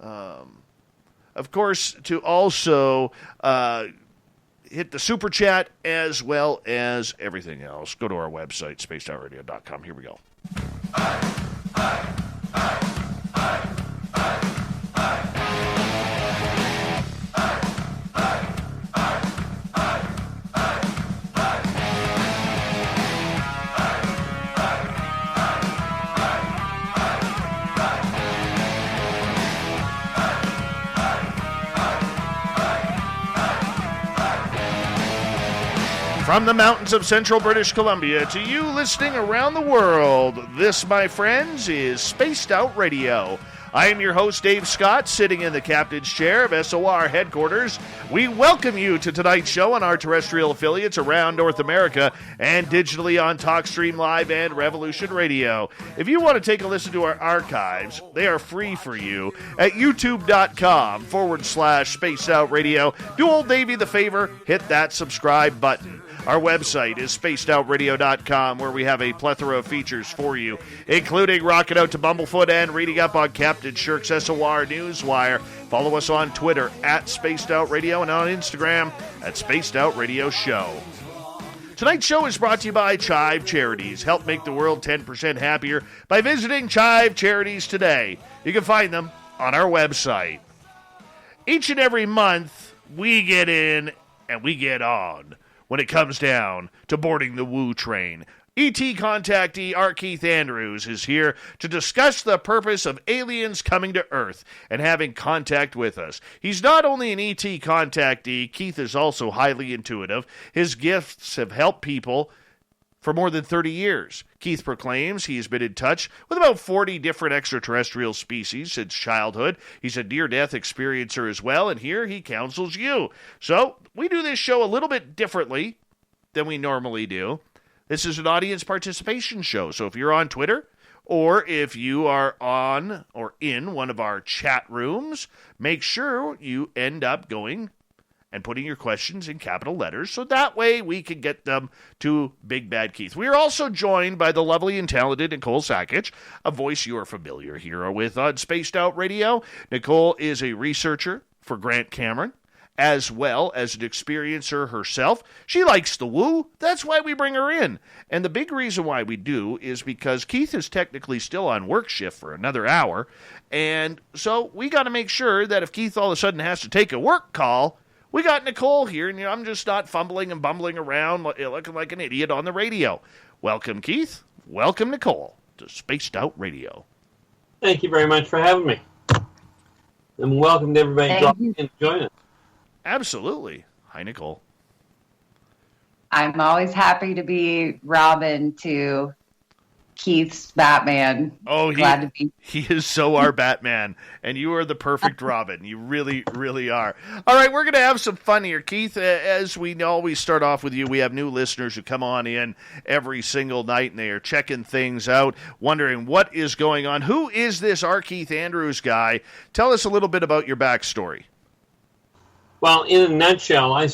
Of course, to also hit the super chat as well as everything else. Go to our website, spacedoutradio.com. Here we go. From the mountains of central British Columbia to you listening around the world, this, my friends, is Spaced Out Radio. I am your host, Dave Scott, sitting in the captain's chair of SOR headquarters. We welcome you to tonight's show on our terrestrial affiliates around North America and digitally on TalkStream Live and Revolution Radio. If you want to take a listen to our archives, they are free for you at youtube.com/Spaced Out Radio. Do old Davey the favor, hit that subscribe button. Our website is spacedoutradio.com, where we have a plethora of features for you, including rocking out to Bumblefoot and reading up on Captain Shirk's SOR Newswire. Follow us on Twitter at Spaced Out Radio and on Instagram at Spaced Out Radio Show. Tonight's show is brought to you by Chive Charities. Help make the world 10% happier by visiting Chive Charities today. You can find them on our website. Each and every month, we get in and we get on when it comes down to boarding the Woo train. ET Contactee R Keith Andrews is here to discuss the purpose of aliens coming to Earth and having contact with us. He's not only an ET Contactee, Keith is also highly intuitive. His gifts have helped people for more than 30 years. Keith proclaims he has been in touch with about 40 different extraterrestrial species since childhood. He's a near-death experiencer as well, and here he counsels you. So, we do this show a little bit differently than we normally do. This is an audience participation show, so if you're on Twitter, or if you are on or in one of our chat rooms, make sure you end up going and putting your questions in capital letters, so that way we can get them to Big Bad Keith. We are also joined by the lovely and talented Nicole Sakic, a voice you are familiar here with on Spaced Out Radio. Nicole is a researcher for Grant Cameron, as well as an experiencer herself. She likes the woo. That's why we bring her in. And the big reason why we do is because Keith is technically still on work shift for another hour, and so we got to make sure that if Keith all of a sudden has to take a work call, we got Nicole here, and I'm just not fumbling and bumbling around looking like an idiot on the radio. Welcome, Keith. Welcome, Nicole, to Spaced Out Radio. Thank you very much for having me. And welcome to everybody dropping in to join us. Absolutely. Hi, Nicole. I'm always happy to be Robin to Keith's Batman. Oh, Glad to be. He is so our Batman, and you are the perfect Robin. You really, really are. All right, we're going to have some fun here, Keith. As we always start off with you, we have new listeners who come on in every single night, and they are checking things out, wondering what is going on. Who is this R. Keith Andrews guy? Tell us a little bit about your backstory. Well, in a nutshell, I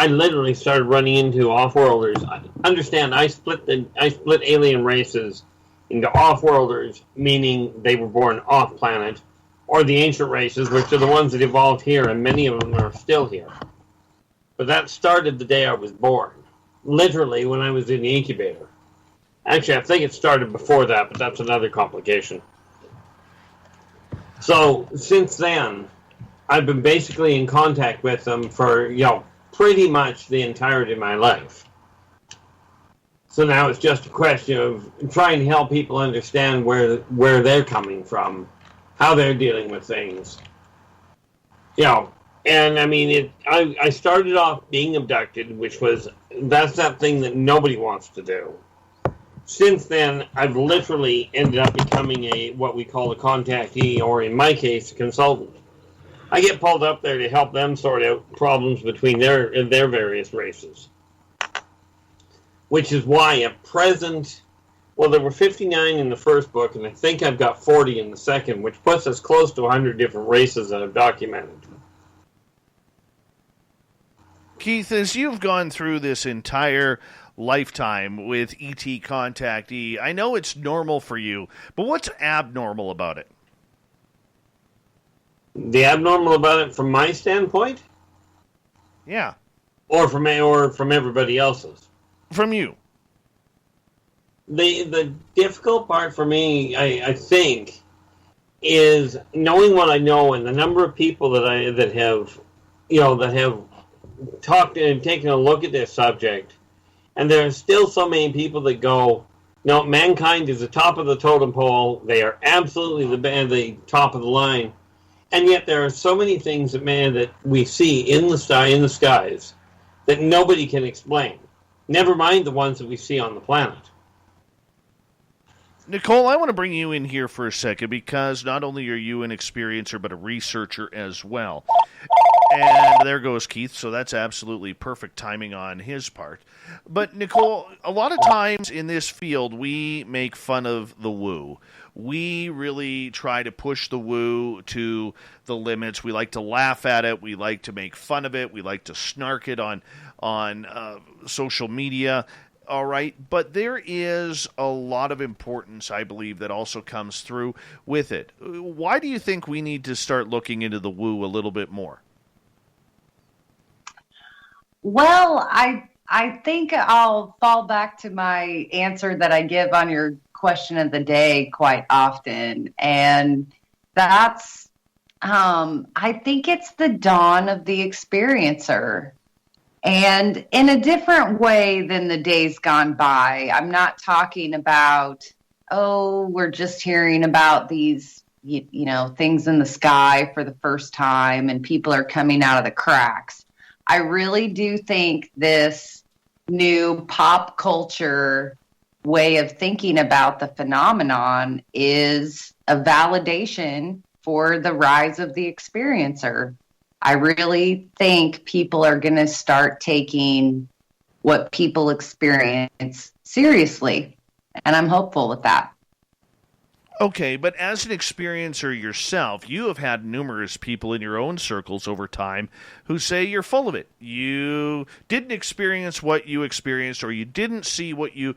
literally started running into off-worlders. Understand, I split alien races into off-worlders, meaning they were born off-planet, or the ancient races, which are the ones that evolved here, and many of them are still here. But that started the day I was born, literally when I was in the incubator. Actually, I think it started before that, but that's another complication. So, since then, I've been basically in contact with them for, pretty much the entirety of my life. So now it's just a question of trying to help people understand where they're coming from, how they're dealing with things. And I mean, I started off being abducted, that's that thing that nobody wants to do. Since then, I've literally ended up becoming what we call a contactee, or in my case, a consultant. I get pulled up there to help them sort out problems between their various races. Which is why at present, there were 59 in the first book, and I think I've got 40 in the second, which puts us close to 100 different races that I've documented. Keith, as you've gone through this entire lifetime with ET Contactee, I know it's normal for you, but what's abnormal about it? The abnormal about it from my standpoint? Yeah. Or from everybody else's? From you. The difficult part for me, I think, is knowing what I know and the number of people that have talked and taken a look at this subject, and there are still so many people that go, no, mankind is the top of the totem pole. They are absolutely the top of the line, and yet there are so many things that we see in the skies that nobody can explain. Never mind the ones that we see on the planet. Nicole, I want to bring you in here for a second because not only are you an experiencer, but a researcher as well. And there goes Keith, so that's absolutely perfect timing on his part. But Nicole, a lot of times in this field, we make fun of the woo. We really try to push the woo to the limits. We like to laugh at it. We like to make fun of it. We like to snark it on social media. All right, but there is a lot of importance, I believe, that also comes through with it. Why do you think we need to start looking into the woo a little bit more? Well, I think I'll fall back to my answer that I give on your question of the day quite often, and that's I think it's the dawn of the experiencer. And in a different way than the days gone by. I'm not talking about, we're just hearing about these, things in the sky for the first time and people are coming out of the cracks. I really do think this new pop culture way of thinking about the phenomenon is a validation for the rise of the experiencer. I really think people are going to start taking what people experience seriously, and I'm hopeful with that. Okay, but as an experiencer yourself, you have had numerous people in your own circles over time who say you're full of it. You didn't experience what you experienced, or you didn't see what you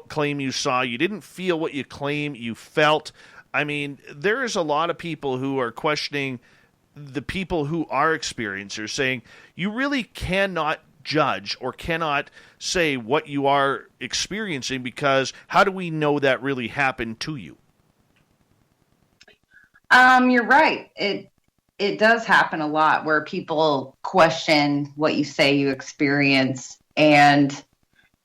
claim you saw. You didn't feel what you claim you felt. I mean, there is a lot of people who are questioning the people who are experiencers, saying you really cannot judge or cannot say what you are experiencing because how do we know that really happened to you? You're right. It does happen a lot where people question what you say you experience, and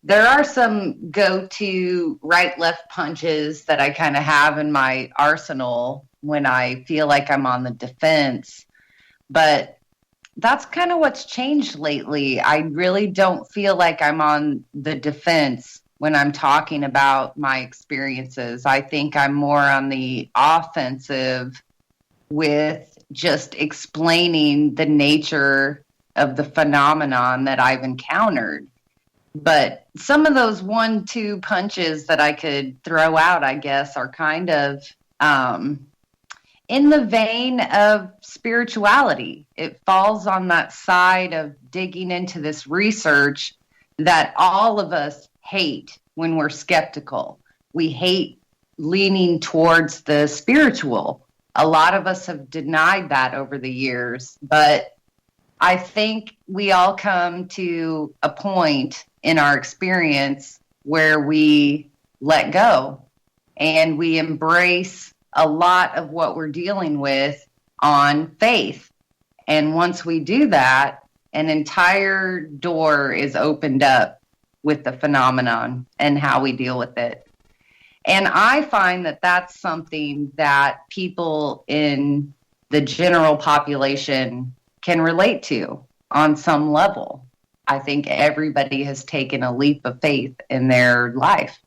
there are some go-to right-left punches that I kind of have in my arsenal when I feel like I'm on the defense. But that's kind of what's changed lately. I really don't feel like I'm on the defense when I'm talking about my experiences. I think I'm more on the offensive with just explaining the nature of the phenomenon that I've encountered. But some of those 1-2 punches that I could throw out, I guess, are kind of in the vein of spirituality. It falls on that side of digging into this research that all of us hate when we're skeptical. We hate leaning towards the spiritual. A lot of us have denied that over the years, but I think we all come to a point in our experience where we let go and we embrace a lot of what we're dealing with on faith. And once we do that, an entire door is opened up with the phenomenon and how we deal with it. And I find that that's something that people in the general population can relate to on some level. I think everybody has taken a leap of faith in their life.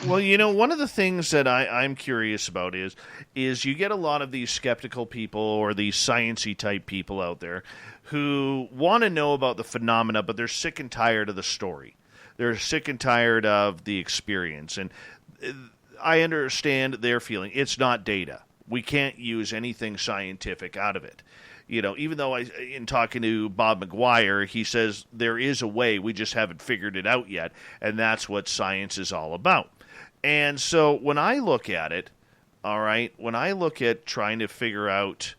Well, one of the things that I'm curious about is you get a lot of these skeptical people or these sciencey type people out there who want to know about the phenomena, but they're sick and tired of the story. They're sick and tired of the experience. And I understand their feeling. It's not data. We can't use anything scientific out of it. Even though in talking to Bob McGuire, he says there is a way, we just haven't figured it out yet, and that's what science is all about. And so when I look at it, all right, when I look at trying to figure out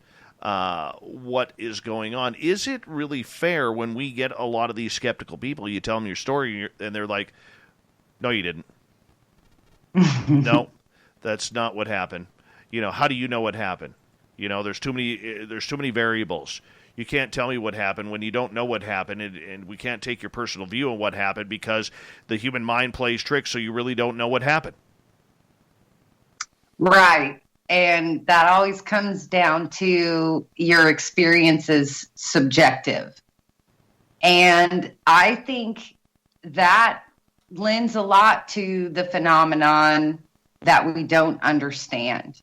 what is going on, is it really fair when we get a lot of these skeptical people, you tell them your story, and they're like, no, you didn't. No, that's not what happened. How do you know what happened? There's too many variables. You can't tell me what happened when you don't know what happened, and we can't take your personal view on what happened because the human mind plays tricks, so you really don't know what happened. Right. And that always comes down to your experience is subjective. And I think that lends a lot to the phenomenon that we don't understand.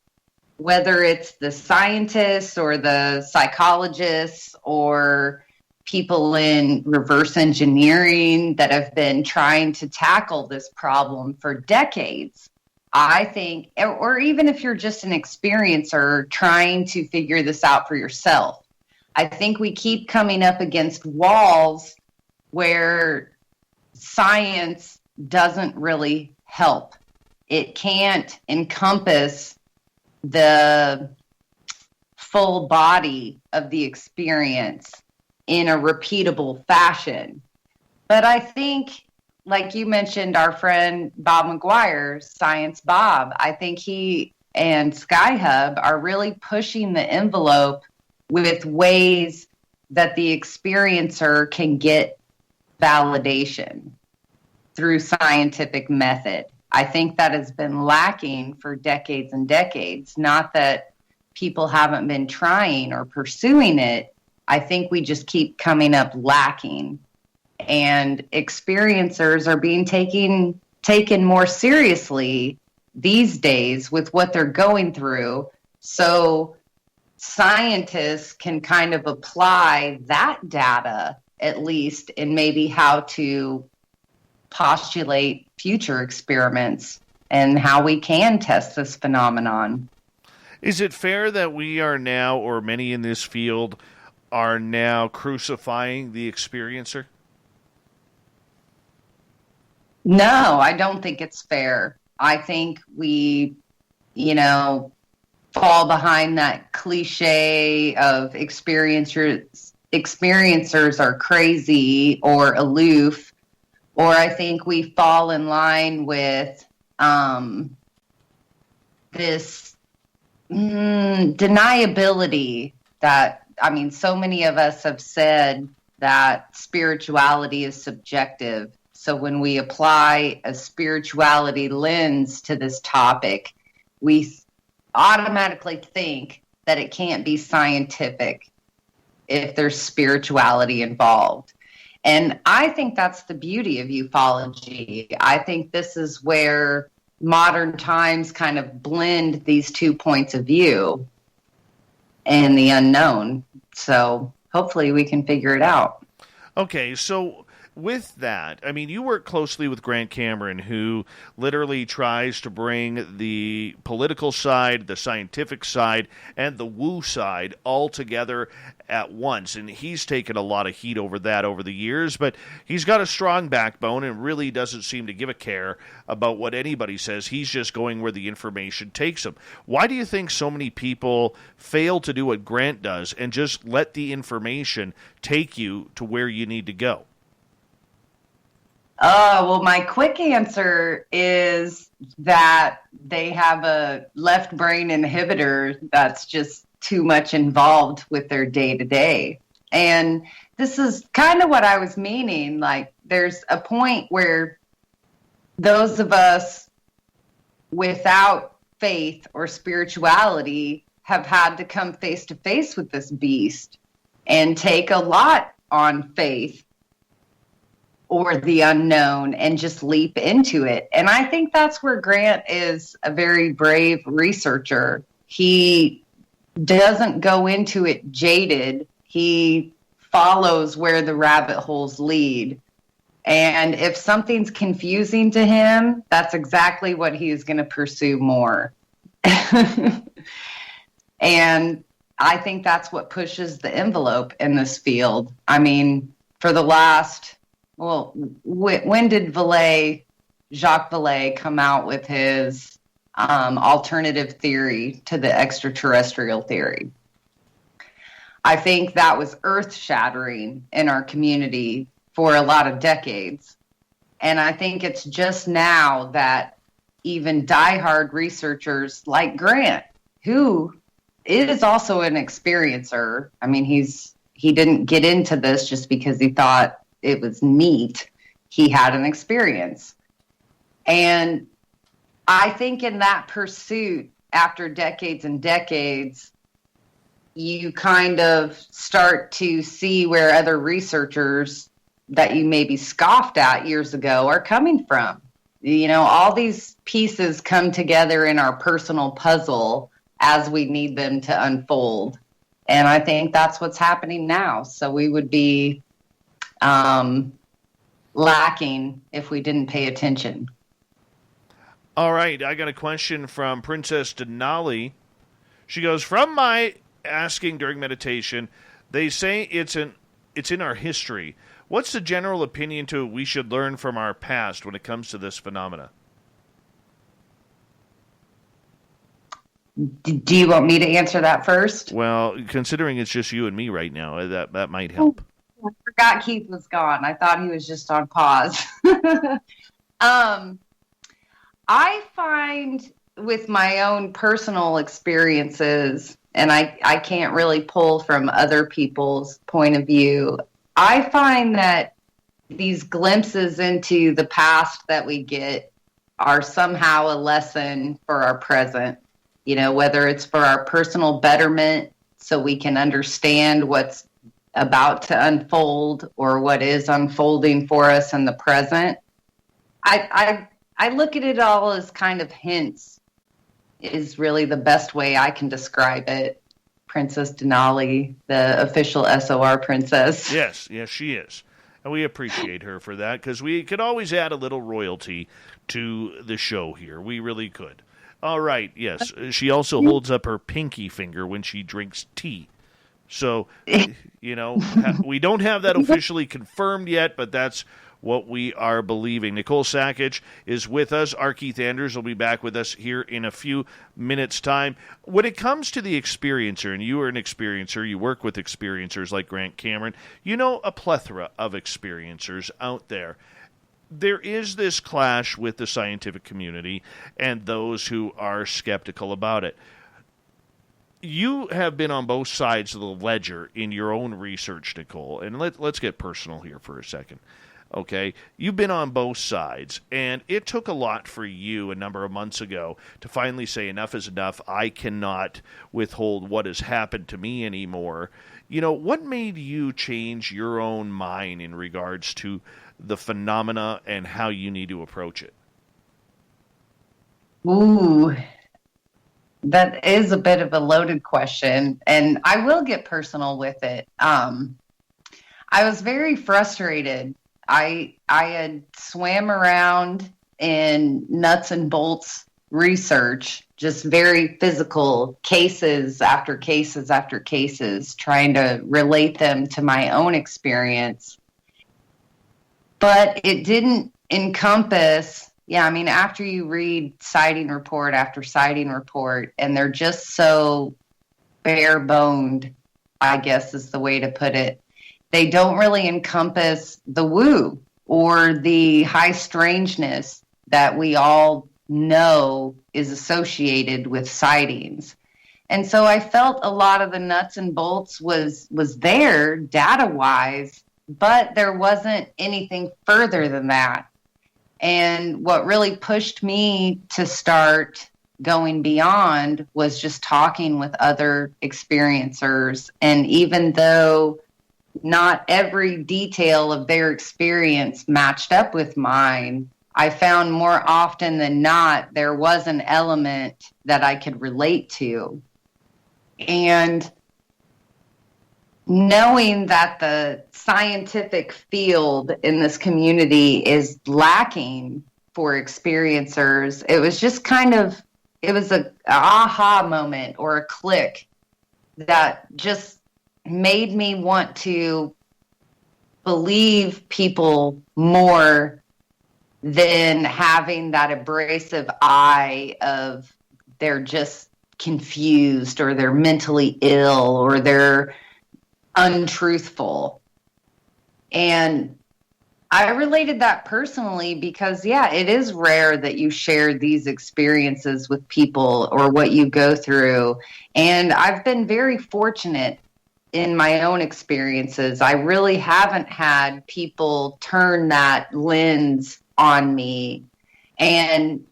Whether it's the scientists or the psychologists or people in reverse engineering that have been trying to tackle this problem for decades, I think, or even if you're just an experiencer trying to figure this out for yourself, I think we keep coming up against walls where science doesn't really help. It can't encompass the full body of the experience in a repeatable fashion. But I think, like you mentioned, our friend Bob McGuire, Science Bob, I think he and Skyhub are really pushing the envelope with ways that the experiencer can get validation through scientific method. I think that has been lacking for decades and decades. Not that people haven't been trying or pursuing it. I think we just keep coming up lacking. And experiencers are being taken more seriously these days with what they're going through. So scientists can kind of apply that data, at least, in maybe how to postulate future experiments and how we can test this phenomenon. Is it fair that we are now, or many in this field, are now crucifying the experiencer? No, I don't think it's fair. I think we, fall behind that cliche of experiencers are crazy or aloof, or I think we fall in line with this deniability that, so many of us have said that spirituality is subjective. So when we apply a spirituality lens to this topic, we automatically think that it can't be scientific if there's spirituality involved. And I think that's the beauty of ufology. I think this is where modern times kind of blend these 2 points of view and the unknown. So hopefully we can figure it out. Okay, so with that, you work closely with Grant Cameron, who literally tries to bring the political side, the scientific side, and the woo side all together at once. And he's taken a lot of heat over that over the years, but he's got a strong backbone and really doesn't seem to give a care about what anybody says. He's just going where the information takes him. Why do you think so many people fail to do what Grant does and just let the information take you to where you need to go? Well, my quick answer is that they have a left brain inhibitor that's just too much involved with their day-to-day. And this is kind of what I was meaning. Like, there's a point where those of us without faith or spirituality have had to come face to face with this beast and take a lot on faith or the unknown and just leap into it. And I think that's where Grant is a very brave researcher. He doesn't go into it jaded. He follows where the rabbit holes lead. And if something's confusing to him, that's exactly what he's going to pursue more. And I think that's what pushes the envelope in this field. For the last... Well, when did Jacques Vallée come out with his alternative theory to the extraterrestrial theory. I think that was earth-shattering in our community for a lot of decades. And I think it's just now that even diehard researchers like Grant, who is also an experiencer. I mean, he didn't get into this just because he thought it was neat. He had an experience. And I think in that pursuit, after decades and decades, you kind of start to see where other researchers that you maybe scoffed at years ago are coming from. You know, all these pieces come together in our personal puzzle as we need them to unfold. And I think that's what's happening now. So we would be lacking if we didn't pay attention. All right, I got a question from Princess Denali. She goes, from my asking during meditation, they say it's in our history. What's the general opinion to we should learn from our past when it comes to this phenomena? Do you want me to answer that first? Well, considering it's just you and me right now, that might help. I forgot Keith was gone. I thought he was just on pause. I find with my own personal experiences, and I can't really pull from other people's point of view, I find that these glimpses into the past that we get are somehow a lesson for our present. You know, whether it's for our personal betterment so we can understand what's about to unfold or what is unfolding for us in the present. I look at it all as kind of hints is really the best way I can describe it. Princess Denali, the official SOR princess. Yes, she is. And we appreciate her for that because we could always add a little royalty to the show here. We really could. All right, yes. She also holds up her pinky finger when she drinks tea. So, you know, we don't have that officially confirmed yet, but that's what we are believing. Nicole Sakic is with us. R Keith Andrews will be back with us here in a few minutes' time. When it comes to the experiencer, and you are an experiencer, you work with experiencers like Grant Cameron, you know a plethora of experiencers out there. There is this clash with the scientific community and those who are skeptical about it. You have been on both sides of the ledger in your own research, Nicole, and let's get personal here for a second. Okay, you've been on both sides, and it took a lot for you a number of months ago to finally say enough is enough. I cannot withhold what has happened to me anymore. You know, what made you change your own mind in regards to the phenomena and how you need to approach it? Ooh, that is a bit of a loaded question, and I will get personal with it. I was very frustrated. I had swam around in nuts and bolts research, just very physical cases after cases after cases, trying to relate them to my own experience. But it didn't encompass, after you read sighting report after sighting report, and they're just so bare-boned, I guess is the way to put it. They don't really encompass the woo or the high strangeness that we all know is associated with sightings. And so I felt a lot of the nuts and bolts was there data-wise, but there wasn't anything further than that. And what really pushed me to start going beyond was just talking with other experiencers. And even though not every detail of their experience matched up with mine, I found more often than not there was an element that I could relate to. And knowing that the scientific field in this community is lacking for experiencers, it was just it was an aha moment or a click that just made me want to believe people more than having that abrasive eye of they're just confused or they're mentally ill or they're untruthful. And I related that personally because, yeah, it is rare that you share these experiences with people or what you go through. And I've been very fortunate in my own experiences. I really haven't had people turn that lens on me and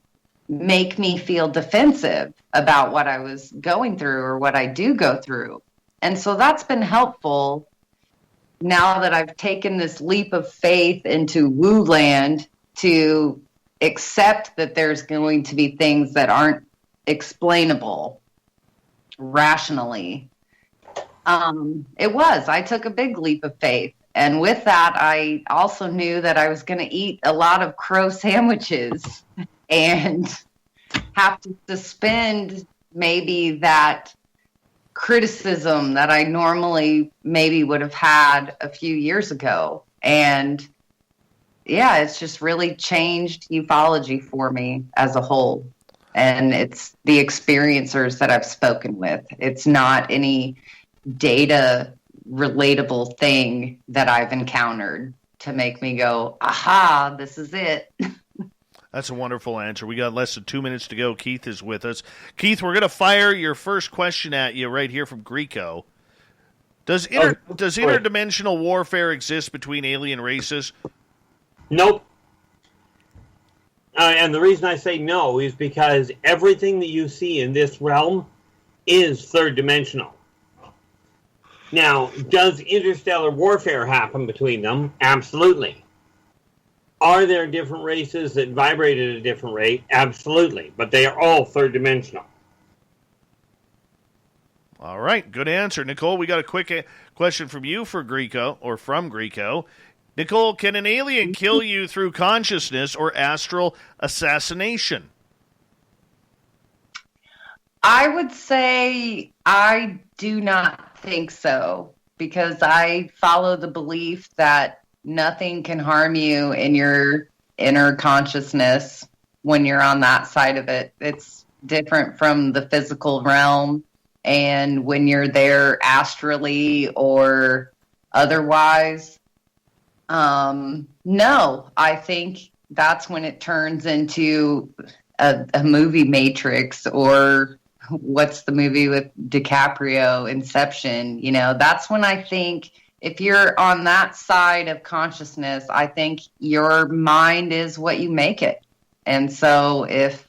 make me feel defensive about what I was going through or what I do go through. And so that's been helpful now that I've taken this leap of faith into woo land to accept that there's going to be things that aren't explainable rationally. I took a big leap of faith. And with that, I also knew that I was going to eat a lot of crow sandwiches and have to suspend maybe that criticism that I normally maybe would have had a few years ago. And yeah, it's just really changed ufology for me as a whole. And it's the experiencers that I've spoken with. It's not any data relatable thing that I've encountered to make me go, aha, this is it. That's a wonderful answer. We got less than 2 minutes to go. Keith is with us. Keith, we're going to fire your first question at you right here from Greco. Does interdimensional warfare exist between alien races? Nope. And the reason I say no is because everything that you see in this realm is third dimensional. Now, does interstellar warfare happen between them? Absolutely. Are there different races that vibrate at a different rate? Absolutely. But they are all third dimensional. All right, good answer. Nicole, we got a quick question from you for Greco, or from Greco. Nicole, can an alien kill you through consciousness or astral assassination? I would say I do not think so, because I follow the belief that nothing can harm you in your inner consciousness when you're on that side of it. It's different from the physical realm, and when you're there astrally or otherwise, no, I think that's when it turns into a movie Matrix, or what's the movie with DiCaprio, Inception. You know, that's when I think if you're on that side of consciousness, I think your mind is what you make it. And so if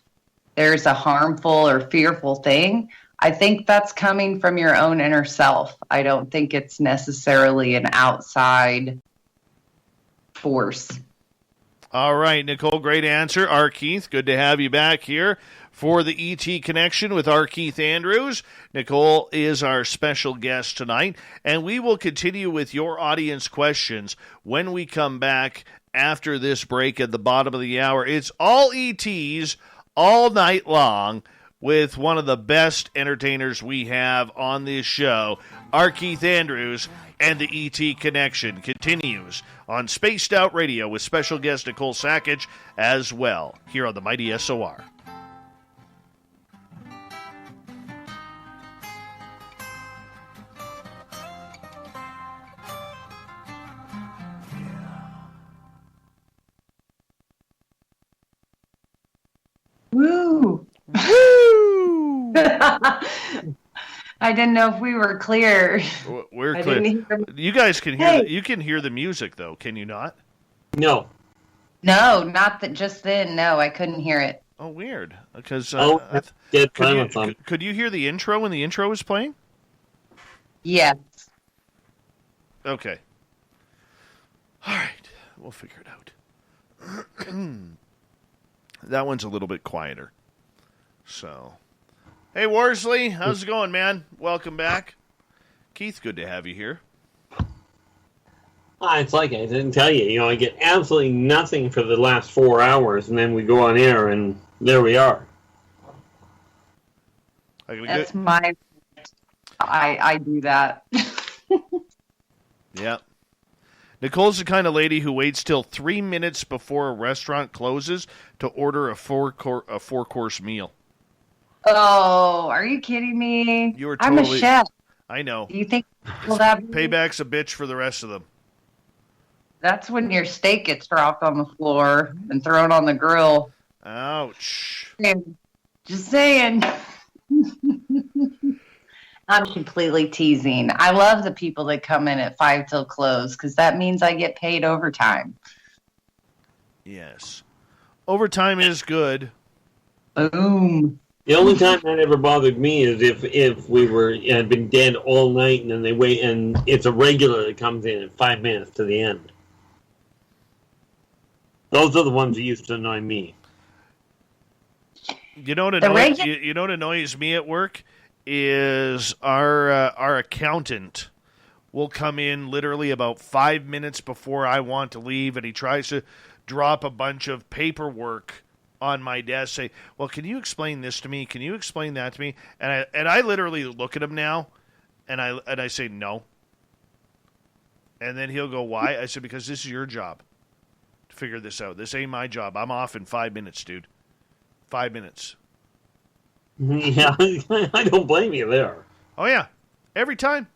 there's a harmful or fearful thing, I think that's coming from your own inner self. I don't think it's necessarily an outside force. All right, Nicole, great answer. R. Keith, good to have you back here for the ET Connection with R. Keith Andrews. Nicole is our special guest tonight, and we will continue with your audience questions when we come back after this break at the bottom of the hour. It's all ETs all night long with one of the best entertainers we have on this show, R. Keith Andrews, and the ET Connection continues on Spaced Out Radio with special guest Nicole Sackage as well, here on the Mighty SOR. Woo! Woo! I didn't know if we were clear. We're clear. You guys can hear. You can hear the music, though, can you not? No. No, not that just then. No, I couldn't hear it. Oh, weird. Because could you hear the intro when the intro was playing? Yes. Okay. All right, we'll figure it out. That one's a little bit quieter. So, hey, Worsley, how's it going, man? Welcome back. Keith, good to have you here. It's like I didn't tell you. You know, I get absolutely nothing for the last 4 hours, and then we go on air, and there we are. That's my... I do that. Yeah. Nicole's the kind of lady who waits till 3 minutes before a restaurant closes to order a four-course meal. Oh, are you kidding me? You were I'm a totally... chef. I know. Do you think will that be? Payback's a bitch for the rest of them. That's when your steak gets dropped on the floor and thrown on the grill. Ouch. Just saying. I'm completely teasing. I love the people that come in at 5 till close because that means I get paid overtime. Yes. Overtime is good. Boom. The only time that ever bothered me is if we had been dead all night and then they wait and it's a regular that comes in at 5 minutes to the end. Those are the ones that used to annoy me. You know what annoys me at work is our accountant will come in literally about 5 minutes before I want to leave, and he tries to drop a bunch of paperwork on my desk, say, well, can you explain this to me? Can you explain that to me? And I literally look at him now, and I say, no. And then he'll go, why? I said, because this is your job to figure this out. This ain't my job. I'm off in 5 minutes, dude. 5 minutes. Yeah, I don't blame you there. Oh, yeah. Every time.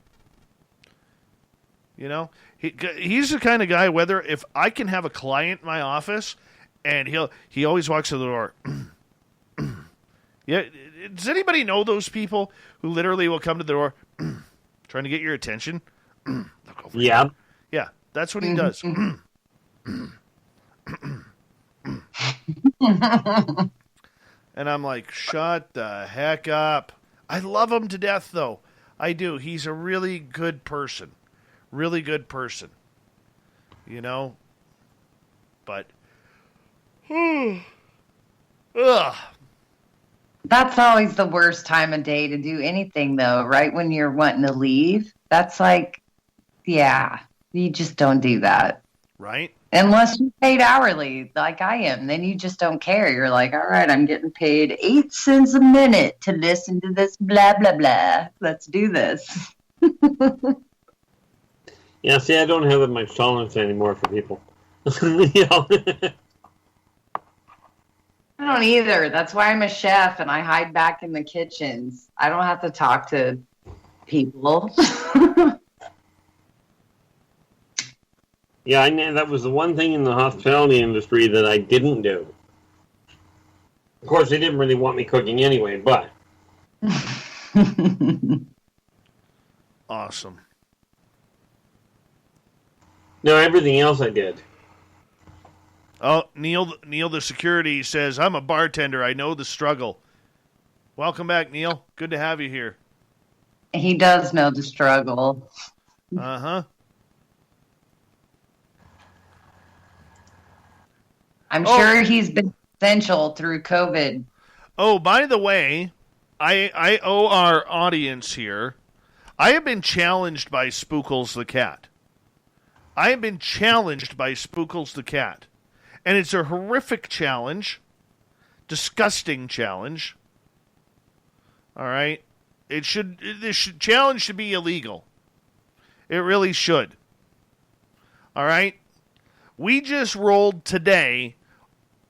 You know? He's the kind of guy, whether if I can have a client in my office, and he always walks to the door. Yeah, does anybody know those people who literally will come to the door trying to get your attention? Look over Yeah. here. Yeah, that's what he does. And I'm like, shut the heck up. I love him to death, though. I do. He's a really good person. Really good person. You know? But... Ugh. That's always the worst time of day to do anything, though, right when you're wanting to leave. That's like, yeah, you just don't do that. Right? Unless you're paid hourly, like I am. Then you just don't care. You're like, all right, I'm getting paid 8 cents a minute to listen to this blah, blah, blah. Let's do this. Yeah, see, I don't have that much tolerance anymore for people. You know? I don't either. That's why I'm a chef and I hide back in the kitchens. I don't have to talk to people. Yeah, that was the one thing in the hospitality industry that I didn't do. Of course, they didn't really want me cooking anyway, but... Awesome. No, everything else I did. Oh, Neil the security says, I'm a bartender. I know the struggle. Welcome back, Neil. Good to have you here. He does know the struggle. Uh-huh. I'm sure he's been essential through COVID. Oh, by the way, I owe our audience here. I have been challenged by Spookles the cat. I have been challenged by Spookles the cat. And it's a horrific challenge. Disgusting challenge. All right? This challenge should be illegal. It really should. All right? We just rolled today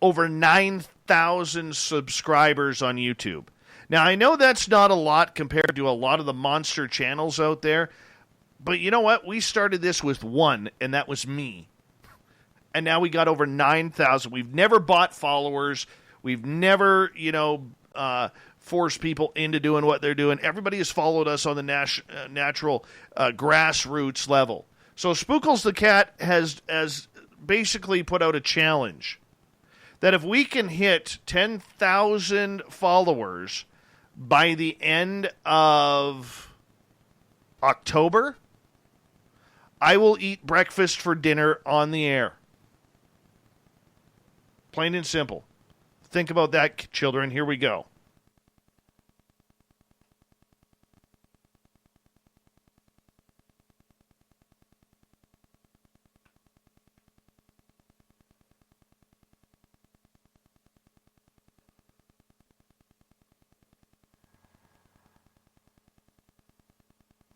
over 9,000 subscribers on YouTube. Now, I know that's not a lot compared to a lot of the monster channels out there, but you know what? We started this with one, and that was me. And now we got over 9,000. We've never bought followers. We've never, forced people into doing what they're doing. Everybody has followed us on the natural grassroots level. So Spookles the cat has basically put out a challenge that if we can hit 10,000 followers by the end of October, I will eat breakfast for dinner on the air. Plain and simple. Think about that, children. Here we go.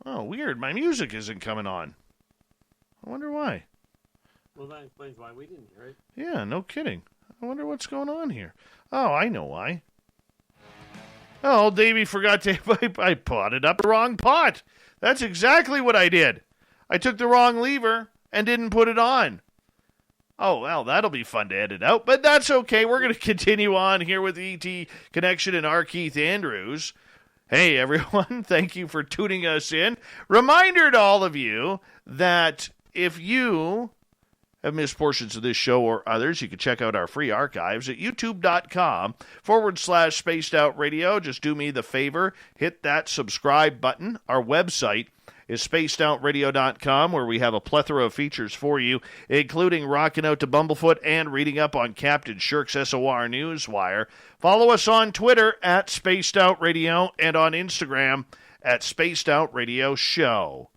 Oh, weird. My music isn't coming on. I wonder why. Well, that explains why we didn't hear it. Yeah, no kidding. I wonder what's going on here. Oh, I know why. Oh, Davey forgot to... I potted up the wrong pot. That's exactly what I did. I took the wrong lever and didn't put it on. Oh, well, that'll be fun to edit out, but that's okay. We're going to continue on here with ET Connection and R Keith Andrews. Hey, everyone, thank you for tuning us in. Reminder to all of you that if you have missed portions of this show or others, you can check out our free archives at youtube.com/Spaced Out Radio. Just do me the favor, hit that subscribe button. Our website is spacedoutradio.com, where we have a plethora of features for you, including rocking out to Bumblefoot and reading up on Captain Shirk's SOR Newswire. Follow us on Twitter at Spaced Out Radio and on Instagram at Spaced Out Radio Show.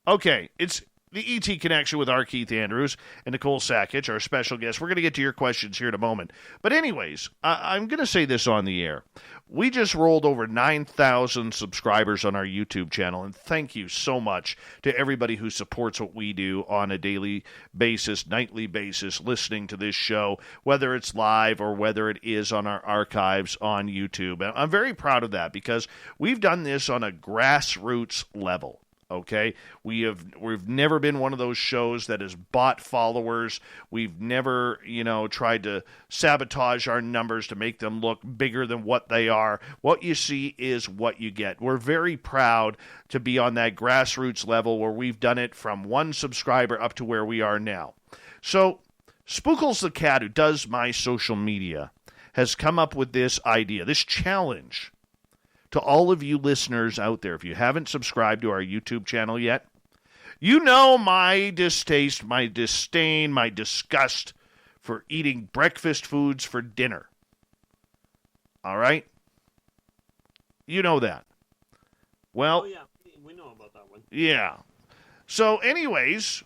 Okay, it's the ET Connection with R. Keith Andrews and Nicole Sackich, our special guest. We're going to get to your questions here in a moment. But anyways, I'm going to say this on the air. We just rolled over 9,000 subscribers on our YouTube channel, and thank you so much to everybody who supports what we do on a daily basis, nightly basis, listening to this show, whether it's live or whether it is on our archives on YouTube. And I'm very proud of that because we've done this on a grassroots level. Okay, we've never been one of those shows that has bought followers. We've never, tried to sabotage our numbers to make them look bigger than what they are. What you see is what you get. We're very proud to be on that grassroots level where we've done it from one subscriber up to where we are now. So, Spookles the cat, who does my social media, has come up with this idea, this challenge. To all of you listeners out there, if you haven't subscribed to our YouTube channel yet, you know my distaste, my disdain, my disgust for eating breakfast foods for dinner. All right? You know that. Well, oh, yeah, we know about that one. Yeah. So anyways,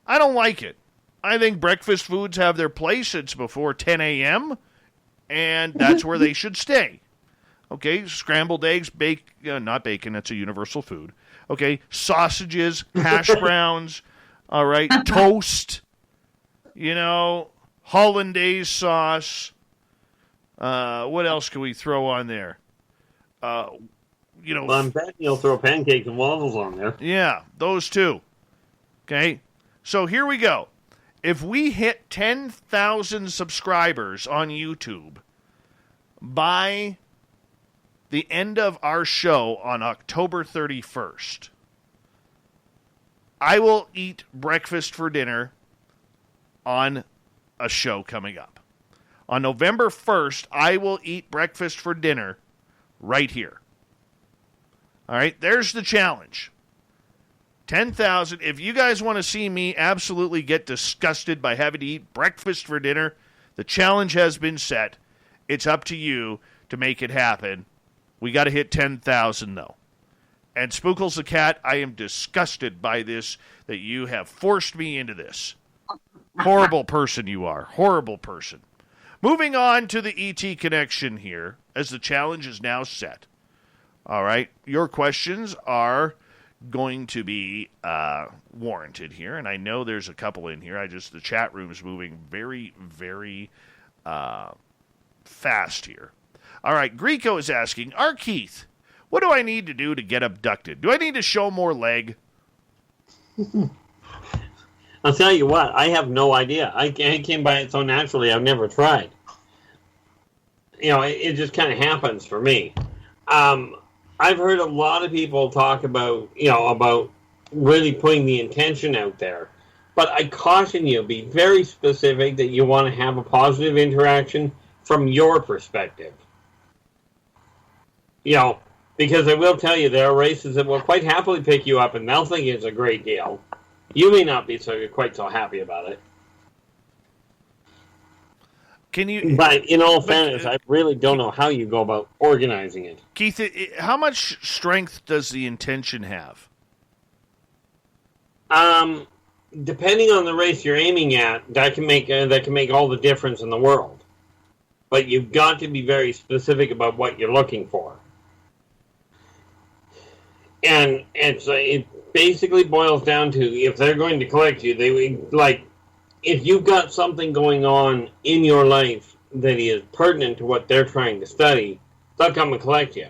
I don't like it. I think breakfast foods have their place. It's before 10 a.m., and that's where they should stay. Okay, scrambled eggs, not bacon, that's a universal food. Okay, sausages, hash browns, all right, toast, hollandaise sauce. What else can we throw on there? Well, I'm betting you'll throw pancakes and waffles on there. Yeah, those too. Okay, so here we go. If we hit 10,000 subscribers on YouTube by the end of our show on October 31st, I will eat breakfast for dinner on a show coming up. On November 1st, I will eat breakfast for dinner right here. All right, there's the challenge. 10,000. If you guys want to see me absolutely get disgusted by having to eat breakfast for dinner, the challenge has been set. It's up to you to make it happen. We got to hit 10,000, though. And Spookles the cat, I am disgusted by this, that you have forced me into this. Horrible person you are. Horrible person. Moving on to the ET Connection here, as the challenge is now set. All right, your questions are going to be warranted here, and I know there's a couple in here. The chat room is moving very, very fast here. All right, Greco is asking, R. Keith, what do I need to do to get abducted? Do I need to show more leg? I'll tell you what, I have no idea. I came by it so naturally, I've never tried. It just kind of happens for me. I've heard a lot of people talk about really putting the intention out there. But I caution you, be very specific that you want to have a positive interaction from your perspective. Because I will tell you, there are races that will quite happily pick you up and they'll think it's a great deal. You may not be quite so happy about it. But in all fairness, I really don't know how you go about organizing it. Keith, how much strength does the intention have? Depending on the race you're aiming at, that can make all the difference in the world. But you've got to be very specific about what you're looking for. And it basically boils down to, if they're going to collect you, if you've got something going on in your life that is pertinent to what they're trying to study, they'll come and collect you.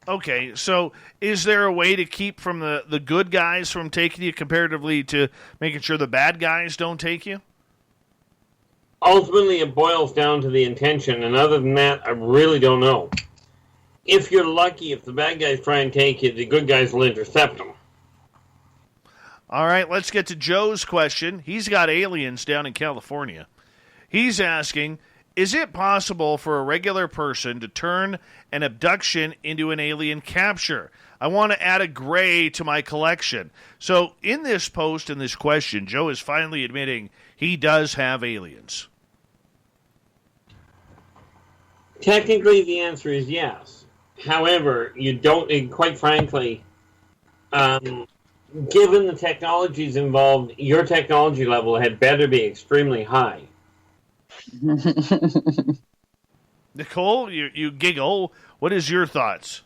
Okay, so is there a way to keep from the good guys from taking you comparatively to making sure the bad guys don't take you? Ultimately, it boils down to the intention, and other than that, I really don't know. If you're lucky, if the bad guys try and take you, the good guys will intercept them. All right, let's get to Joe's question. He's got aliens down in California. He's asking, is it possible for a regular person to turn an abduction into an alien capture? I want to add a gray to my collection. So in this post, in this question, Joe is finally admitting he does have aliens. Technically, the answer is yes. However, you don't, and quite frankly, given the technologies involved, your technology level had better be extremely high. Nicole, you giggle. What is your thoughts?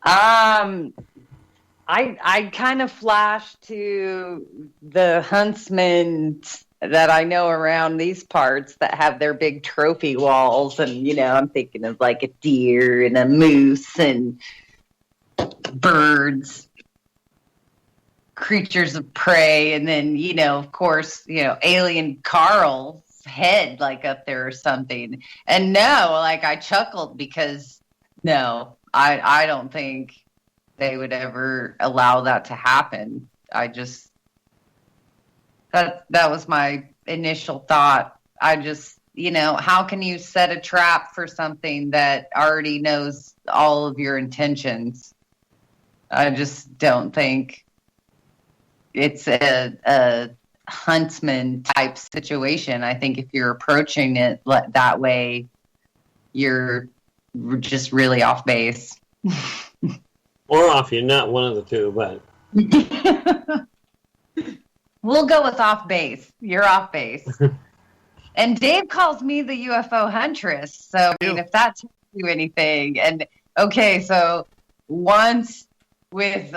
I kind of flash to the huntsmen that I know around these parts that have their big trophy walls, and I'm thinking of like a deer and a moose and birds, creatures of prey, and then of course alien Carl's head like up there or something. And I chuckled because I don't think they would ever allow that to happen. That was my initial thought. How can you set a trap for something that already knows all of your intentions? I just don't think it's a huntsman type situation. I think if you're approaching it that way, you're just really off base. Or off, you're not one of the two, but we'll go with off base. You're off base. And Dave calls me the UFO huntress. So if that tells you anything. And okay, so once with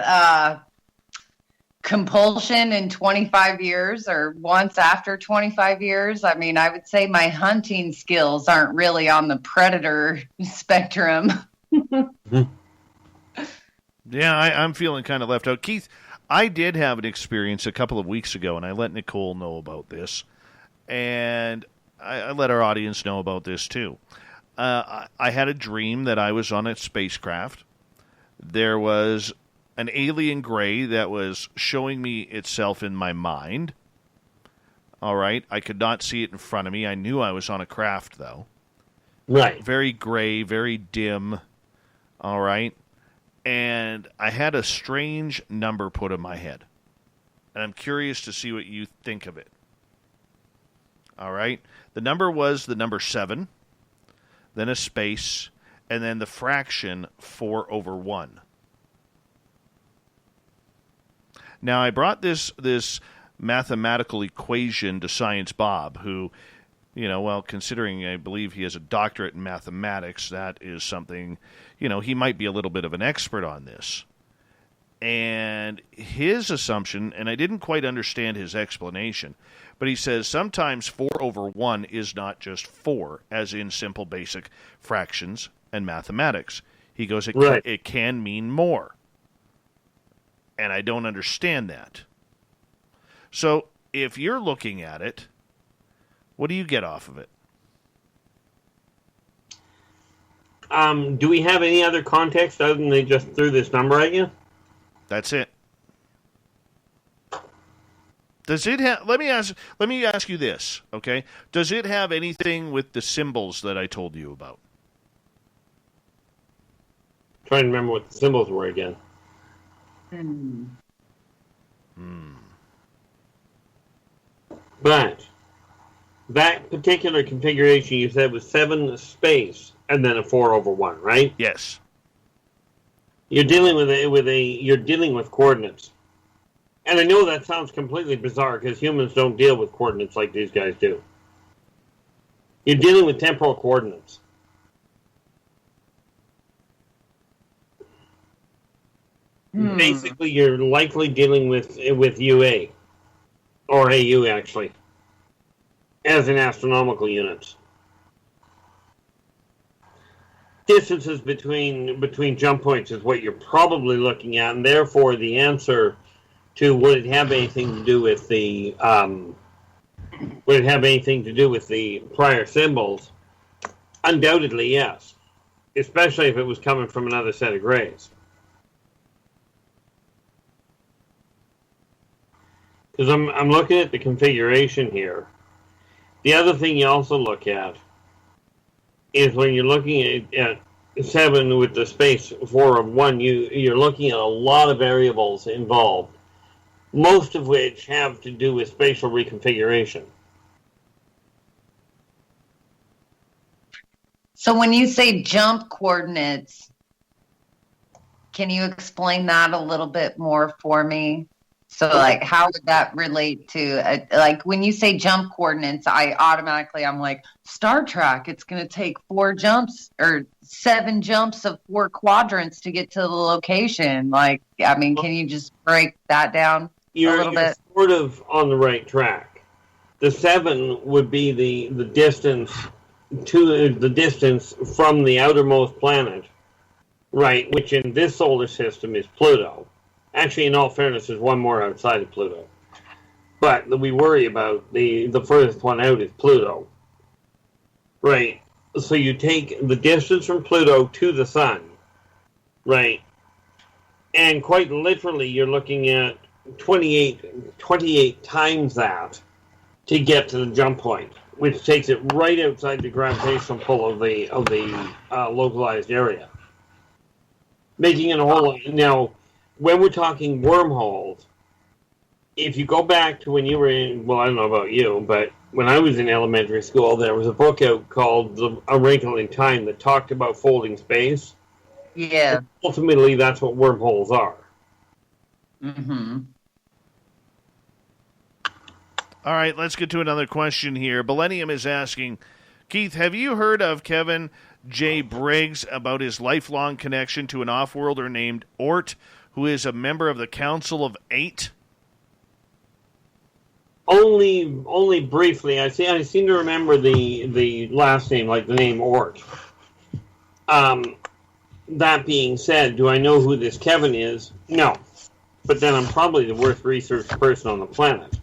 compulsion in 25 years, or once after 25 years, I would say my hunting skills aren't really on the predator spectrum. Yeah, I'm feeling kind of left out. Keith, I did have an experience a couple of weeks ago, and I let Nicole know about this, and I let our audience know about this too. I had a dream that I was on a spacecraft. There was an alien gray that was showing me itself in my mind. All right, I could not see it in front of me. I knew I was on a craft, though. Right. Very gray, very dim. All right. And I had a strange number put in my head. And I'm curious to see what you think of it. All right. The number was the number 7, then a space, and then the fraction 4/1. Now, I brought this mathematical equation to Science Bob, who, considering I believe he has a doctorate in mathematics, that is something, he might be a little bit of an expert on this. And his assumption, and I didn't quite understand his explanation, but he says sometimes 4/1 is not just 4, as in simple basic fractions and mathematics. He goes, it can mean more. And I don't understand that. So if you're looking at it, what do you get off of it? Do we have any other context other than they just threw this number at you? That's it. Does it have? Let me ask you this, okay? Does it have anything with the symbols that I told you about? Trying to remember what the symbols were again. But that particular configuration you said was 7 space and then a 4/1, right? Yes. You're dealing you're dealing with coordinates. And I know that sounds completely bizarre because humans don't deal with coordinates like these guys do. You're dealing with temporal coordinates. Basically, you're likely dealing with UA, or AU actually, as in astronomical units. Distances between jump points is what you're probably looking at, and therefore the answer to would it have anything to do with the prior symbols? Undoubtedly, yes, especially if it was coming from another set of grays. Because I'm looking at the configuration here. The other thing you also look at is when you're looking at 7 with the space 4 of 1, you're looking at a lot of variables involved, most of which have to do with spatial reconfiguration. So when you say jump coordinates, can you explain that a little bit more for me? So, like, how would that relate to, like, when you say jump coordinates, I'm like, Star Trek, it's going to take 4 jumps or 7 jumps of 4 quadrants to get to the location. Like, I mean, can you just break that down a little bit? You're sort of on the right track. The 7 would be the distance from the outermost planet, right, which in this solar system is Pluto. Actually, in all fairness, there's one more outside of Pluto. But we worry about the furthest one out is Pluto. Right. So you take the distance from Pluto to the Sun. Right. And quite literally, you're looking at 28 times that to get to the jump point, which takes it right outside the gravitational pull of the localized area. Making it a whole... Now, when we're talking wormholes, if you go back to when you were in, well, I don't know about you, but when I was in elementary school, there was a book out called A Wrinkle in Time that talked about folding space. Yeah. And ultimately, that's what wormholes are. Mm-hmm. All right, let's get to another question here. Millennium is asking, Keith, have you heard of Kevin J. Briggs about his lifelong connection to an off-worlder named Ort, who is a member of the Council of 8? Only briefly. I seem to remember the last name, like the name Ort. That being said, do I know who this Kevin is? No. But then I'm probably the worst researched person on the planet.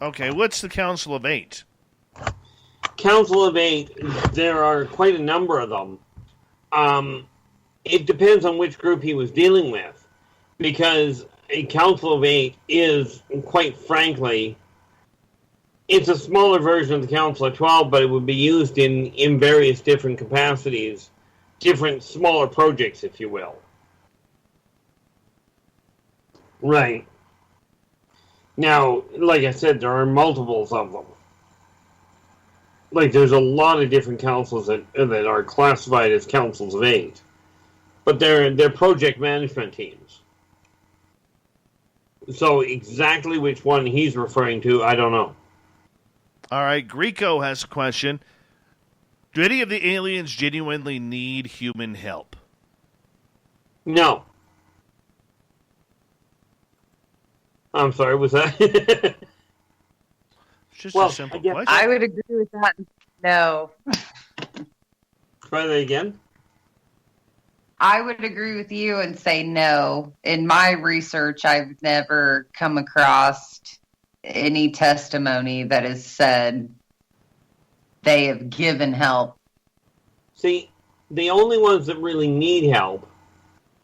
Okay, what's the Council of 8? Council of 8, there are quite a number of them. It depends on which group he was dealing with, because a Council of 8 is, quite frankly, it's a smaller version of the Council of 12, but it would be used in various different capacities, different smaller projects, if you will. Right. Now, like I said, there are multiples of them. Like, there's a lot of different councils that are classified as Councils of 8. But they're project management teams. So exactly which one he's referring to, I don't know. All right, Greco has a question. Do any of the aliens genuinely need human help? No. I'm sorry, was that? It's just a simple question. I would agree with that. No. Try that again. I would agree with you and say no. In my research, I've never come across any testimony that has said they have given help. See, the only ones that really need help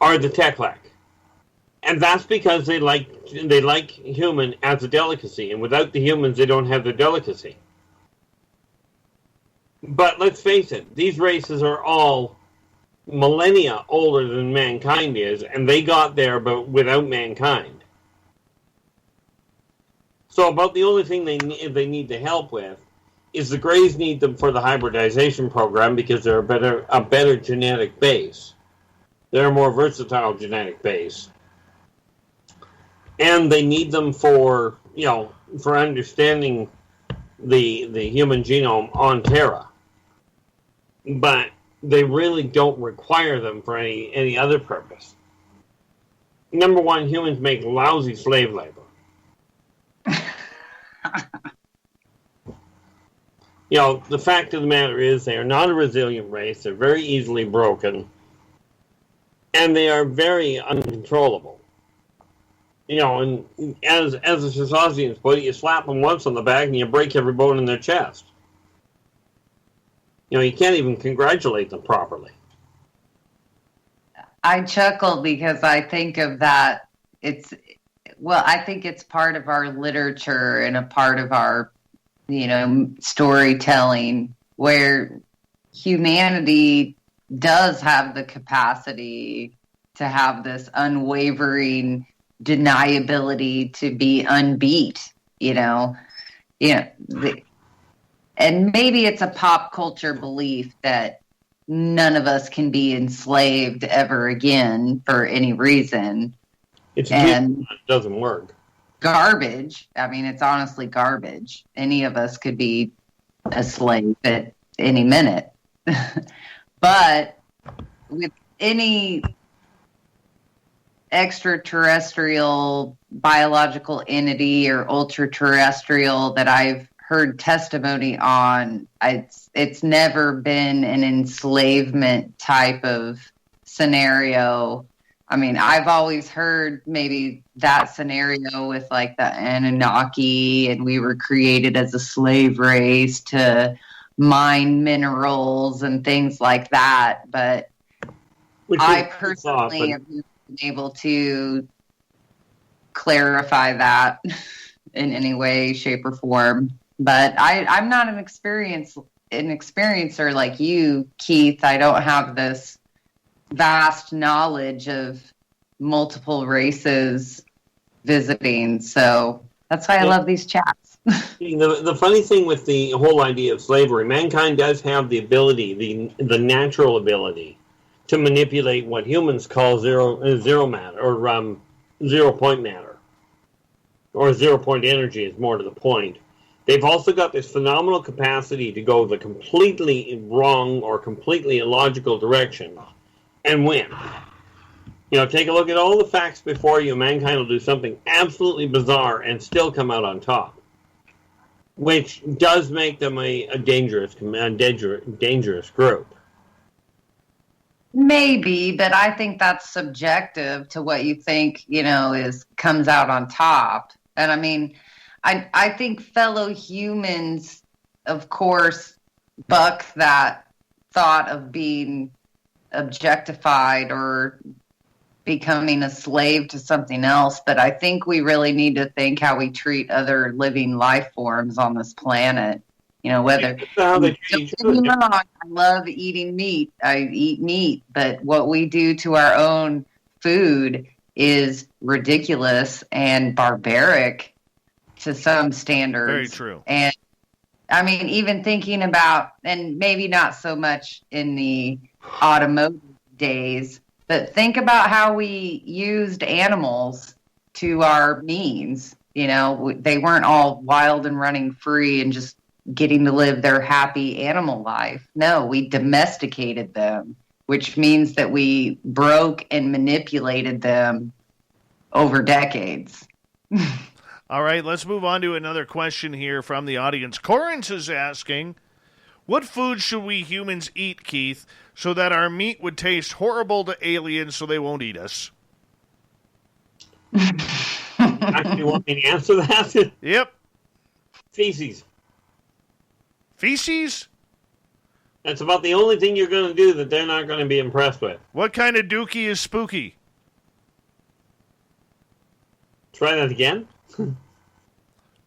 are the Teklak. And that's because they like human as a delicacy, and without the humans, they don't have the delicacy. But let's face it, these races are all millennia older than mankind is, and they got there but without mankind. So about the only thing they need the help with is the Greys need them for the hybridization program because they're a better genetic base. They're a more versatile genetic base. And they need them for for understanding the human genome on Terra. But they really don't require them for any other purpose. Number one, humans make lousy slave labor. The fact of the matter is they are not a resilient race. They're very easily broken. And they are very uncontrollable. And as the Sasasians put it, you slap them once on the back and you break every bone in their chest. You can't even congratulate them properly. I chuckle because I think of that. I think it's part of our literature and a part of our, storytelling where humanity does have the capacity to have this unwavering deniability to be unbeat, and maybe it's a pop culture belief that none of us can be enslaved ever again for any reason. It doesn't work. Garbage. I mean, it's honestly garbage. Any of us could be a slave at any minute. But with any extraterrestrial biological entity or ultra-terrestrial that I've heard testimony on, it's never been an enslavement type of scenario. I mean, I've always heard maybe that scenario with like the Anunnaki and we were created as a slave race to mine minerals and things like that. But I personally have been able to clarify that in any way, shape, or form. But I'm not an experiencer like you, Keith. I don't have this vast knowledge of multiple races visiting. So that's why I love these chats. The funny thing with the whole idea of slavery, mankind does have the ability, the natural ability, to manipulate what humans call zero matter, or 0 point matter, or 0 point energy is more to the point. They've also got this phenomenal capacity to go the completely wrong or completely illogical direction and win. Take a look at all the facts before you. Mankind will do something absolutely bizarre and still come out on top, which does make them a dangerous group. Maybe, but I think that's subjective to what you think, comes out on top. And I mean, I think fellow humans, of course, buck that thought of being objectified or becoming a slave to something else. But I think we really need to think how we treat other living life forms on this planet. Whether I love eating meat, I eat meat, but what we do to our own food is ridiculous and barbaric to some standards. Very true. And I mean, even thinking about, and maybe not so much in the automotive days, but think about how we used animals to our means. They weren't all wild and running free and just getting to live their happy animal life. No, we domesticated them, which means that we broke and manipulated them over decades. All right, let's move on to another question here from the audience. Corrins is asking, what food should we humans eat, Keith, so that our meat would taste horrible to aliens so they won't eat us? Actually, you want me to answer that? Yep. Feces. Feces? That's about the only thing you're going to do that they're not going to be impressed with. What kind of dookie is spooky? Try that again.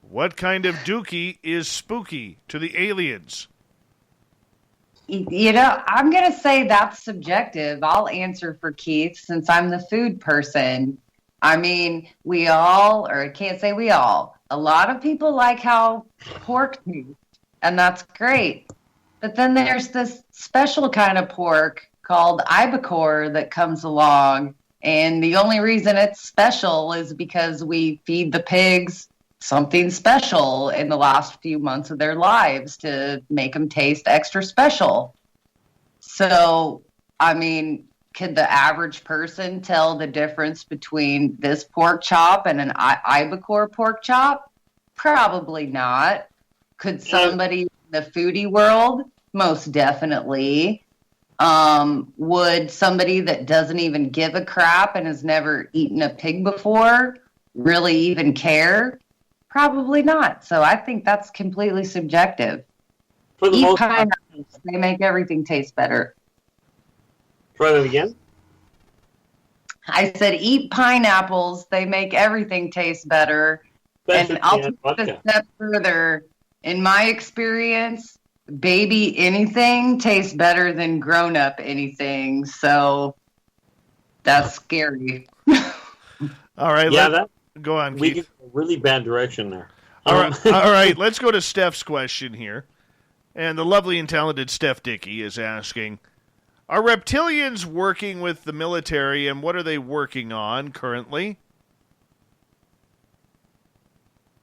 What kind of dookie is spooky to the aliens? I'm going to say that's subjective. I'll answer for Keith since I'm the food person. I mean, we all, or I can't say we all, a lot of people like how pork tastes, and that's great. But then there's this special kind of pork called ibucore that comes along, and the only reason it's special is because we feed the pigs something special in the last few months of their lives to make them taste extra special. So, I mean, could the average person tell the difference between this pork chop and an iBecore pork chop? Probably not. Could somebody in the foodie world? Most definitely. Would somebody that doesn't even give a crap and has never eaten a pig before really even care? Probably not. So I think that's completely subjective. For the Eat most pineapples. They make everything taste better. Try that again? I said eat pineapples. They make everything taste better. That's And I'll take it a step further. In my experience, baby anything tastes better than grown-up anything. So that's scary. All right. Yeah, go on, we Keith. get a really bad direction there. All right. Let's go to Steph's question here. And the lovely and talented Steph Dickey is asking, are reptilians working with the military, and what are they working on currently?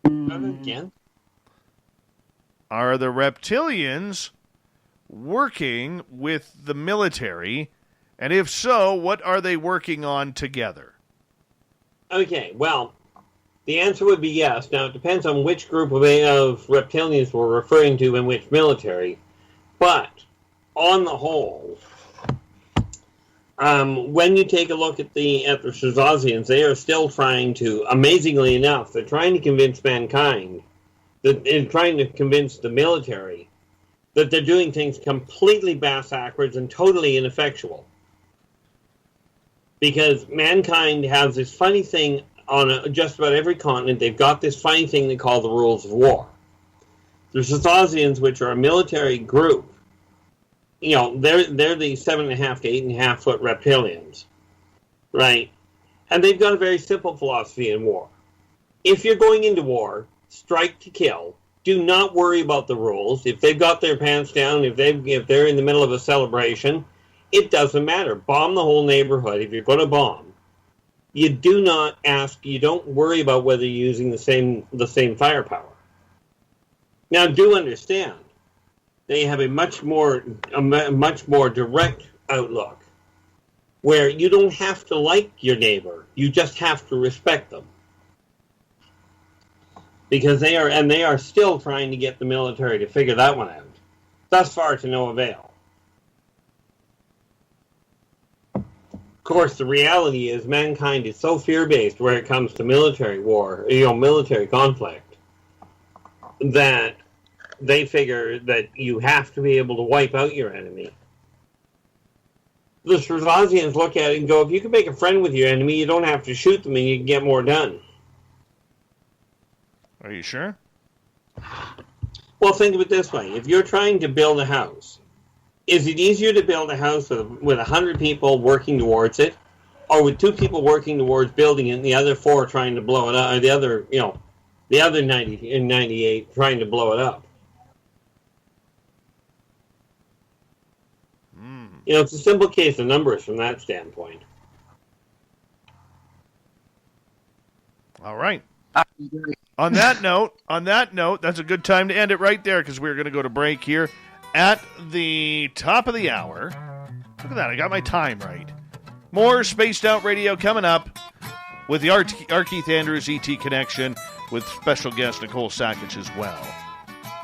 Again? Are the reptilians working with the military, and if so, what are they working on together? Okay, well, the answer would be yes. Now, it depends on which group of reptilians we're referring to and which military. But, on the whole, when you take a look at the Strazazians, they are still trying to, amazingly enough, they're trying to convince mankind, and trying to convince the military that they're doing things completely bass-backwards and totally ineffectual. Because mankind has this funny thing on just about every continent. They've got this funny thing they call the rules of war. The Strazazians, which are a military group, you know, they're the 7.5 to 8.5 foot reptilians, right? And they've got a very simple philosophy in war. If you're going into war, strike to kill. Do not worry about the rules. If they've got their pants down, if they're in the middle of a celebration, it doesn't matter. Bomb the whole neighborhood if you're going to bomb. You do not ask. You don't worry about whether you're using the same firepower. Now, do understand, they have a much more direct outlook, where you don't have to like your neighbor. You just have to respect them. Because they are still trying to get the military to figure that one out. Thus far, to no avail. Of course, the reality is mankind is so fear-based where it comes to military war, military conflict, that they figure that you have to be able to wipe out your enemy. The Strazazians look at it and go, if you can make a friend with your enemy, you don't have to shoot them and you can get more done. Are you sure? Well, think of it this way. If you're trying to build a house, is it easier to build a house with 100 people working towards it, or with 2 people working towards building it and the other 4 trying to blow it up, or the other 90 and 98 trying to blow it up? It's a simple case of numbers from that standpoint. All right. On that note, that's a good time to end it right there, because we're going to go to break here at the top of the hour. Look at that. I got my time right. More Spaced Out Radio coming up with the R Keith Andrews ET Connection with special guest Nicole Sackich as well.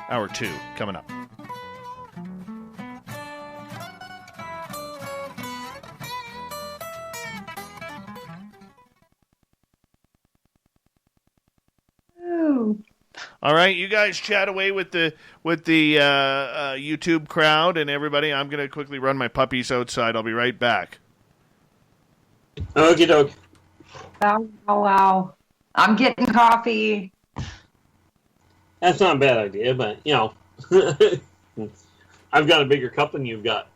Hour 2 coming up. All right, you guys chat away with the YouTube crowd and everybody. I'm going to quickly run my puppies outside. I'll be right back. Okie doke. Wow. I'm getting coffee. That's not a bad idea, but, I've got a bigger cup than you've got.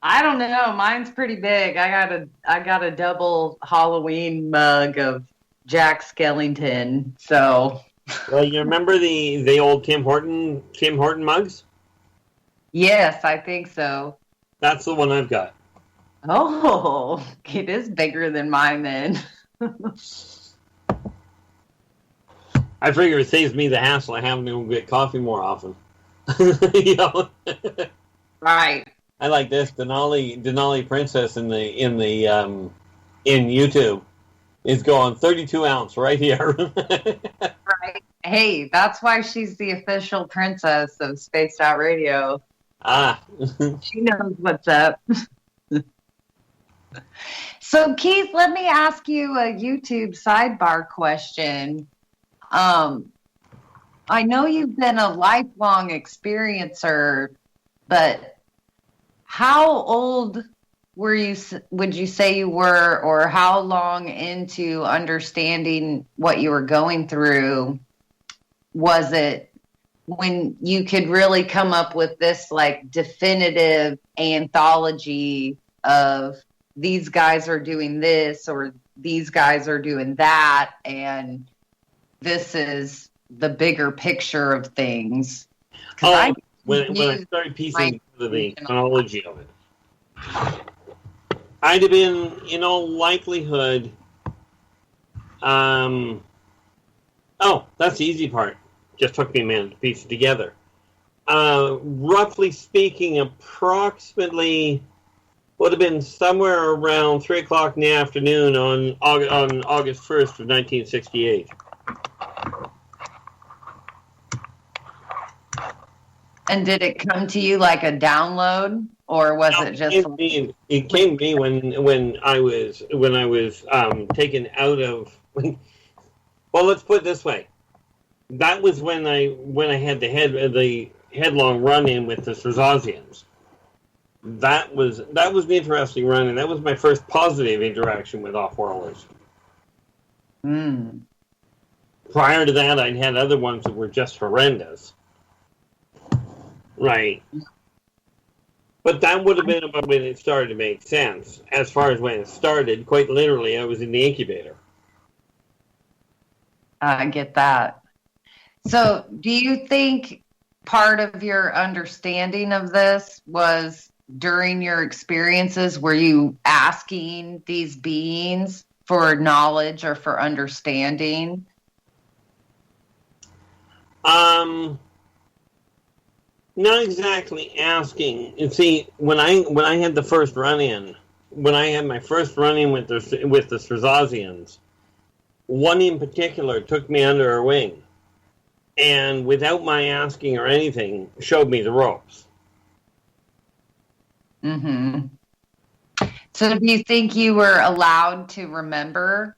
I don't know. Mine's pretty big. I got a double Halloween mug of Jack Skellington, so... Well, you remember the old Tim Horton mugs? Yes, I think so. That's the one I've got. Oh, it is bigger than mine then. I figure it saves me the hassle of having to get coffee more often. You know? Right. I like this Denali Princess in YouTube is going 32 ounce right here. Right. Hey, that's why she's the official princess of Spaced Out Radio. Ah. She knows what's up. So, Keith, let me ask you a YouTube sidebar question. I know you've been a lifelong experiencer, but how old would you say you were, or how long into understanding what you were going through was it when you could really come up with this like definitive anthology of these guys are doing this or these guys are doing that, and this is the bigger picture of things? When I started piecing together the chronology of it, I'd have been, in all likelihood, that's the easy part. Just took me a minute to piece it together. Roughly speaking, approximately would have been somewhere around 3 o'clock in the afternoon on August 1st of 1968. And did it come to you like a download, or was it just? It came to me when I was taken out of. Well, let's put it this way. That was when I had the headlong run-in with the Srazosians. That was an interesting run, and that was my first positive interaction with off-worlders. Mm. Prior to that, I'd had other ones that were just horrendous. Right. But that would have been about when it started to make sense. As far as when it started, quite literally, I was in the incubator. I get that. So, do you think part of your understanding of this was during your experiences? Were you asking these beings for knowledge or for understanding? Not exactly asking. You see, when I had the first run-in, when I had my first run-in with the Srazosians, one in particular took me under her wing, and without my asking or anything, showed me the ropes. Mm-hmm. So do you think you were allowed to remember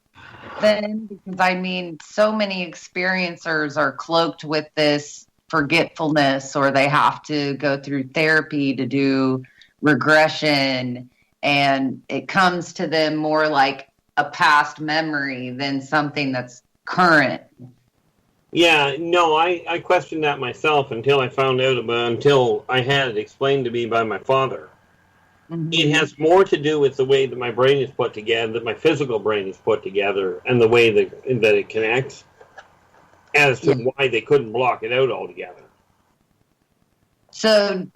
then? Because, I mean, so many experiencers are cloaked with this forgetfulness, or they have to go through therapy to do regression, and it comes to them more like a past memory than something that's current. Yeah, no, I questioned that myself until I found out until I had it explained to me by my father. Mm-hmm. It has more to do with the way that my brain is put together, that my physical brain is put together, and the way that it connects, as to why they couldn't block it out altogether. So,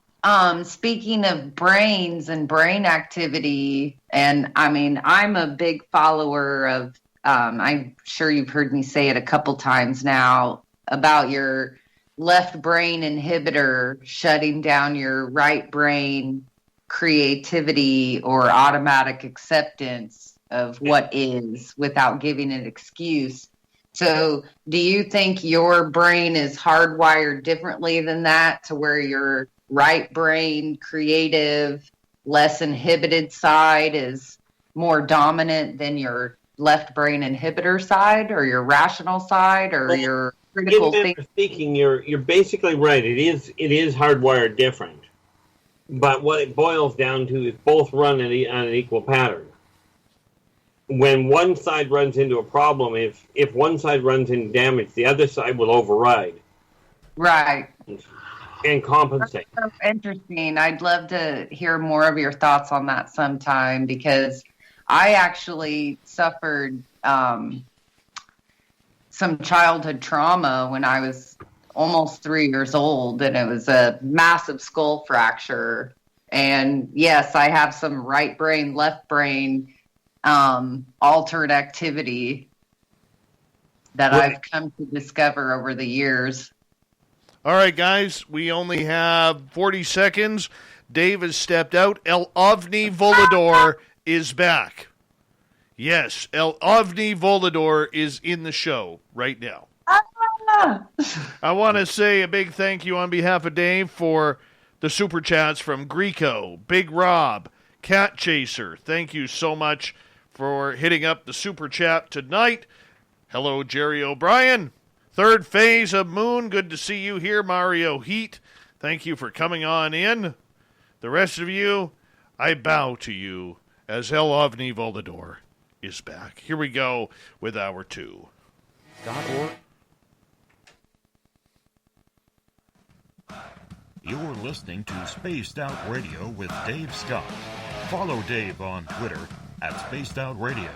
speaking of brains and brain activity, and I mean, I'm a big follower of, I'm sure you've heard me say it a couple times now, about your left brain inhibitor shutting down your right brain creativity or automatic acceptance of what is without giving an excuse. So do you think your brain is hardwired differently than that, to where your right brain creative, less inhibited side is more dominant than your left brain inhibitor side, or your rational side, or your critical thinking? Speaking, you're basically right. It is hardwired different. But what it boils down to is both run on an equal pattern. When one side runs into a problem, if one side runs into damage, the other side will override. Right. And compensate. That's so interesting. I'd love to hear more of your thoughts on that sometime, because I actually suffered some childhood trauma when I was almost 3 years old, and it was a massive skull fracture. And yes, I have some right brain, left brain altered activity. that I've come to discover over the years. All right, guys, we only have 40 seconds. Dave has stepped out. El Ovni Volador is back. Yes, El Ovni Volador is in the show right now. I want to say a big thank you on behalf of Dave for the super chats from Greco, Big Rob, Cat Chaser. Thank you so much for hitting up the super chat tonight. Hello, Jerry O'Brien. Third phase of Moon. Good to see you here, Mario Heat. Thank you for coming on in. The rest of you, I bow to you as El Ovni Volador is back. Here we go with hour 2. You're listening to Spaced Out Radio with Dave Scott. Follow Dave on Twitter at Spaced Out Radio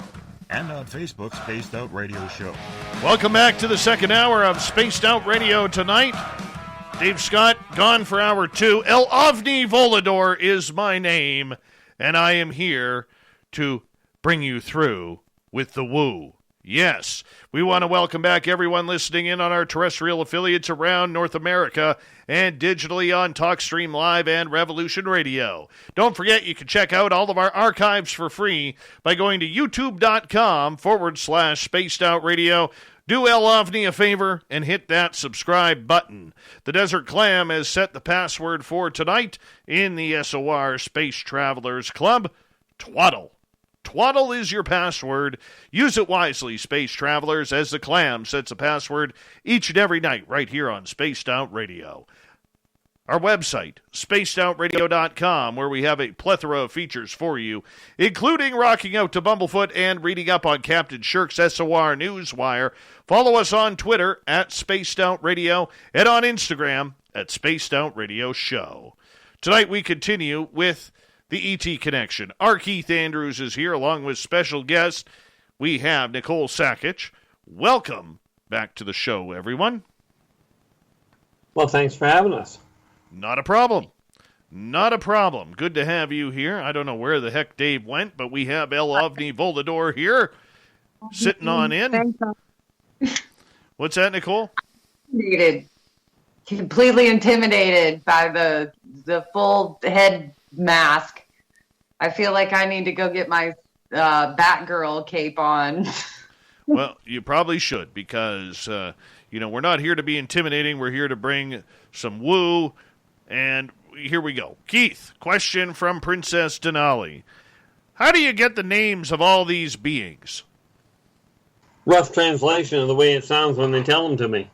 and on Facebook, Spaced Out Radio Show. Welcome back to the second hour of Spaced Out Radio tonight. Dave Scott, gone for hour 2. El Ovni Volador is my name, and I am here to bring you through with the woo. Yes, we want to welcome back everyone listening in on our terrestrial affiliates around North America and digitally on TalkStream Live and Revolution Radio. Don't forget you can check out all of our archives for free by going to youtube.com/Spaced Out Radio. Do El Ovni a favor and hit that subscribe button. The Desert Clam has set the password for tonight in the SOR Space Travelers Club. Twaddle. Twaddle is your password. Use it wisely, Space Travelers, as the Clam sets a password each and every night right here on Spaced Out Radio. Our website, spacedoutradio.com, where we have a plethora of features for you, including rocking out to Bumblefoot and reading up on Captain Shirk's SOR Newswire. Follow us on Twitter at Spaced Out Radio and on Instagram at Spaced Out Radio Show. Tonight we continue with the ET Connection. R Keith Andrews is here along with special guest. We have Nicole Sakic. Welcome back to the show, everyone. Well, thanks for having us. Not a problem. Not a problem. Good to have you here. I don't know where the heck Dave went, but we have El Ovni Volador here sitting on in. What's that, Nicole? Completely intimidated by the full head mask. I feel like I need to go get my Batgirl cape on. Well, you probably should because, we're not here to be intimidating. We're here to bring some woo. And here we go. Keith, question from Princess Denali. How do you get the names of all these beings? Rough translation of the way it sounds when they tell them to me.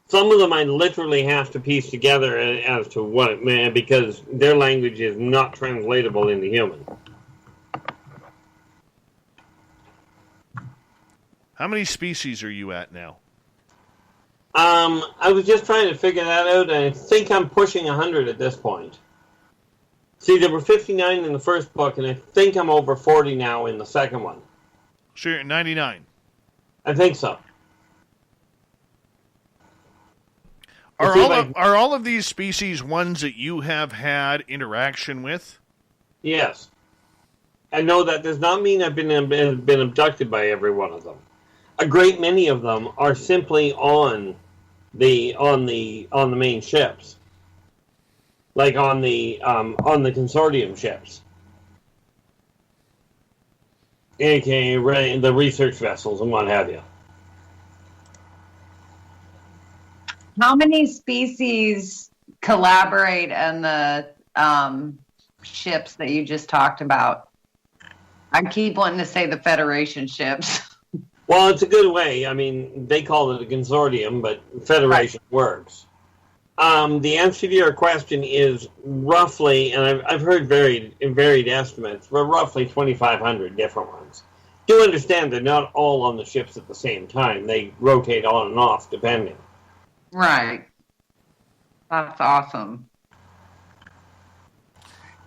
Some of them I literally have to piece together as to what it meant because their language is not translatable into human. How many species are you at now? I was just trying to figure that out, and I think I'm pushing 100 at this point. See, there were 59 in the first book, and I think I'm over 40 now in the second one. So you're at 99. I think so. Are all of these species ones that you have had interaction with? Yes. I know that does not mean I've been abducted by every one of them. A great many of them are simply on the main ships, like on the consortium ships, aka the research vessels and what have you. How many species collaborate on the ships that you just talked about? I keep wanting to say the Federation ships. Well, it's a good way. I mean, they call it a consortium, but Federation works. The answer to your question is roughly, and I've heard varied estimates, but roughly 2,500 different ones. Do understand they're not all on the ships at the same time. They rotate on and off, depending. Right. That's awesome.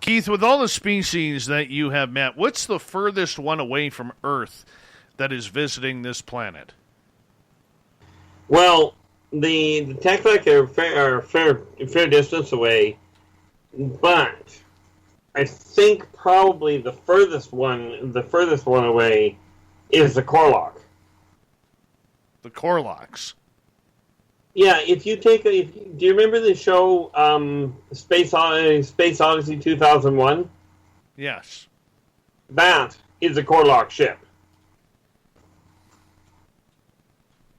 Keith, with all the species that you have met, what's the furthest one away from Earth that is visiting this planet? Well, the Tectonic are a fair distance away, but I think probably the furthest one away is the Korlock. The Korlocks. Yeah, if you take do you remember the show Space Odyssey 2001? Yes. That is a Korlock ship.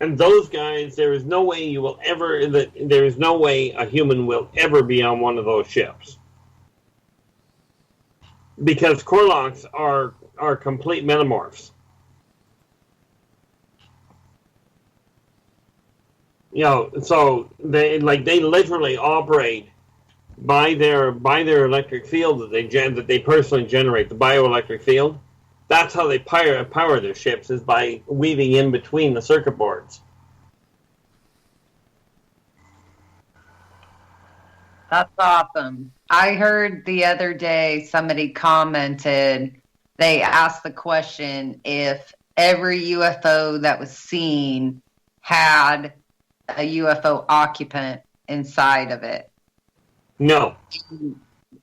And those guys, there is no way a human will ever be on one of those ships. Because Korlocks are complete metamorphs. You know, so they literally operate by their electric field that they personally generate, the bioelectric field. That's how they power their ships, is by weaving in between the circuit boards. That's awesome. I heard the other day somebody commented, they asked the question if every UFO that was seen had a UFO occupant inside of it. No.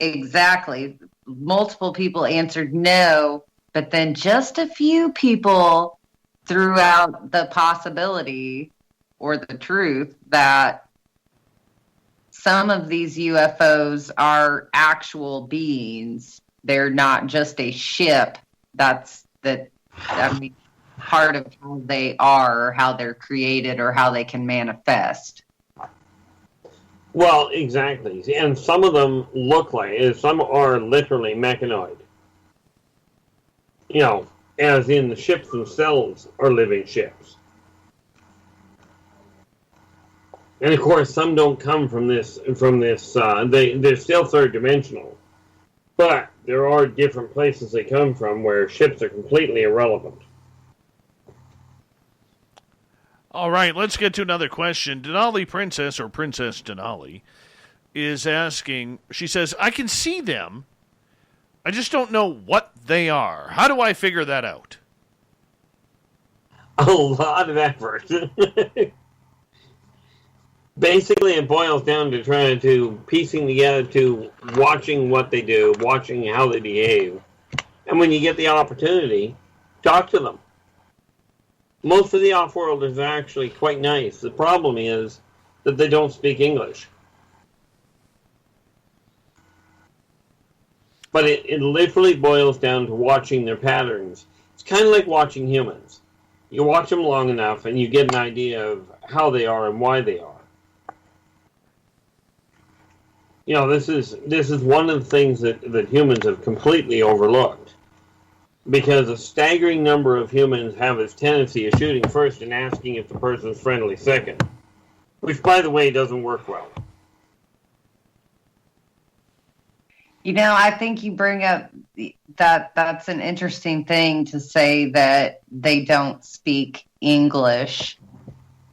Exactly. Multiple people answered no, but then just a few people threw out the possibility or the truth that some of these UFOs are actual beings. They're not just a ship. Part of how they are, or how they're created, or how they can manifest. Well, exactly. And some of them look like, some are literally mechanoid. You know, as in the ships themselves are living ships. And of course, some don't come from this, they're still third dimensional. But there are different places they come from where ships are completely irrelevant. All right, let's get to another question. Denali Princess, or Princess Denali, is asking, she says, I can see them. I just don't know what they are. How do I figure that out? A lot of effort. Basically, it boils down to trying to piecing together, to watching what they do, watching how they behave. And when you get the opportunity, talk to them. Most of the off-worlders are actually quite nice. The problem is that they don't speak English. But it literally boils down to watching their patterns. It's kind of like watching humans. You watch them long enough and you get an idea of how they are and why they are. You know, this is one of the things that humans have completely overlooked. Because a staggering number of humans have this tendency of shooting first and asking if the person's friendly second. Which, by the way, doesn't work well. You know, I think you bring up that's an interesting thing to say, that they don't speak English.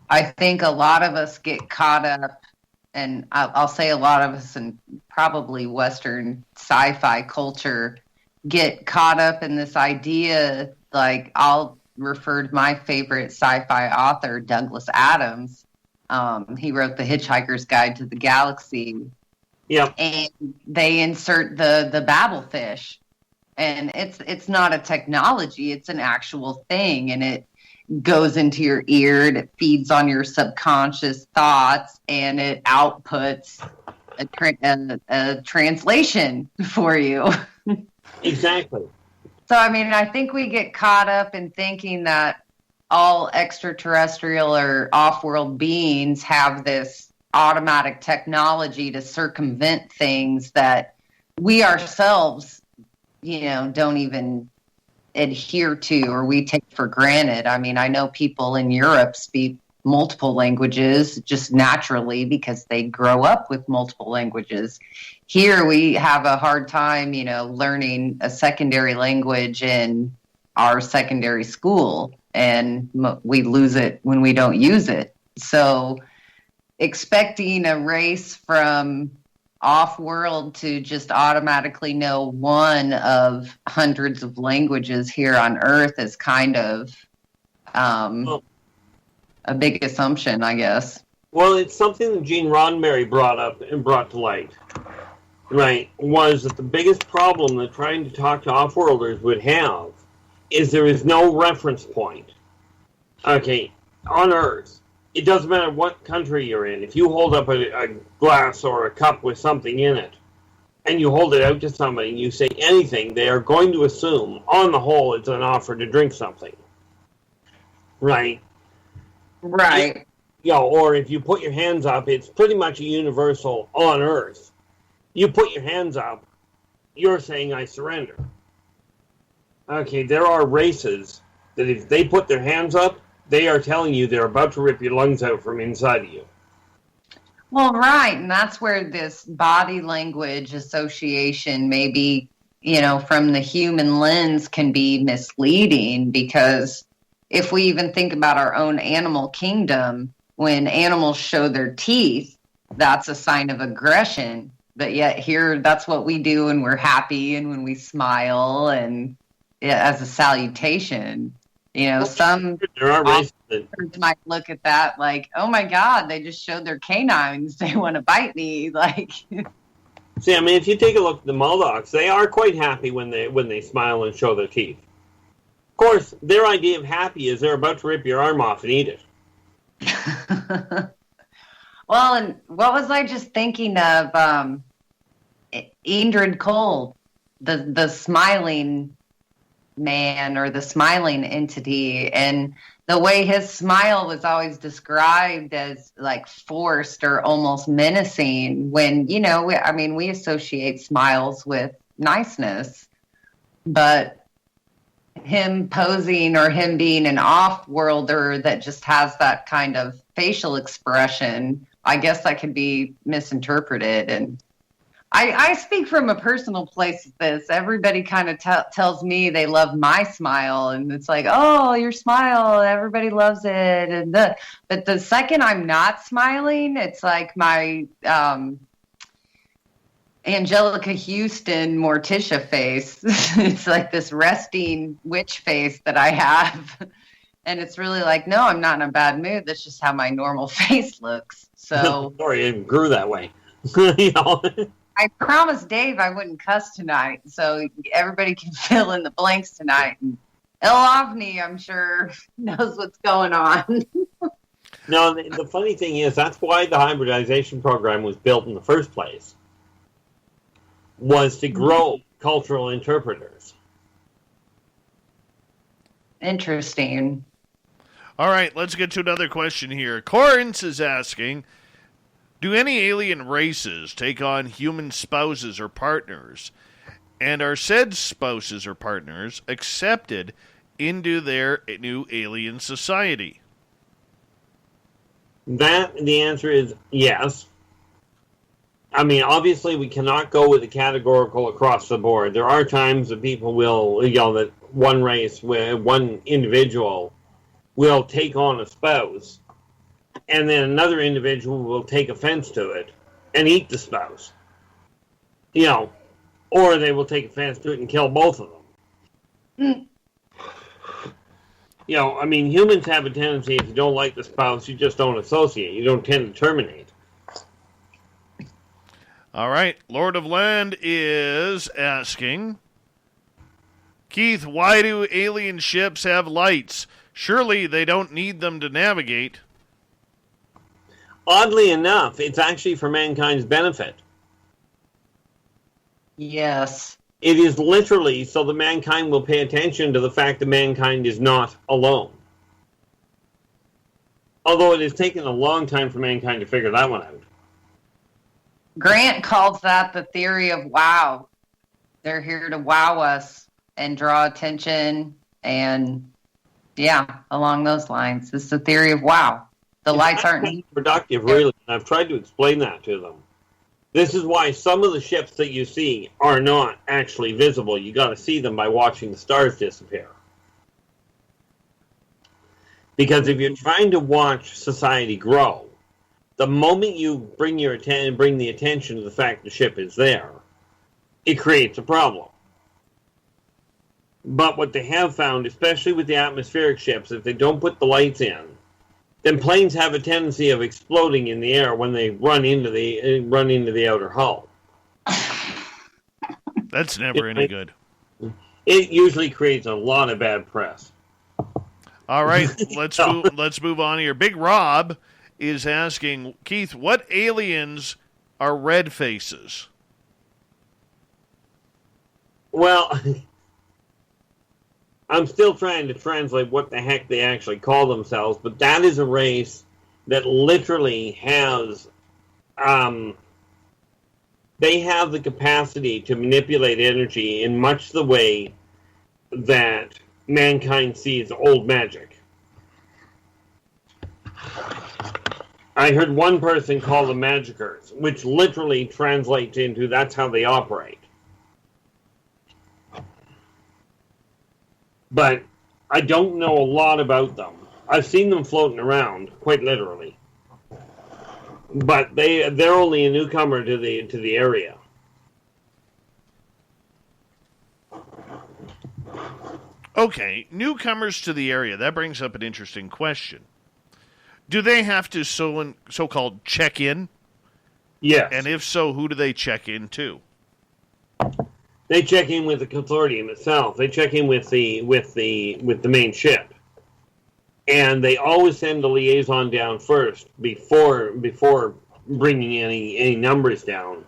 I think a lot of us get caught up, and I'll say a lot of us in probably Western sci-fi culture get caught up in this idea, like I'll refer to my favorite sci-fi author, Douglas Adams. He wrote The Hitchhiker's Guide to the Galaxy. Yeah. And they insert the Babelfish. And it's not a technology, it's an actual thing, and it goes into your ear and it feeds on your subconscious thoughts, and it outputs a translation for you. Exactly. So, I mean, I think we get caught up in thinking that all extraterrestrial or off-world beings have this automatic technology to circumvent things that we ourselves, you know, don't even adhere to, or we take for granted. I mean, I know people in Europe speak multiple languages just naturally because they grow up with multiple languages. Here we have a hard time, you know, learning a secondary language in our secondary school, and we lose it when we don't use it. So expecting a race from off-world to just automatically know one of hundreds of languages here on Earth is kind of a big assumption, I guess. Well, it's something that Gene Roddenberry brought up and brought to light. Right, was that the biggest problem that trying to talk to off-worlders would have is there is no reference point. Okay, on Earth, it doesn't matter what country you're in. If you hold up a glass or a cup with something in it, and you hold it out to somebody and you say anything, they are going to assume, on the whole, it's an offer to drink something. Right? Right. Or if you put your hands up, it's pretty much a universal on Earth. You put your hands up, you're saying, I surrender. Okay, there are races that if they put their hands up, they are telling you they're about to rip your lungs out from inside of you. Well, right, and that's where this body language association maybe, from the human lens can be misleading, because if we even think about our own animal kingdom, when animals show their teeth, that's a sign of aggression. But yet here, that's what we do when we're happy and when we smile and as a salutation. Some officers might look at that like, oh my God, they just showed their canines. They want to bite me. See, if you take a look at the Muldocs, they are quite happy when they smile and show their teeth. Of course, their idea of happy is they're about to rip your arm off and eat it. Well, and what was I just thinking of? Indrid Cold, the smiling man or the smiling entity, and the way his smile was always described as like forced or almost menacing, when we associate smiles with niceness, but him posing or him being an off-worlder that just has that kind of facial expression, I guess that could be misinterpreted. And I speak from a personal place with this. Everybody kind of tells me they love my smile, and it's like, oh, your smile, everybody loves it. But the second I'm not smiling, it's like my Angelica Houston Morticia face. It's like this resting witch face that I have. And it's really like, no, I'm not in a bad mood. That's just how my normal face looks. So sorry, it grew that way. I promised Dave I wouldn't cuss tonight, so everybody can fill in the blanks tonight. And El Ovni, I'm sure, knows what's going on. No, the funny thing is, that's why the hybridization program was built in the first place, was to grow cultural interpreters. Interesting. All right, let's get to another question here. Corrins is asking, do any alien races take on human spouses or partners? And are said spouses or partners accepted into their new alien society? The answer is yes. Obviously we cannot go with the categorical across the board. There are times that people will, that one race, one individual will take on a spouse, and then another individual will take offense to it and eat the spouse. Or they will take offense to it and kill both of them. Humans have a tendency, if you don't like the spouse, you just don't associate. You don't tend to terminate. All right, Lord of Land is asking, Keith, why do alien ships have lights? Surely they don't need them to navigate. Oddly enough, it's actually for mankind's benefit. Yes. It is literally so that mankind will pay attention to the fact that mankind is not alone. Although it has taken a long time for mankind to figure that one out. Grant calls that the theory of wow. They're here to wow us and draw attention, and along those lines. It's the theory of wow. The lights aren't productive, really. And I've tried to explain that to them. This is why some of the ships that you see are not actually visible. You got to see them by watching the stars disappear. Because if you're trying to watch society grow, the moment you bring the attention to the fact the ship is there, it creates a problem. But what they have found, especially with the atmospheric ships, if they don't put the lights in, then planes have a tendency of exploding in the air when they run into the outer hull. That's never any good. it usually creates a lot of bad press. All right, let's move on here. Big Rob is asking, Keith, what aliens are red faces? Well, I'm still trying to translate what the heck they actually call themselves, but that is a race that literally has, they have the capacity to manipulate energy in much the way that mankind sees old magic. I heard one person call them magickers, which literally translates into that's how they operate. But I don't know a lot about them. I've seen them floating around, quite literally. But they're only a newcomer to the area. Okay, newcomers to the area. That brings up an interesting question. Do they have to so-called check in? Yes. And if so, who do they check in to? They check in with the consortium itself. They check in with the main ship, and they always send a liaison down first before bringing any numbers down.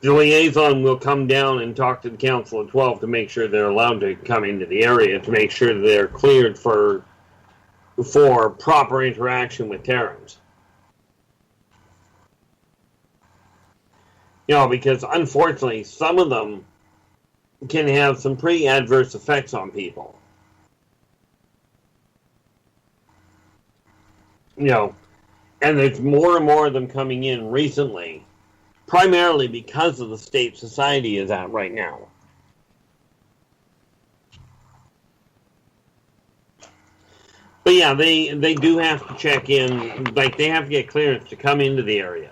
The liaison will come down and talk to the Council of 12 to make sure they're allowed to come into the area, to make sure they're cleared for proper interaction with Terrans. You know, because unfortunately, some of them can have some pretty adverse effects on people. You know, and there's more and more of them coming in recently, primarily because of the state society is at right now. But yeah, they do have to check in, like they have to get clearance to come into the area.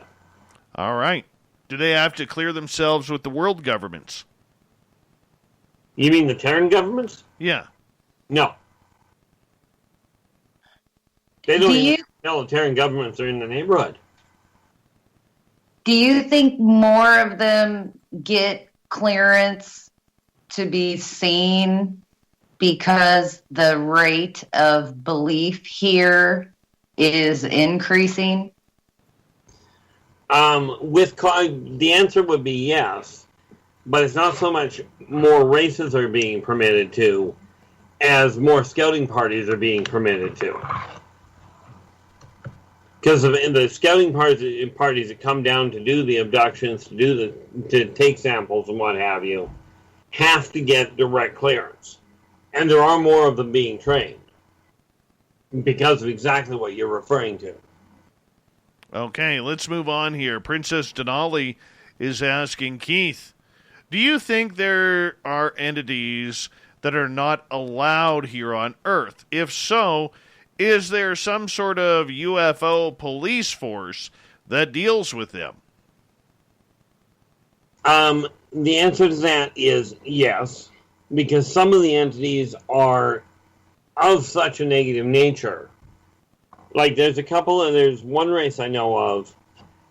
All right. Do they have to clear themselves with the world governments? You mean the Terran governments? Yeah. No. They don't even know the Terran governments are in the neighborhood. Do you think more of them get clearance to be seen because the rate of belief here is increasing? The answer would be yes, but it's not so much more races are being permitted to as more scouting parties are being permitted to. Because in the scouting parties that come down to do the abductions, to take samples and what have you, have to get direct clearance. And there are more of them being trained because of exactly what you're referring to. Okay, let's move on here. Princess Denali is asking, Keith, do you think there are entities that are not allowed here on Earth? If so, is there some sort of UFO police force that deals with them? The answer to that is yes, because some of the entities are of such a negative nature. Like there's one race I know of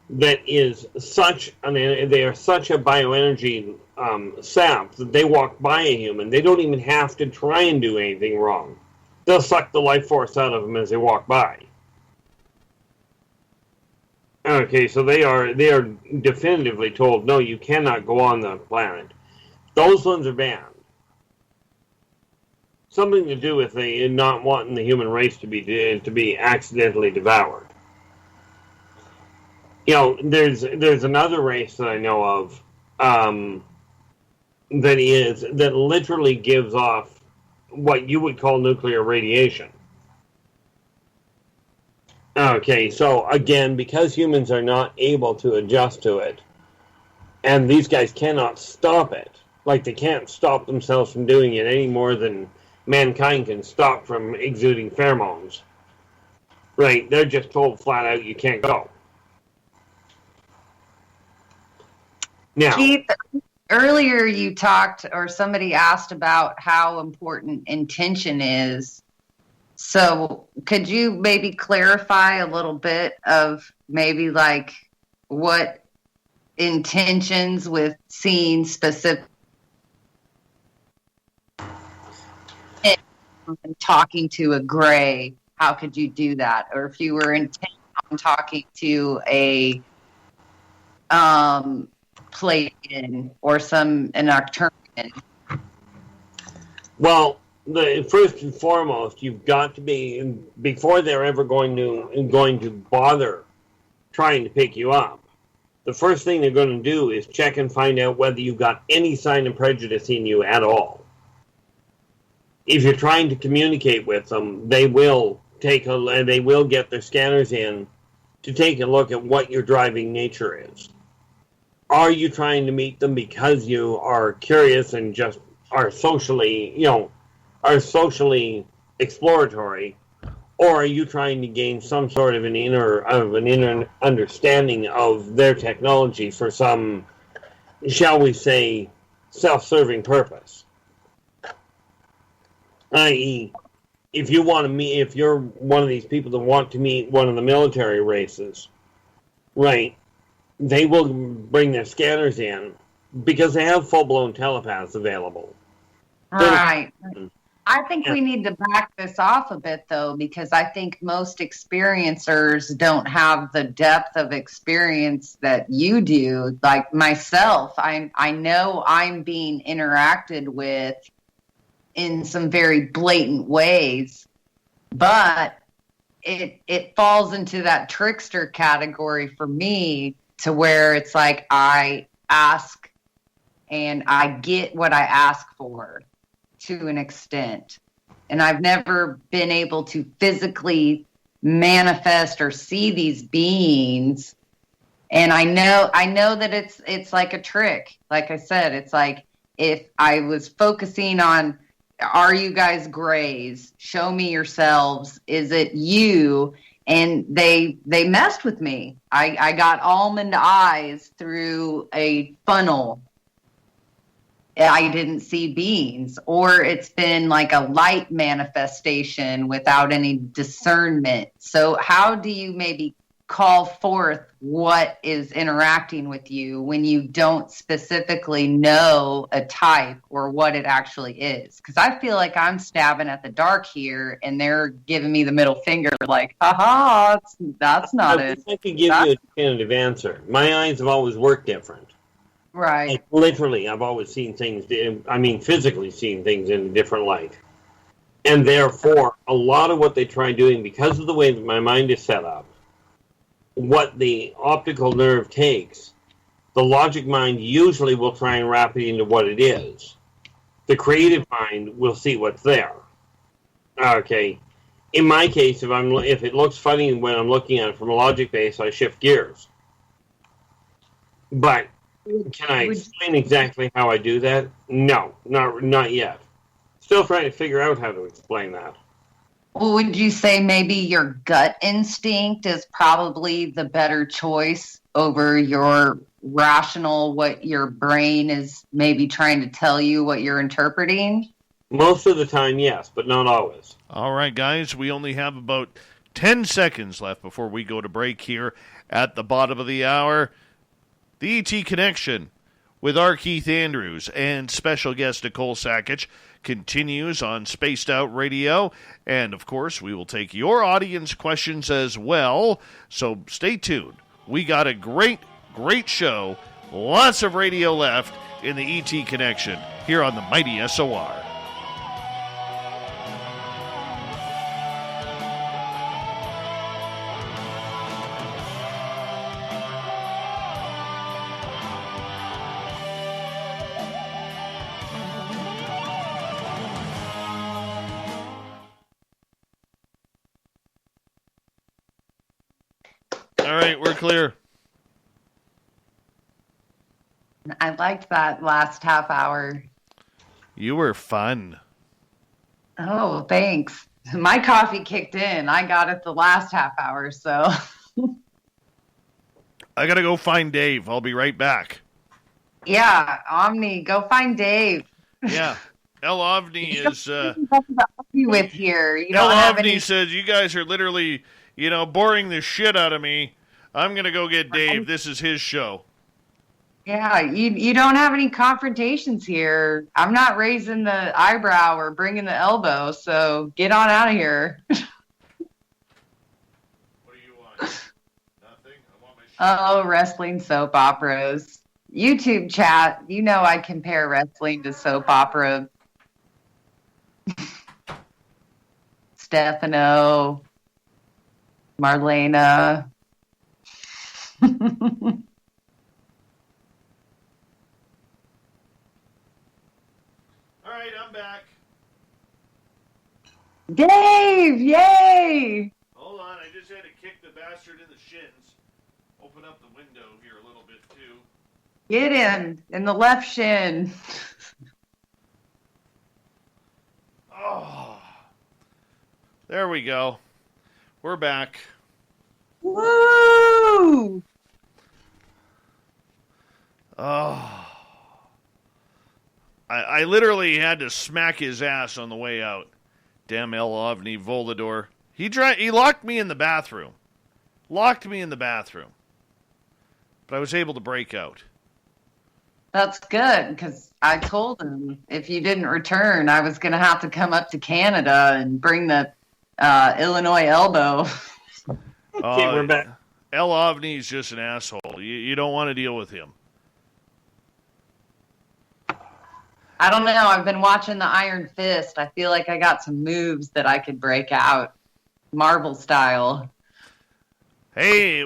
that is they are such a bioenergy sap that they walk by a human. They don't even have to try and do anything wrong. They'll suck the life force out of them as they walk by. Okay, so they are definitively told, no, you cannot go on the planet. Those ones are banned. Something to do with the not wanting the human race to be accidentally devoured. You know, there's another race that I know of that literally gives off what you would call nuclear radiation. Okay, so again, because humans are not able to adjust to it, and these guys cannot stop it, like they can't stop themselves from doing it any more than mankind can stop from exuding pheromones. Right, they're just told flat out you can't go. Now, Keith, earlier you talked, or somebody asked about how important intention is. So could you maybe clarify a little bit of maybe like what intentions with seeing specific? on talking to a gray, how could you do that? Or if you were intent on talking to a Pleiadian or an Arcturian? Well, first and foremost, you've got to be, before they're ever going to bother trying to pick you up, the first thing they're going to do is check and find out whether you've got any sign of prejudice in you at all. If you're trying to communicate with them, they will get their scanners in to take a look at what your driving nature is. Are you trying to meet them because you are curious and just are socially exploratory, or are you trying to gain some sort of an inner understanding of their technology for some, shall we say, self-serving purpose? I.e., if you're one of these people that want to meet one of the military races, right, they will bring their scanners in because they have full-blown telepaths available. Right. I think we need to back this off a bit, though, because I think most experiencers don't have the depth of experience that you do. Like myself, I know I'm being interacted with in some very blatant ways, but it falls into that trickster category for me, to where it's like I ask and I get what I ask for to an extent. And I've never been able to physically manifest or see these beings. And I know that it's like a trick. Like I said, it's like if I was focusing on, are you guys grays? Show me yourselves. Is it you? And they messed with me. I got almond eyes through a funnel. I didn't see beings. Or it's been like a light manifestation without any discernment. So how do you maybe call forth what is interacting with you when you don't specifically know a type or what it actually is? Because I feel like I'm stabbing at the dark here, and they're giving me the middle finger, like, haha, that's not it. I could give you a definitive answer. My eyes have always worked different. Right. Like, literally, I've always seen things, physically seen things in a different light. And therefore, a lot of what they try doing, because of the way that my mind is set up, what the optical nerve takes, the logic mind usually will try and wrap it into what it is. The creative mind will see what's there. Okay. In my case, if it looks funny when I'm looking at it from a logic base, I shift gears. But can I explain exactly how I do that? No, not yet. Still trying to figure out how to explain that. Well, would you say maybe your gut instinct is probably the better choice over your rational, what your brain is maybe trying to tell you, what you're interpreting? Most of the time, yes, but not always. All right, guys, we only have about 10 seconds left before we go to break here at the bottom of the hour. The ET Connection with R Keith Andrews and special guest Nicole Sackich continues on Spaced Out Radio. And, of course, we will take your audience questions as well. So stay tuned. We got a great show. Lots of radio left in the ET Connection here on the Mighty SOR. All right, we're clear. I liked that last half hour. You were fun. Oh, thanks. My coffee kicked in. I got it the last half hour, so. I got to go find Dave. I'll be right back. Yeah, Omni, go find Dave. Yeah. El Ovni is... with here. You El don't have Ovni any... says, you guys are literally, boring the shit out of me. I'm going to go get Dave. This is his show. Yeah, you don't have any confrontations here. I'm not raising the eyebrow or bringing the elbow, so get on out of here. What do you want? Nothing? I want my Oh, wrestling soap operas. YouTube chat, you know I compare wrestling to soap opera. Stefano, Marlena. All right, I'm back. Dave, yay! Hold on, I just had to kick the bastard in the shins. Open up the window here a little bit, too. Get in the left shin. Oh. There we go. We're back. Woo! Oh. I literally had to smack his ass on the way out. Damn El Ovni Volador. He locked me in the bathroom. But I was able to break out. That's good, because I told him if you didn't return, I was going to have to come up to Canada and bring the Illinois elbow. Okay, we're back. El Ovni's just an asshole. You don't want to deal with him. I don't know. I've been watching the Iron Fist. I feel like I got some moves that I could break out, Marvel style. Hey,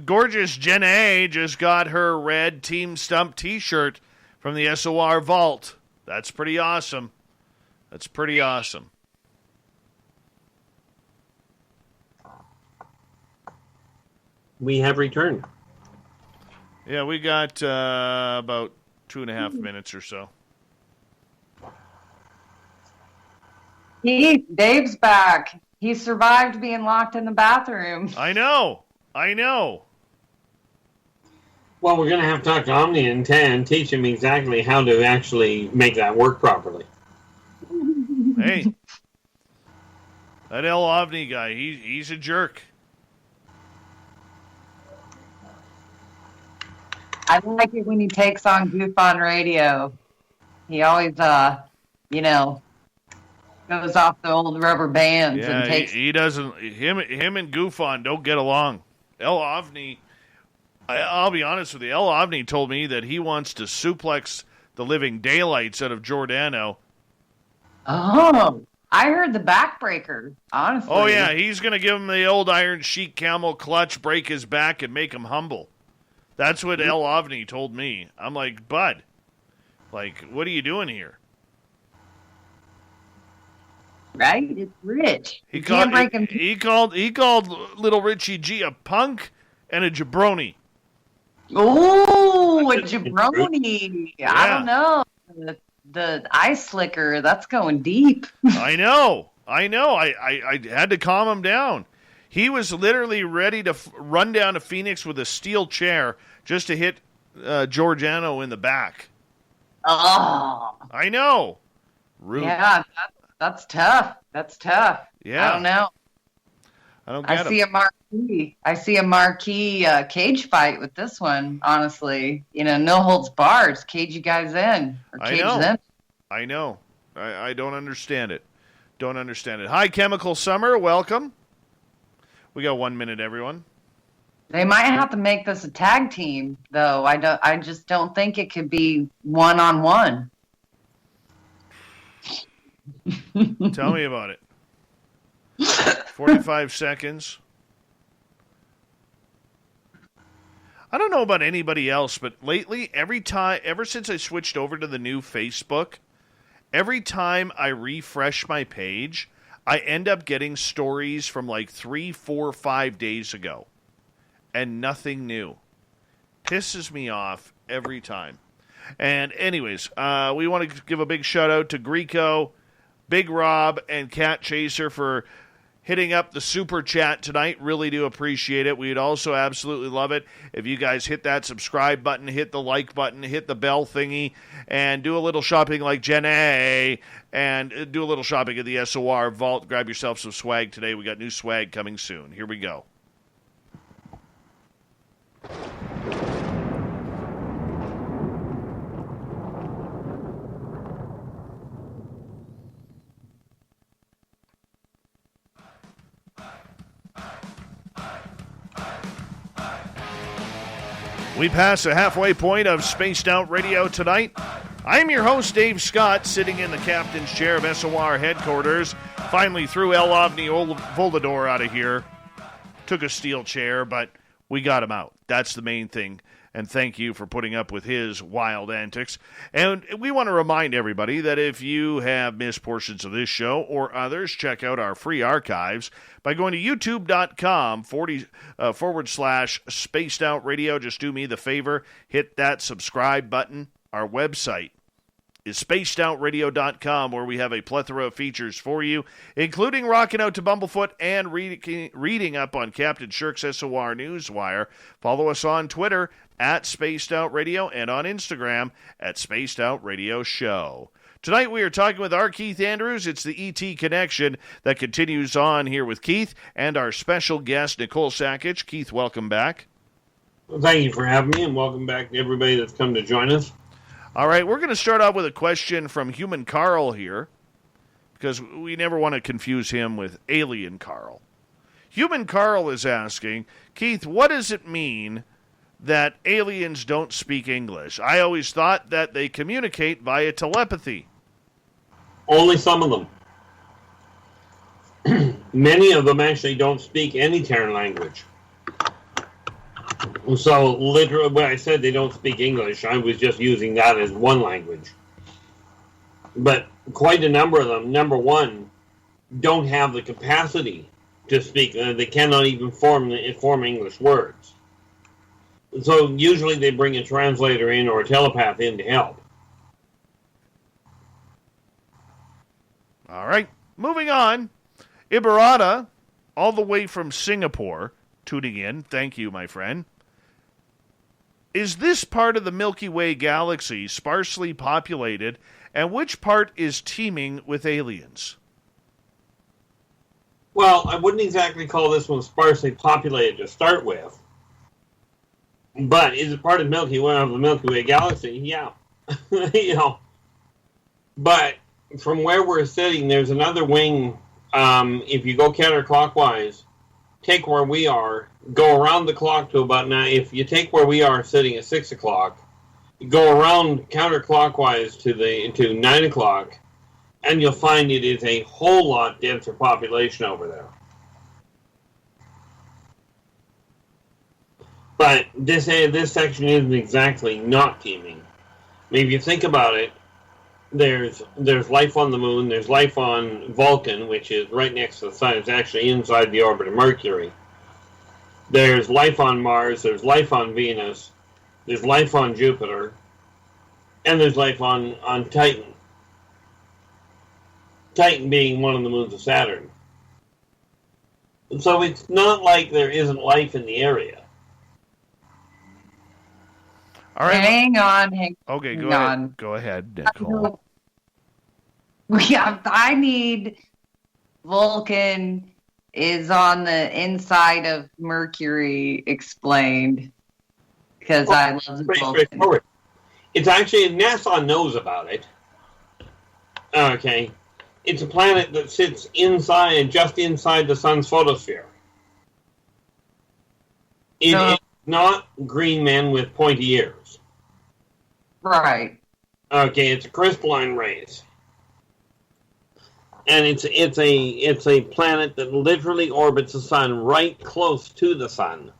gorgeous Jen A just got her red Team Stump t-shirt from the SOR Vault. That's pretty awesome. We have returned. Yeah, we got about 2.5 minutes or so. Dave's back. He survived being locked in the bathroom. I know. Well, we're going to have to talk to Omni and teach him exactly how to actually make that work properly. Hey, that El Ovni guy, he's a jerk. I like it when he takes on Goof on radio. He always, goes off the old rubber bands and takes. He doesn't. Him and Goofon don't get along. El Ovni. I'll be honest with you. El Ovni told me that he wants to suplex the living daylights out of Giordano. Oh, I heard the backbreaker. Honestly. Oh yeah, he's gonna give him the old Iron Sheik camel clutch, break his back, and make him humble. That's what El Ovni told me. I'm like, bud, what are you doing here? Right? It's Rich. He called little Richie G a punk and a jabroni. Oh, a jabroni. Yeah. I don't know. The ice slicker, that's going deep. I know. I had to calm him down. He was literally ready to run down to Phoenix with a steel chair just to hit Giordano in the back. Oh. I know. Rude. Yeah, that's tough. Yeah. I don't know. I don't get I see a marquee cage fight with this one, honestly. No holds barred. Cage you guys in. Or cage them. I know. I don't understand it. Hi, Chemical Summer. Welcome. We got 1 minute, everyone. They might have to make this a tag team, though. I just don't think it could be one-on-one. Tell me about it. 45 seconds. I don't know about anybody else, but lately, ever since I switched over to the new Facebook, every time I refresh my page, I end up getting stories from like 3, 4, 5 days ago. And nothing new. Pisses me off every time. And anyways, we want to give a big shout out to Greco, Big Rob, and Cat Chaser for hitting up the super chat tonight. Really do appreciate it. We'd also absolutely love it if you guys hit that subscribe button, hit the like button, hit the bell thingy, and do a little shopping like Jen A, and do a little shopping at the SOR Vault. Grab yourself some swag today. We got new swag coming soon. Here we go. We pass the halfway point of Spaced Out Radio tonight. I'm your host, Dave Scott, sitting in the captain's chair of SOR headquarters. Finally threw El Ovni Volador out of here. Took a steel chair, but we got him out. That's the main thing. And thank you for putting up with his wild antics. And we want to remind everybody that if you have missed portions of this show or others, check out our free archives by going to youtube.com/Spaced Out Radio. Just do me the favor, hit that subscribe button. Our website is spacedoutradio.com, where we have a plethora of features for you, including rocking out to Bumblefoot and reading up on Captain Shirk's SOR Newswire. Follow us on Twitter at Spaced Out Radio and on Instagram at Spaced Out Radio Show. Tonight we are talking with R Keith Andrews. It's the ET Connection that continues on here with Keith and our special guest, Nicole Sackich. Keith, welcome back. Well, thank you for having me, and welcome back to everybody that's come to join us. All right, we're going to start off with a question from Human Carl here, because we never want to confuse him with Alien Carl. Human Carl is asking, Keith, what does it mean that aliens don't speak English? I always thought that they communicate via telepathy. Only some of them. Many of them actually don't speak any Terran language. So, literally, when I said they don't speak English, I was just using that as one language. But quite a number of them, number one, don't have the capacity to speak. They cannot even form English words. So usually they bring a translator in or a telepath in to help. All right, moving on. Ibarata, all the way from Singapore, tuning in. Thank you, my friend. Is this part of the Milky Way galaxy sparsely populated, and which part is teeming with aliens? Well, I wouldn't exactly call this one sparsely populated to start with. But is it part of the Milky Way galaxy? Yeah. But from where we're sitting, there's another wing. If you go counterclockwise, take where we are, go around the clock to about 9. If you take where we are sitting at 6 o'clock, go around counterclockwise to 9 o'clock, and you'll find it is a whole lot denser population over there. But this section isn't exactly not teeming. I mean, if you think about it, there's life on the moon, there's life on Vulcan, which is right next to the sun. It's actually inside the orbit of Mercury. There's life on Mars, there's life on Venus, there's life on Jupiter, and there's life on Titan. Titan being one of the moons of Saturn. So it's not like there isn't life in the area. All right. Hang on. Okay, go ahead. Go ahead, Nicole. I need Vulcan is on the inside of Mercury explained, because I love the Vulcan. It's actually, NASA knows about it. Okay. It's a planet that sits just inside the sun's photosphere. It's not green men with pointy ears. Right. Okay, it's a crystalline race. And it's a planet that literally orbits the sun right close to the sun.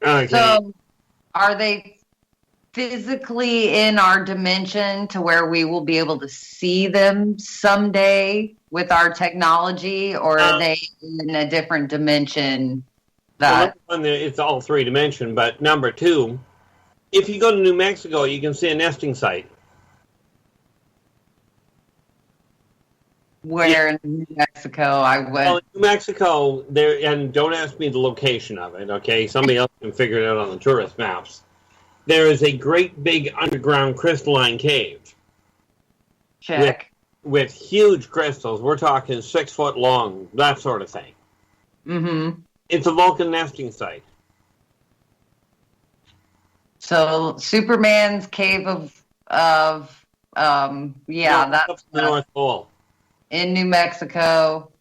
Okay. So, are they physically in our dimension to where we will be able to see them someday with our technology, or are they in a different dimension? Well, it's all three-dimension, but number two, if you go to New Mexico, you can see a nesting site. Where in New Mexico? I went. Well, in New Mexico, and don't ask me the location of it, okay? Somebody else can figure it out on the tourist maps. There is a great big underground crystalline cave. Check. With huge crystals. We're talking 6 foot long, that sort of thing. Mm-hmm. It's a Vulcan nesting site. So Superman's cave that's the North Pole. In New Mexico.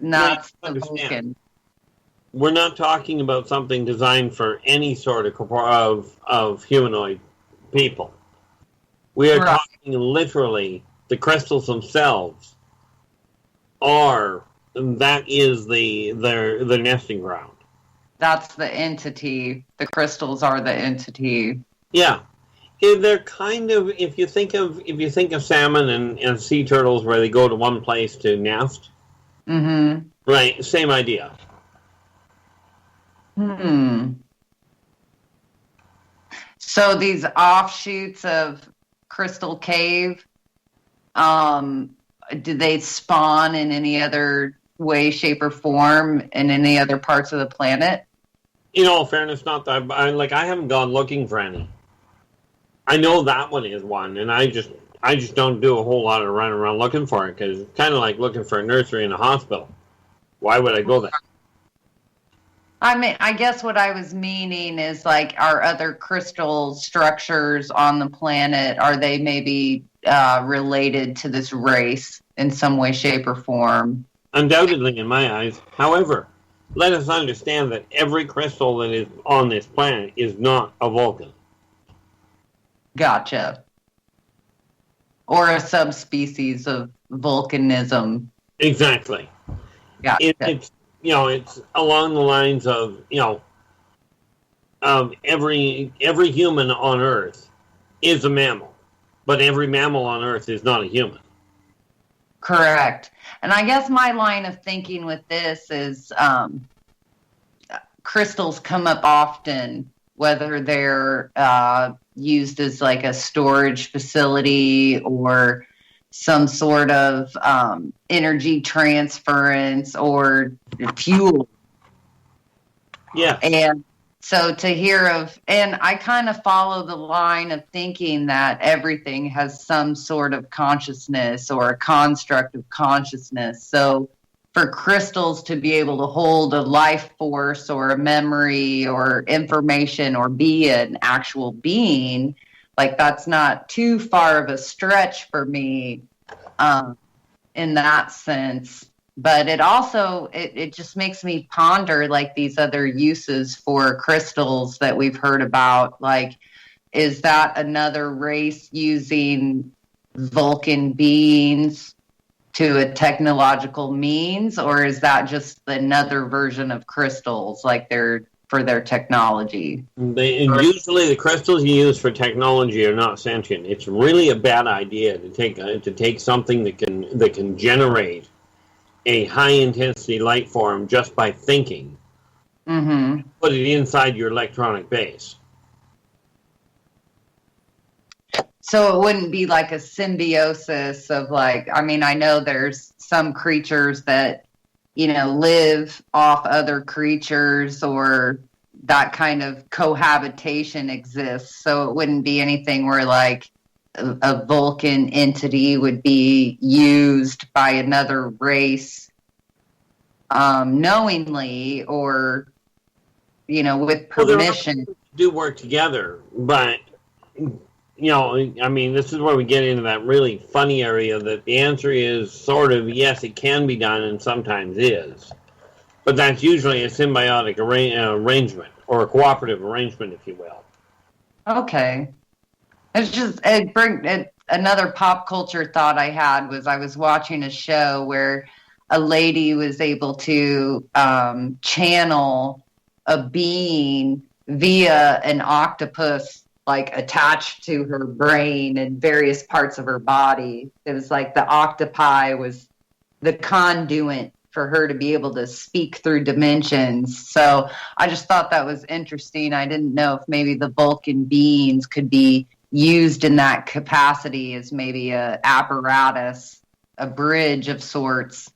Not the Vulcan. we're not talking about something designed for any sort of humanoid people. We are talking literally, the crystals themselves that is their nesting ground. That's the entity. The crystals are the entity. Yeah. They're kind of, if you think of salmon and sea turtles where they go to one place to nest. Mm-hmm. Right, same idea. So these offshoots of Crystal Cave, do they spawn in any other way, shape, or form in any other parts of the planet? In all fairness, not that. I haven't gone looking for any. I know that one is one, and I just don't do a whole lot of running around looking for it, because it's kind of like looking for a nursery in a hospital. Why would I go there? I mean, I guess what I was meaning is, like, are other crystal structures on the planet, are they maybe related to this race in some way, shape, or form? Undoubtedly, in my eyes. However, let us understand that every crystal that is on this planet is not a Vulcan. Gotcha. Or a subspecies of volcanism. Exactly. Gotcha. It's along the lines of, every human on Earth is a mammal, but every mammal on Earth is not a human. Correct. And I guess my line of thinking with this is crystals come up often, whether they're used as like a storage facility or some sort of energy transference or fuel. Yeah. And so to hear of, and I kind of follow the line of thinking that everything has some sort of consciousness or a construct of consciousness. So for crystals to be able to hold a life force or a memory or information or be an actual being, like, that's not too far of a stretch for me in that sense. But it also, it just makes me ponder, like, these other uses for crystals that we've heard about. Like, is that another race using Vulcan beings to a technological means, or is that just another version of crystals, like they're for their technology? Usually the crystals you use for technology are not sentient. It's really a bad idea to take something that can generate a high intensity light form just by thinking. Mm-hmm. Put it inside your electronic base. So it wouldn't be like a symbiosis of, like, I mean, I know there's some creatures that, live off other creatures, or that kind of cohabitation exists. So it wouldn't be anything where, like, a Vulcan entity would be used by another race knowingly or, with permission. Well, they do work together, but... this is where we get into that really funny area that the answer is sort of, yes, it can be done and sometimes is. But that's usually a symbiotic arrangement or a cooperative arrangement, if you will. Okay. It's just, another pop culture thought I had was I was watching a show where a lady was able to channel a being via an octopus, like, attached to her brain and various parts of her body. It was like the octopi was the conduit for her to be able to speak through dimensions. So I just thought that was interesting. I didn't know if maybe the Vulcan beings could be used in that capacity as maybe a apparatus, a bridge of sorts.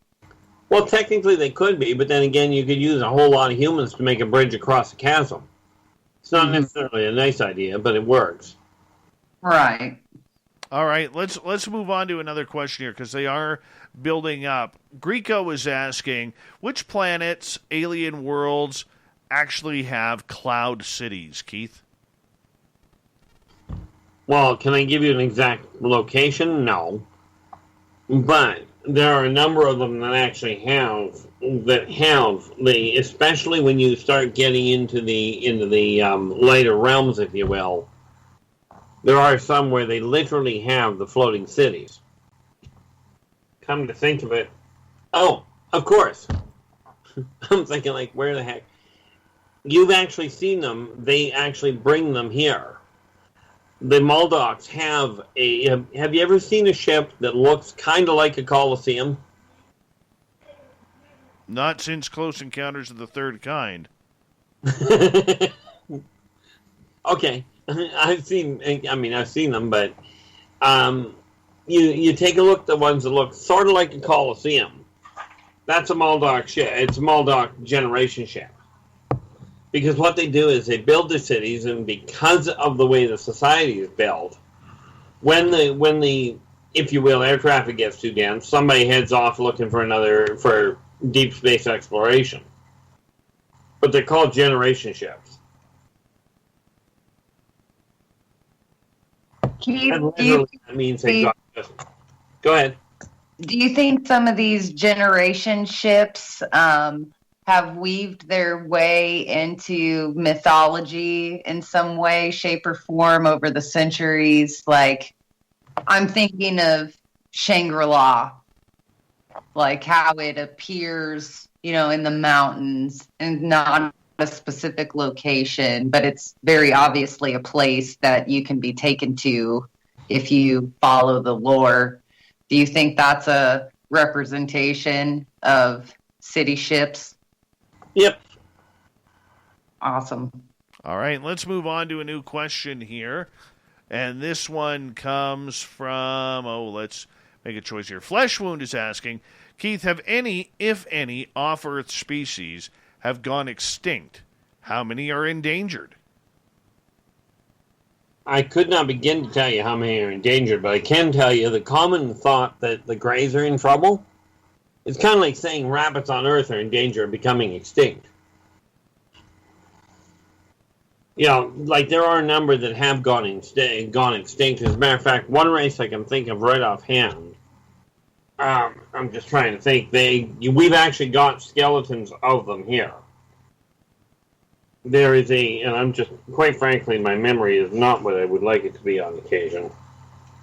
Well, technically they could be, but then again, you could use a whole lot of humans to make a bridge across a chasm. It's not necessarily a nice idea, but it works. Right. All right, let's move on to another question here, because they are building up. Greco is asking, which planets, alien worlds, actually have cloud cities, Keith? Well, can I give you an exact location? No. But there are a number of them that actually have especially when you start getting into the lighter realms, if you will. There are some where they literally have the floating cities. Come to think of it, oh, of course. I'm thinking, like, where the heck? You've actually seen them. They actually bring them here. The Muldocs have have you ever seen a ship that looks kind of like a Colosseum? Not since Close Encounters of the Third Kind. Okay. I've seen them, but you take a look at the ones that look sort of like a Colosseum. That's a Muldoc ship. It's a Muldoc generation ship. Because what they do is they build the cities, and because of the way the society is built, when the if you will, air traffic gets too dense, somebody heads off looking for deep space exploration. But they're called generation ships. That means they got. Go ahead. Do you think some of these generation ships have weaved their way into mythology in some way, shape, or form over the centuries? Like, I'm thinking of Shangri-La, like how it appears, in the mountains and not a specific location, but it's very obviously a place that you can be taken to if you follow the lore. Do you think that's a representation of city ships? Yep. Awesome. All right, let's move on to a new question here. And this one comes from, let's make a choice here. Flesh Wound is asking, Keith, have any, if any, off-Earth species have gone extinct? How many are endangered? I could not begin to tell you how many are endangered, but I can tell you the common thought that the Greys are in trouble. It's kind of like saying rabbits on Earth are in danger of becoming extinct. Like there are a number that have gone extinct. As a matter of fact, one race I can think of right offhand. I'm just trying to think. We've actually got skeletons of them here. There is and I'm just, quite frankly, my memory is not what I would like it to be on occasion.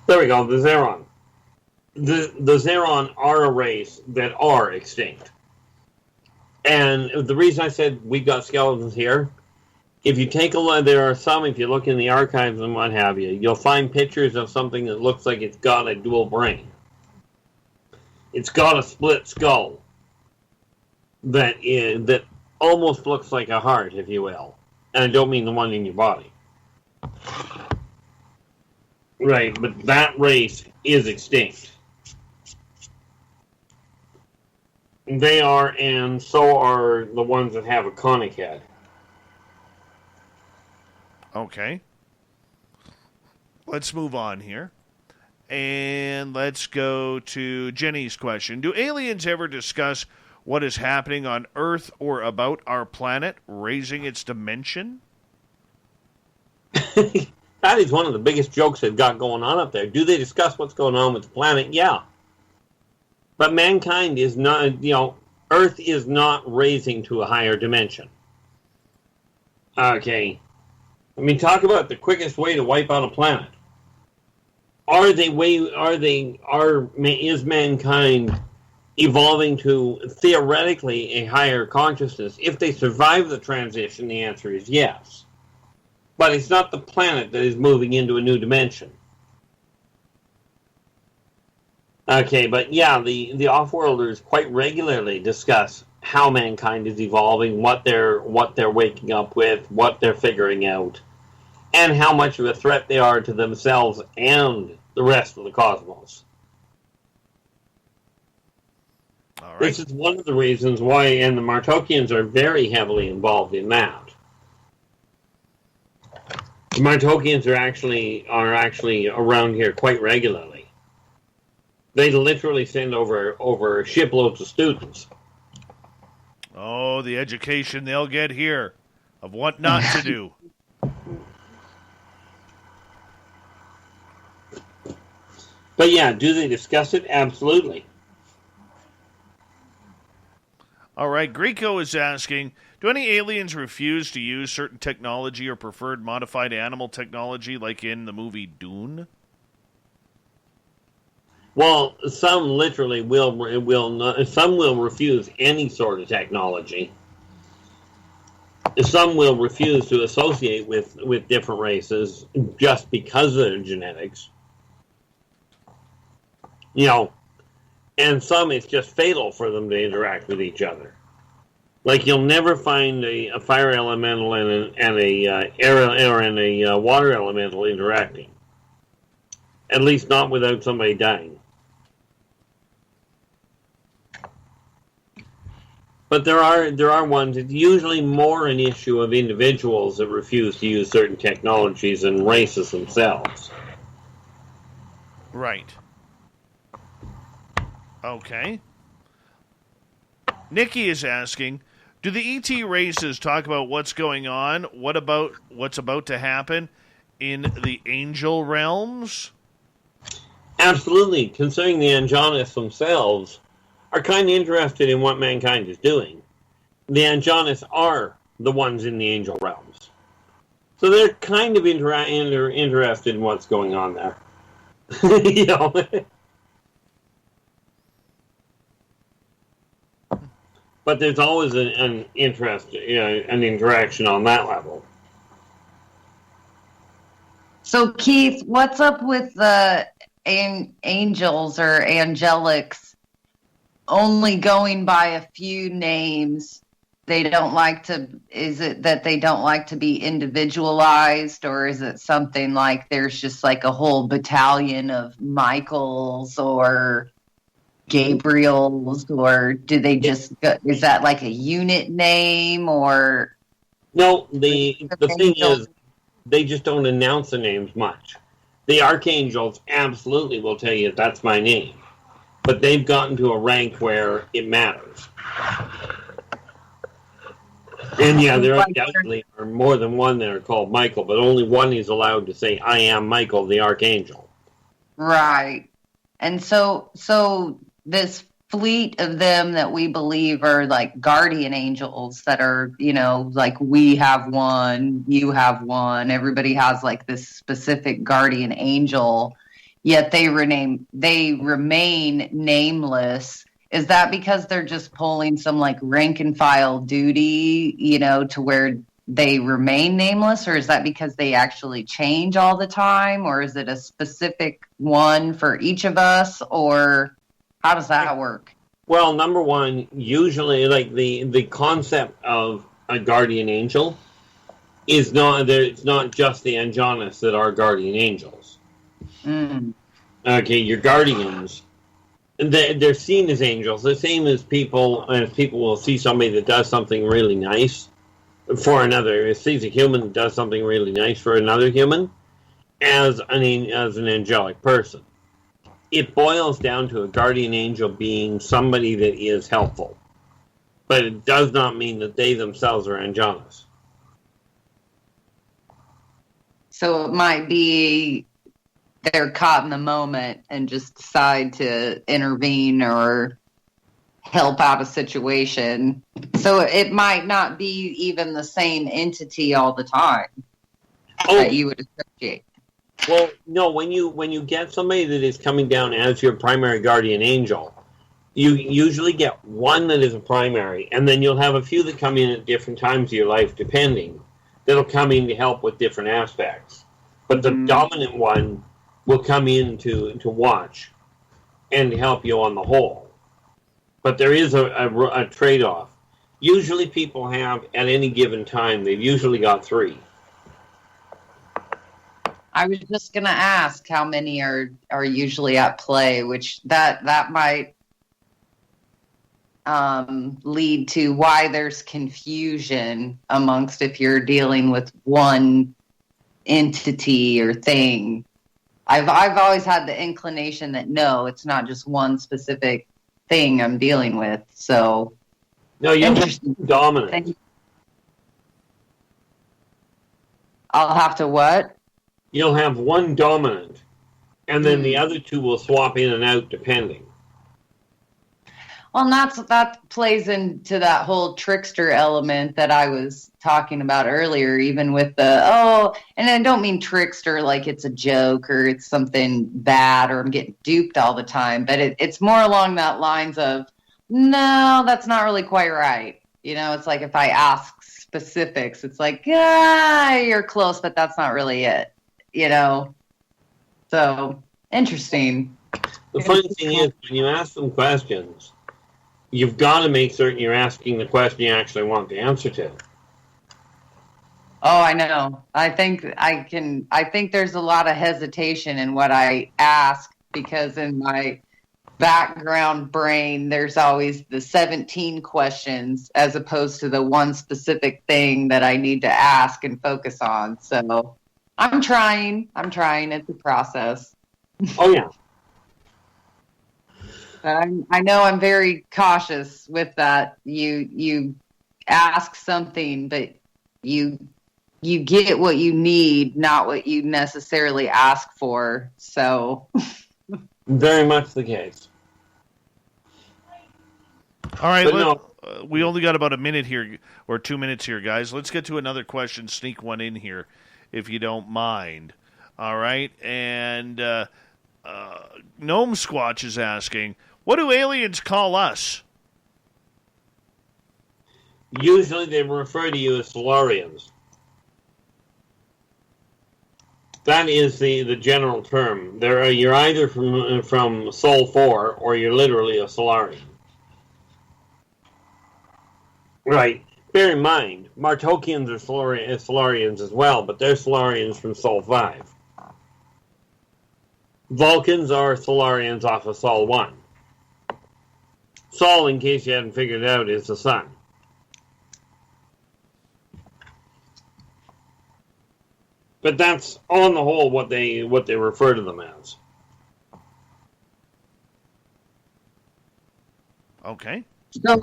There we go, the Zeron. The Zeron are a race that are extinct. And the reason I said we've got skeletons here, if you take a look, there are some, if you look in the archives and what have you, you'll find pictures of something that looks like it's got a dual brain. It's got a split skull that almost looks like a heart, if you will. And I don't mean the one in your body. Right, but that race is extinct. They are, and so are the ones that have a conic head. Okay. Let's move on here. And let's go to Jenny's question. Do aliens ever discuss what is happening on Earth or about our planet, raising its dimension? That is one of the biggest jokes they've got going on up there. Do they discuss what's going on with the planet? Yeah. But mankind is not, Earth is not raising to a higher dimension. Okay. Talk about the quickest way to wipe out a planet. Is mankind evolving to theoretically a higher consciousness? If they survive the transition, the answer is yes. But it's not the planet that is moving into a new dimension. Okay, but yeah, the off-worlders quite regularly discuss how mankind is evolving, what they're waking up with, what they're figuring out, and how much of a threat they are to themselves and the rest of the cosmos. All right. This is one of the reasons why, and the Martokians are very heavily involved in that. The Martokians are actually around here quite regularly. They literally send over shiploads of students. Oh, the education they'll get here of what not to do. But yeah, do they discuss it? Absolutely. All right, Greco is asking, do any aliens refuse to use certain technology or preferred modified animal technology like in the movie Dune? Well, some literally will not, some will refuse any sort of technology. Some will refuse to associate with different races just because of their genetics. You know, and some it's just fatal for them to interact with each other. Like you'll never find a fire elemental and a air and a water elemental interacting. At least not without somebody dying. But there are ones. It's usually more an issue of individuals that refuse to use certain technologies than races themselves. Right. Okay. Nikki is asking, do the ET races talk about what's going on? What about what's about to happen in the angel realms? Absolutely. Considering the Angelists themselves are kind of interested in what mankind is doing. The Angelists are the ones in the angel realms. So they're kind of interested in what's going on there. You know? But there's always an interest, an interaction on that level. So, Keith, what's up with the angels or angelics only going by a few names? They don't like to, is it that they don't like to be individualized, or is it something like there's just like a whole battalion of Michaels or Gabriels, or do they just, is that like a unit name, or? No, the thing is, they just don't announce the names much. The archangels absolutely will tell you that's my name, but they've gotten to a rank where it matters. And yeah, there undoubtedly are more than one that are called Michael, but only one is allowed to say, I am Michael, the archangel. Right. And so this fleet of them that we believe are like guardian angels that are, like we have one, you have one, everybody has like this specific guardian angel, yet they remain nameless. Is that because they're just pulling some like rank and file duty, to where they remain nameless, or is that because they actually change all the time, or is it a specific one for each of us, or how does that work? Well, number one, usually like the concept of a guardian angel is it's not just the Angelists that are guardian angels. Mm. Okay, your guardians, they're seen as angels, the same as people will see somebody that does something really nice for another, sees a human that does something really nice for another human as an angelic person. It boils down to a guardian angel being somebody that is helpful. But it does not mean that they themselves are angelics. So it might be they're caught in the moment and just decide to intervene or help out a situation. So it might not be even the same entity all the time that you would associate. Well, no, when you get somebody that is coming down as your primary guardian angel, you usually get one that is a primary, and then you'll have a few that come in at different times of your life, depending, that'll come in to help with different aspects. But the dominant one will come in to watch and help you on the whole. But there is a trade-off. Usually people have, at any given time, they've usually got 3. I was just going to ask how many are usually at play, which that might lead to why there's confusion amongst if you're dealing with one entity or thing. I've always had the inclination that no, it's not just one specific thing I'm dealing with. So no, you're dominant. I'll have to what? You'll have one dominant, and then the other 2 will swap in and out depending. Well, and that plays into that whole trickster element that I was talking about earlier, even with and I don't mean trickster like it's a joke or it's something bad or I'm getting duped all the time, but it's more along that lines of, no, that's not really quite right. It's like if I ask specifics, it's like, yeah, you're close, but that's not really it, So, interesting. The funny thing is, when you ask them questions, you've got to make certain you're asking the question you actually want the answer to. Oh, I know. I think there's a lot of hesitation in what I ask because in my background brain, there's always the 17 questions as opposed to the one specific thing that I need to ask and focus on. So I'm trying. It's a process. Oh, yeah. But I know I'm very cautious with that. You ask something, but you get what you need, not what you necessarily ask for. So, very much the case. All right, we only got about a minute here, or 2 minutes here, guys. Let's get to another question. Sneak one in here, if you don't mind. All right, and Gnome Squatch is asking, what do aliens call us? Usually they refer to you as Solarians. That is the general term. You're either from Sol 4 or you're literally a Solarian. Right. Bear in mind, Martokians are Solarians as well, but they're Solarians from Sol 5. Vulcans are Solarians off of Sol 1. Sol, in case you hadn't figured it out, is the sun. But that's, on the whole, what they refer to them as. Okay. So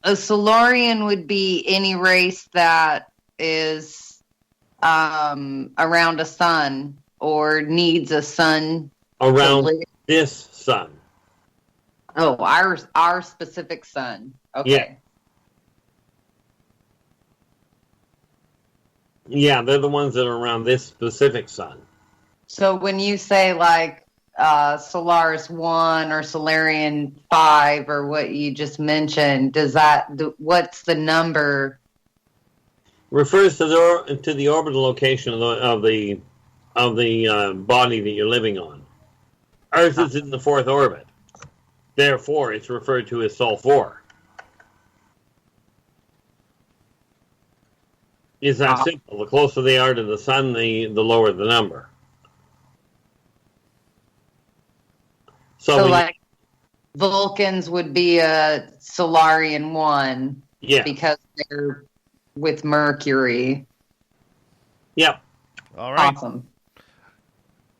a Solarian would be any race that is around a sun or needs a sun. Around this sun. Oh, our specific sun. Okay. Yeah. Yeah, they're the ones that are around this specific sun. So when you say like Solaris 1 or Solarian 5 or what you just mentioned, what's the number? Refers to the orbital location of the body that you're living on. Earth is in the fourth orbit. Therefore, it's referred to as Sol 4. It's that simple. The closer they are to the sun, the lower the number. So like Vulcans would be a Solarian 1 because they're with Mercury. Yep. All right. Awesome.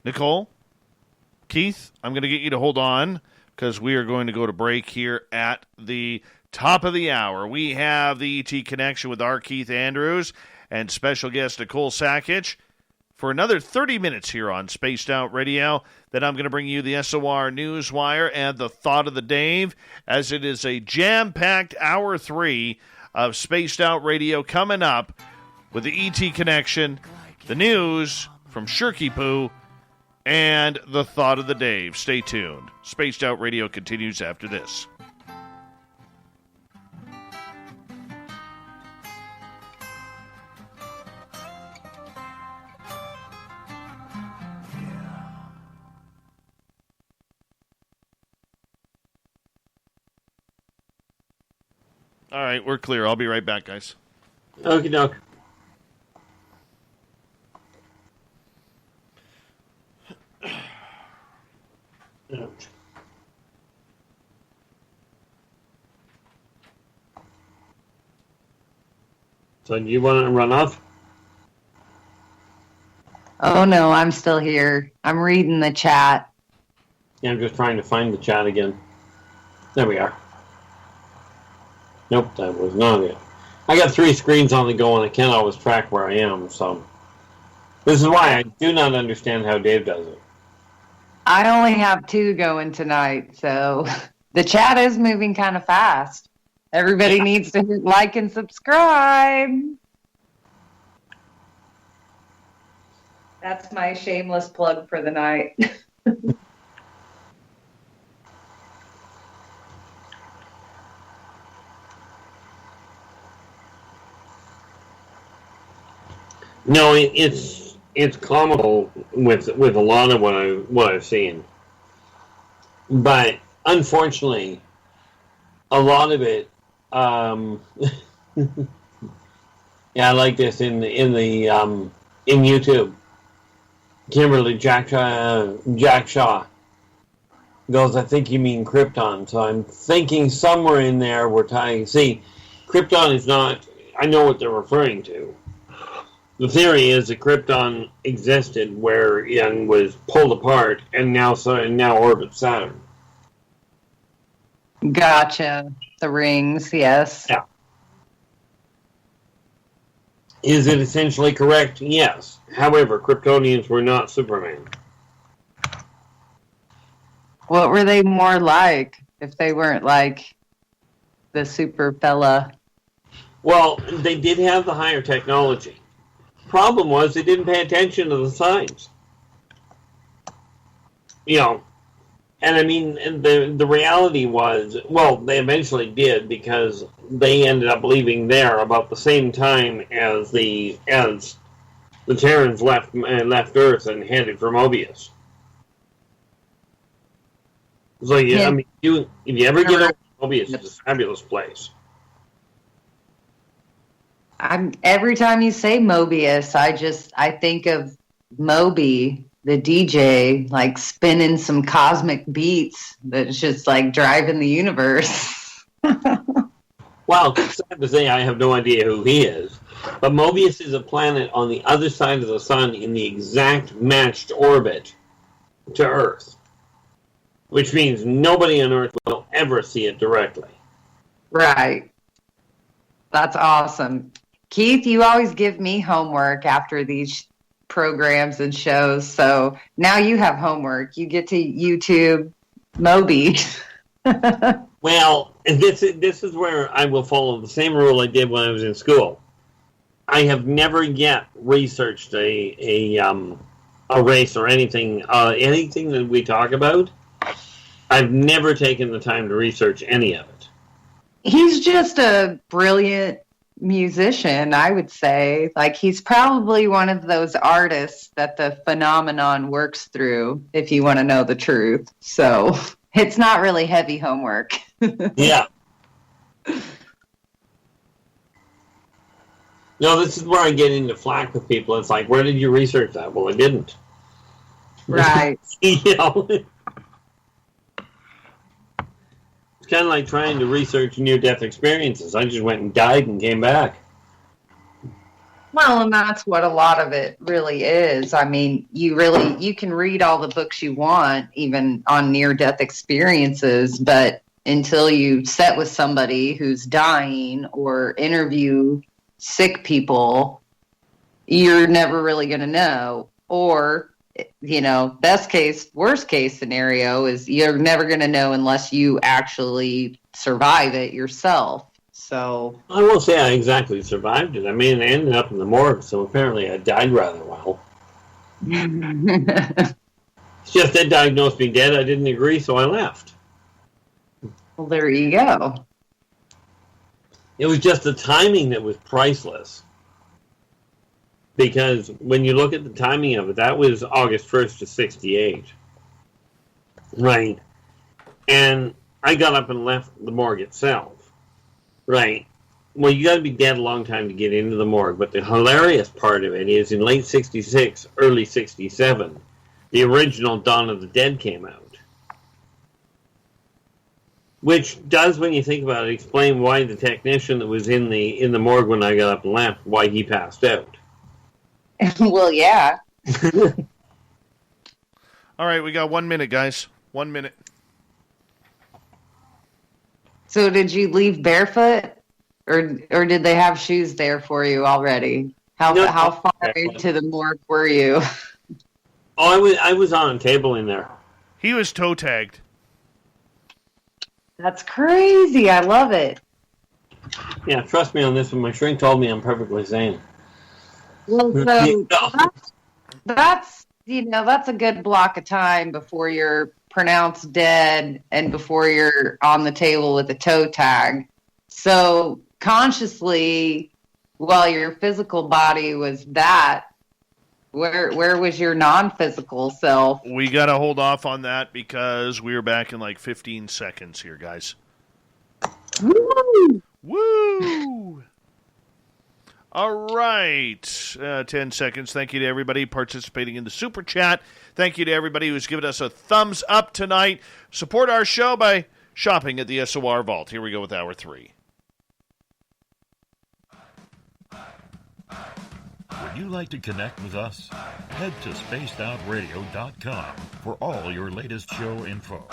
Nicole, Keith, I'm going to get you to hold on because we are going to go to break here at the top of the hour. We have the ET Connection with R Keith Andrews and special guest Nicole Sakich for another 30 minutes here on Spaced Out Radio. Then I'm going to bring you the SOR Newswire and the Thought of the Dave, as it is a jam-packed hour 3 of Spaced Out Radio coming up with the ET Connection, the news from Shirky Poo, and the Thought of the Dave. Stay tuned. Spaced Out Radio continues after this. All right, we're clear. I'll be right back, guys. Okie doke. So do you want to run off? Oh, no, I'm still here. I'm reading the chat. Yeah, I'm just trying to find the chat again. There we are. Nope, that was not it. I got 3 screens on the go and I can't always track where I am, so this is why I do not understand how Dave does it. I only have 2 going tonight, so The chat is moving kind of fast. Everybody needs to like and subscribe. That's my shameless plug for the night. No, it's comical with a lot of what I've seen, but unfortunately, a lot of it. Yeah, I like this in YouTube. Kimberly Jack Shaw goes, I think you mean Krypton. So I'm thinking somewhere in there we're tying. See, Krypton is not. I know what they're referring to. The theory is that Krypton existed where Young was pulled apart and now orbits Saturn. Gotcha. The rings, yes. Yeah. Is it essentially correct? Yes. However, Kryptonians were not Superman. What were they more like if they weren't like the super fella? Well, they did have the higher technology. Problem was they didn't pay attention to the signs. You know, and I mean, the reality was, well, they eventually did because they ended up leaving there about the same time as the Terrans left Earth and headed for Mobius. So yeah, I mean, if you ever get over Mobius, it's a fabulous place. Every time you say Mobius, I think of Moby, the DJ, like spinning some cosmic beats that's just like driving the universe. Well, sad to say, I have no idea who he is. But Mobius is a planet on the other side of the sun in the exact matched orbit to Earth, which means nobody on Earth will ever see it directly. Right. That's awesome. Keith, you always give me homework after these programs and shows, so now you have homework. You get to YouTube Moby. Well, this is where I will follow the same rule I did when I was in school. I have never yet researched a race or anything that we talk about. I've never taken the time to research any of it. He's just a brilliant musician, I would say. Like, he's probably one of those artists that the phenomenon works through, if you want to know the truth. So it's not really heavy homework. Yeah. No, this is where I get into flack with people. It's like, where did you research that? Well, I didn't. Right. You know? It's kind of like trying to research near-death experiences. I just went and died and came back. Well, and that's what a lot of it really is. I mean, you can read all the books you want, even on near-death experiences, but until you sit with somebody who's dying or interview sick people, you're never really going to know. Or, you know, best case, worst case scenario is you're never going to know unless you actually survive it yourself. So I won't say I exactly survived it. I mean, I ended up in the morgue, so apparently I died rather well. It's just they diagnosed me dead. I didn't agree, so I left. Well, there you go. It was just the timing that was priceless. Because when you look at the timing of it, that was August 1st of 1968. Right. And I got up and left the morgue itself. Right. Well, you got to be dead a long time to get into the morgue. But the hilarious part of it is in late 1966, early 1967, the original Dawn of the Dead came out. Which does, when you think about it, explain why the technician that was in the morgue when I got up and left, why he passed out. Well, yeah. All right, we got 1 minute, guys. 1 minute. So did you leave barefoot, or did they have shoes there for you already? How far into the morgue were you? Oh, I was on a table in there. He was toe tagged. That's crazy. I love it. Yeah, trust me on this one. My shrink told me I'm perfectly sane. Well, so that's a good block of time before you're pronounced dead and before you're on the table with a toe tag. So consciously, while your physical body was that, where was your non-physical self? We got to hold off on that because we're back in like 15 seconds here, guys. Woo! Woo! All right. 10 seconds. Thank you to everybody participating in the Super Chat. Thank you to everybody who's given us a thumbs up tonight. Support our show by shopping at the SOR Vault. Here we go with Hour 3. Would you like to connect with us? Head to spacedoutradio.com for all your latest show info.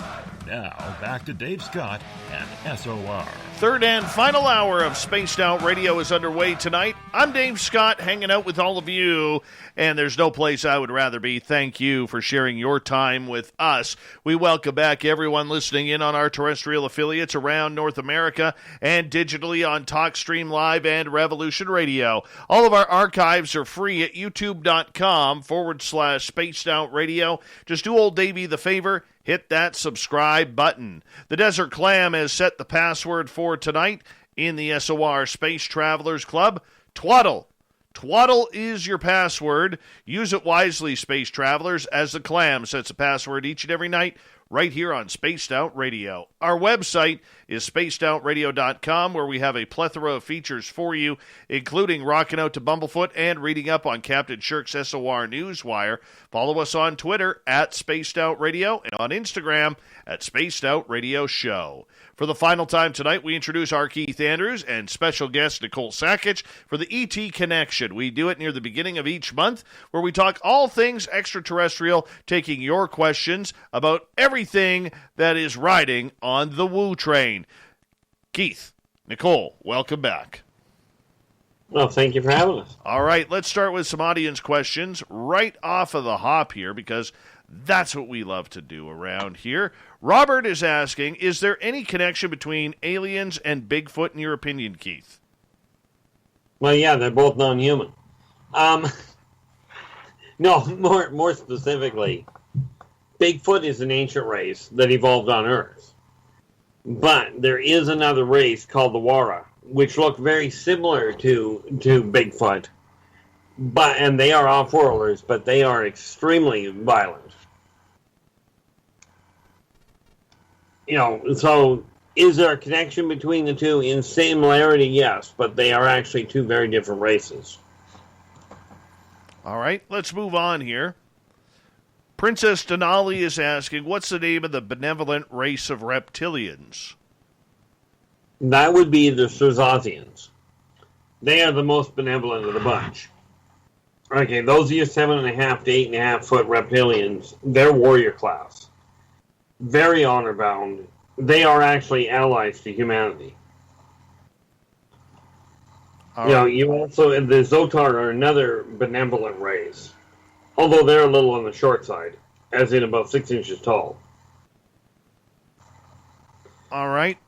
Now, back to Dave Scott and SOR. Third and final hour of Spaced Out Radio is underway tonight. I'm Dave Scott, hanging out with all of you, and there's no place I would rather be. Thank you for sharing your time with us. We welcome back everyone listening in on our terrestrial affiliates around North America and digitally on TalkStream Live and Revolution Radio. All of our archives are free at youtube.com/Spaced Out Radio. Just do old Davey the favor. Hit that subscribe button. The Desert Clam has set the password for tonight in the SOR Space Travelers Club. Twaddle. Twaddle is your password. Use it wisely, Space Travelers, as the Clam sets a password each and every night right here on Spaced Out Radio. Our website is spacedoutradio.com, where we have a plethora of features for you, including rocking out to Bumblefoot and reading up on Captain Shirk's SOR Newswire. Follow us on Twitter at Spaced Out Radio and on Instagram at Spaced Out Radio Show. For the final time tonight, we introduce R Keith Andrews and special guest Nicole Sakic for the ET Connection. We do it near the beginning of each month, where we talk all things extraterrestrial, taking your questions about everything that is riding on the Woo train. Keith, Nicole, welcome back. Well, thank you for having us. All right, let's start with some audience questions right off of the hop here, because that's what we love to do around here. Robert is asking, is there any connection between aliens and Bigfoot in your opinion, Keith? Well, yeah, they're both non-human. No, more specifically, Bigfoot is an ancient race that evolved on Earth. But there is another race called the Wara, which look very similar to Bigfoot. And they are off-worlders, but they are extremely violent. So is there a connection between the two? In similarity, yes, but they are actually two very different races. All right, let's move on here. Princess Denali is asking, what's the name of the benevolent race of reptilians? That would be the Cirzazians. They are the most benevolent of the bunch. Okay, those of you 7.5 to 8.5 foot reptilians, they're warrior class. Very honor bound. They are actually allies to humanity. You also, the Zotar are another benevolent race. Although they're a little on the short side, as in about 6 inches tall. All right.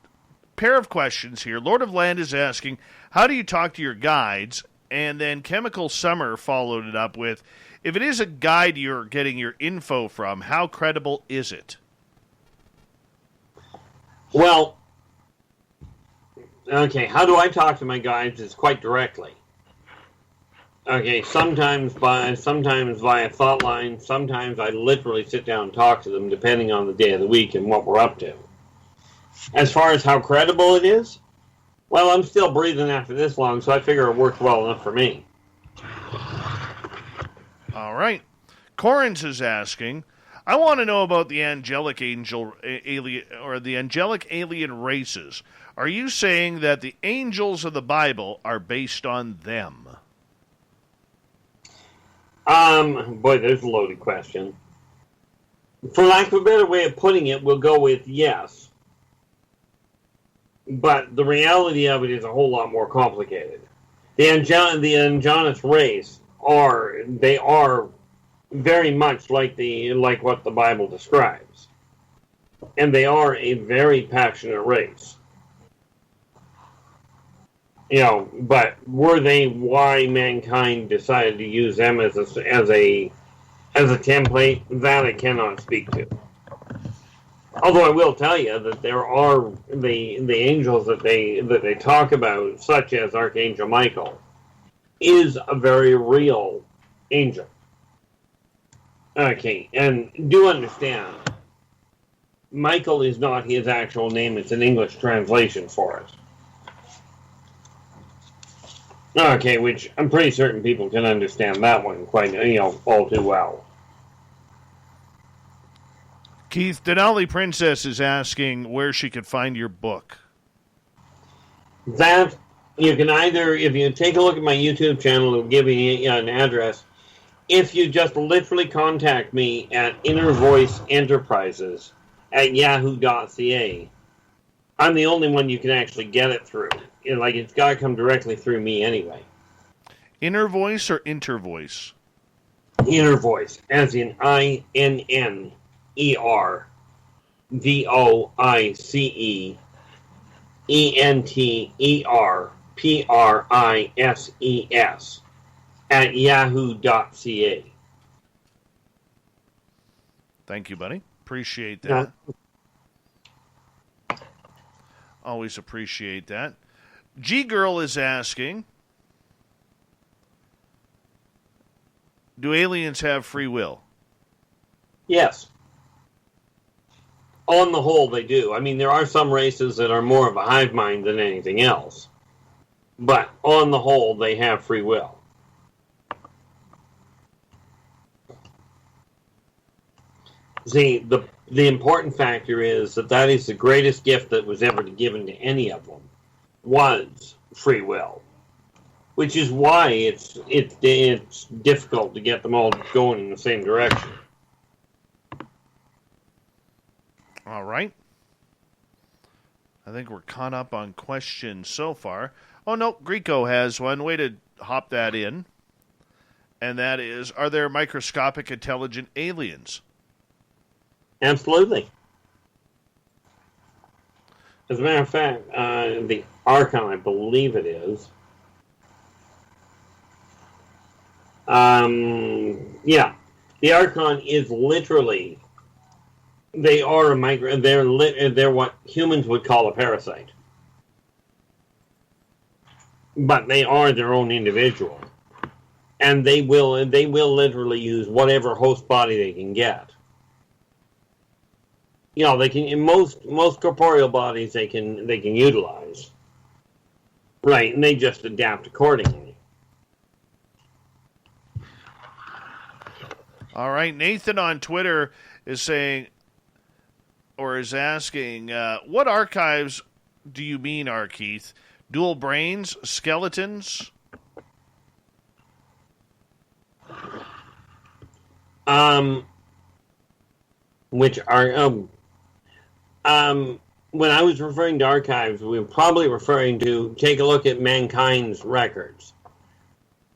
Pair of questions here. Lord of Land is asking, how do you talk to your guides? And then Chemical Summer followed it up with, if it is a guide you're getting your info from, how credible is it? Well, okay, how do I talk to my guides? It's quite directly. Okay, sometimes via thought line, sometimes I literally sit down and talk to them, depending on the day of the week and what we're up to. As far as how credible it is, well, I'm still breathing after this long, so I figure it worked well enough for me. All right. Corrins is asking, I want to know about the angelic alien races. Are you saying that the angels of the Bible are based on them? Boy, there's a loaded question. For lack of a better way of putting it, we'll go with yes. But the reality of it is a whole lot more complicated. The Anjanus race are very much like what the Bible describes. And they are a very passionate race. You know, but were they why mankind decided to use them as a template? That I cannot speak to. Although I will tell you that there are the angels that they talk about, such as Archangel Michael, is a very real angel. Okay, and do understand, Michael is not his actual name; it's an English translation for it. Okay, which I'm pretty certain people can understand that one quite, all too well. Keith, Denali Princess is asking where she could find your book. That, you can either, if you take a look at my YouTube channel, it'll give you an address. If you just literally contact me at Inner Voice Enterprises at yahoo.ca, I'm the only one you can actually get it through. It's got to come directly through me anyway. Inner Voice or Intervoice? Inner Voice, as in INNERVOICEENTERPRISES at yahoo.ca. Thank you, buddy. Appreciate that. Always appreciate that. G-Girl is asking, do aliens have free will? Yes. On the whole, they do. I mean, there are some races that are more of a hive mind than anything else. But on the whole, they have free will. See, the important factor is that is the greatest gift that was ever given to any of them, was free will. Which is why it's difficult to get them all going in the same direction. All right. I think we're caught up on questions so far. Oh, no, Greco has one. Way to hop that in. And that is, are there microscopic intelligent aliens? Absolutely. As a matter of fact, the Archon, I believe it is. Yeah. The Archon is literally... They are they're what humans would call a parasite. But they are their own individual. And they will literally use whatever host body they can get. They can, in most corporeal bodies they can utilize. Right, and they just adapt accordingly. All right, Nathan on Twitter is saying, or is asking, what archives do you mean, R. Keith? Dual brains, skeletons? Which are, when I was referring to archives, we were probably referring to take a look at mankind's records.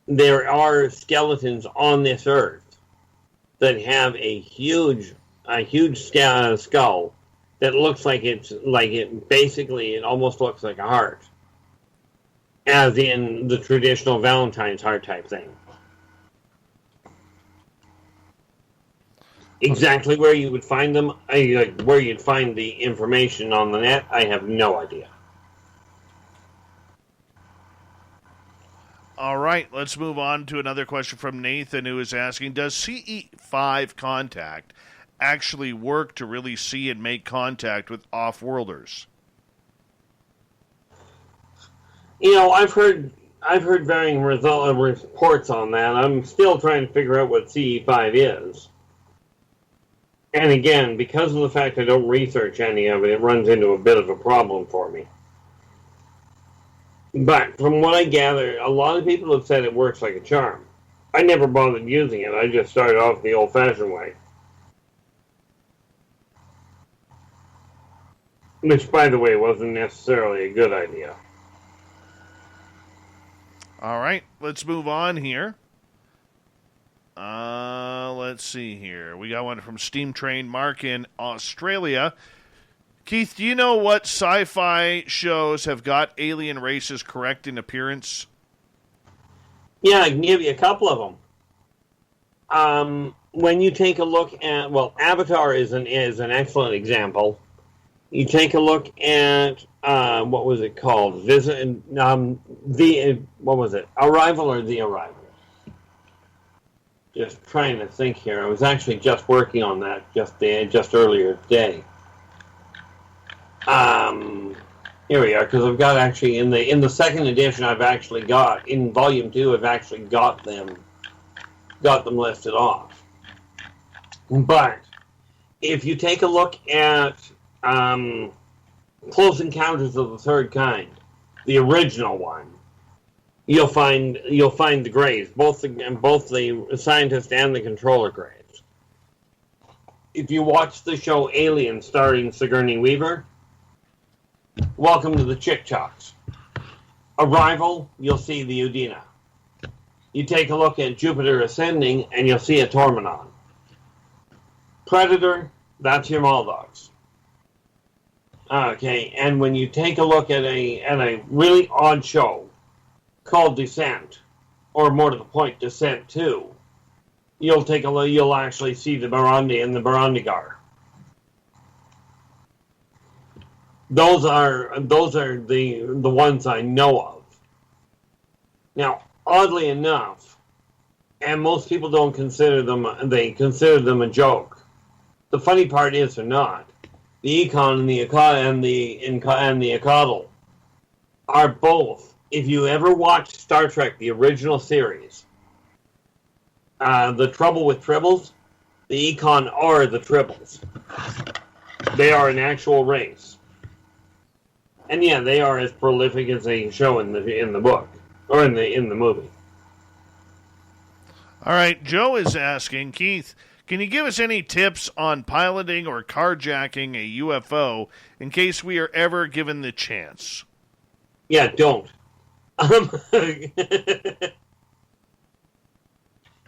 There are skeletons on this earth that have a huge skull that looks like it almost looks like a heart, as in the traditional Valentine's heart type thing. Exactly where you would find them, where you'd find the information on the net, I have no idea. All right, let's move on to another question from Nathan, who is asking, does CE5 contact actually work to really see and make contact with off-worlders? I've heard varying reports on that. I'm still trying to figure out what CE5 is. And again, because of the fact I don't research any of it, it runs into a bit of a problem for me. But from what I gather, a lot of people have said it works like a charm. I never bothered using it. I just started off the old-fashioned way. Which, by the way, wasn't necessarily a good idea. All right, let's move on here. Let's see here. We got one from Steam Train Mark in Australia. Keith, do you know what sci-fi shows have got alien races correct in appearance? Yeah, I can give you a couple of them. When you take a look at, Avatar is an excellent example. You take a look at what was it called? What was it? Arrival or The Arrival? Just trying to think here. I was actually just working on that just earlier today. Here we are, because I've got actually in the second edition I've actually got in volume 2 I've actually got them listed off. But if you take a look at Close Encounters of the Third Kind, the original one, you'll find the Greys, both the scientist and the controller Greys. If you watch the show Alien starring Sigourney Weaver, welcome to the Chick-Chocks. Arrival, you'll see the Udina. You take a look at Jupiter Ascending, and you'll see a Tormenon. Predator, that's your Maldogs. Okay, and when you take a look at a really odd show called Descent, or more to the point, Descent 2, you'll actually see the Burundi and the Burundigar. Those are the ones I know of. Now, oddly enough, and most people don't consider them, they consider them a joke. The funny part is they're not. The Econ and the Ecodal are both. If you ever watched Star Trek, the original series, The Trouble with Tribbles, the Econ are the Tribbles. They are an actual race. And yeah, they are as prolific as they show in the book or in the movie. All right, Joe is asking, Keith, can you give us any tips on piloting or carjacking a UFO in case we are ever given the chance? Yeah, don't.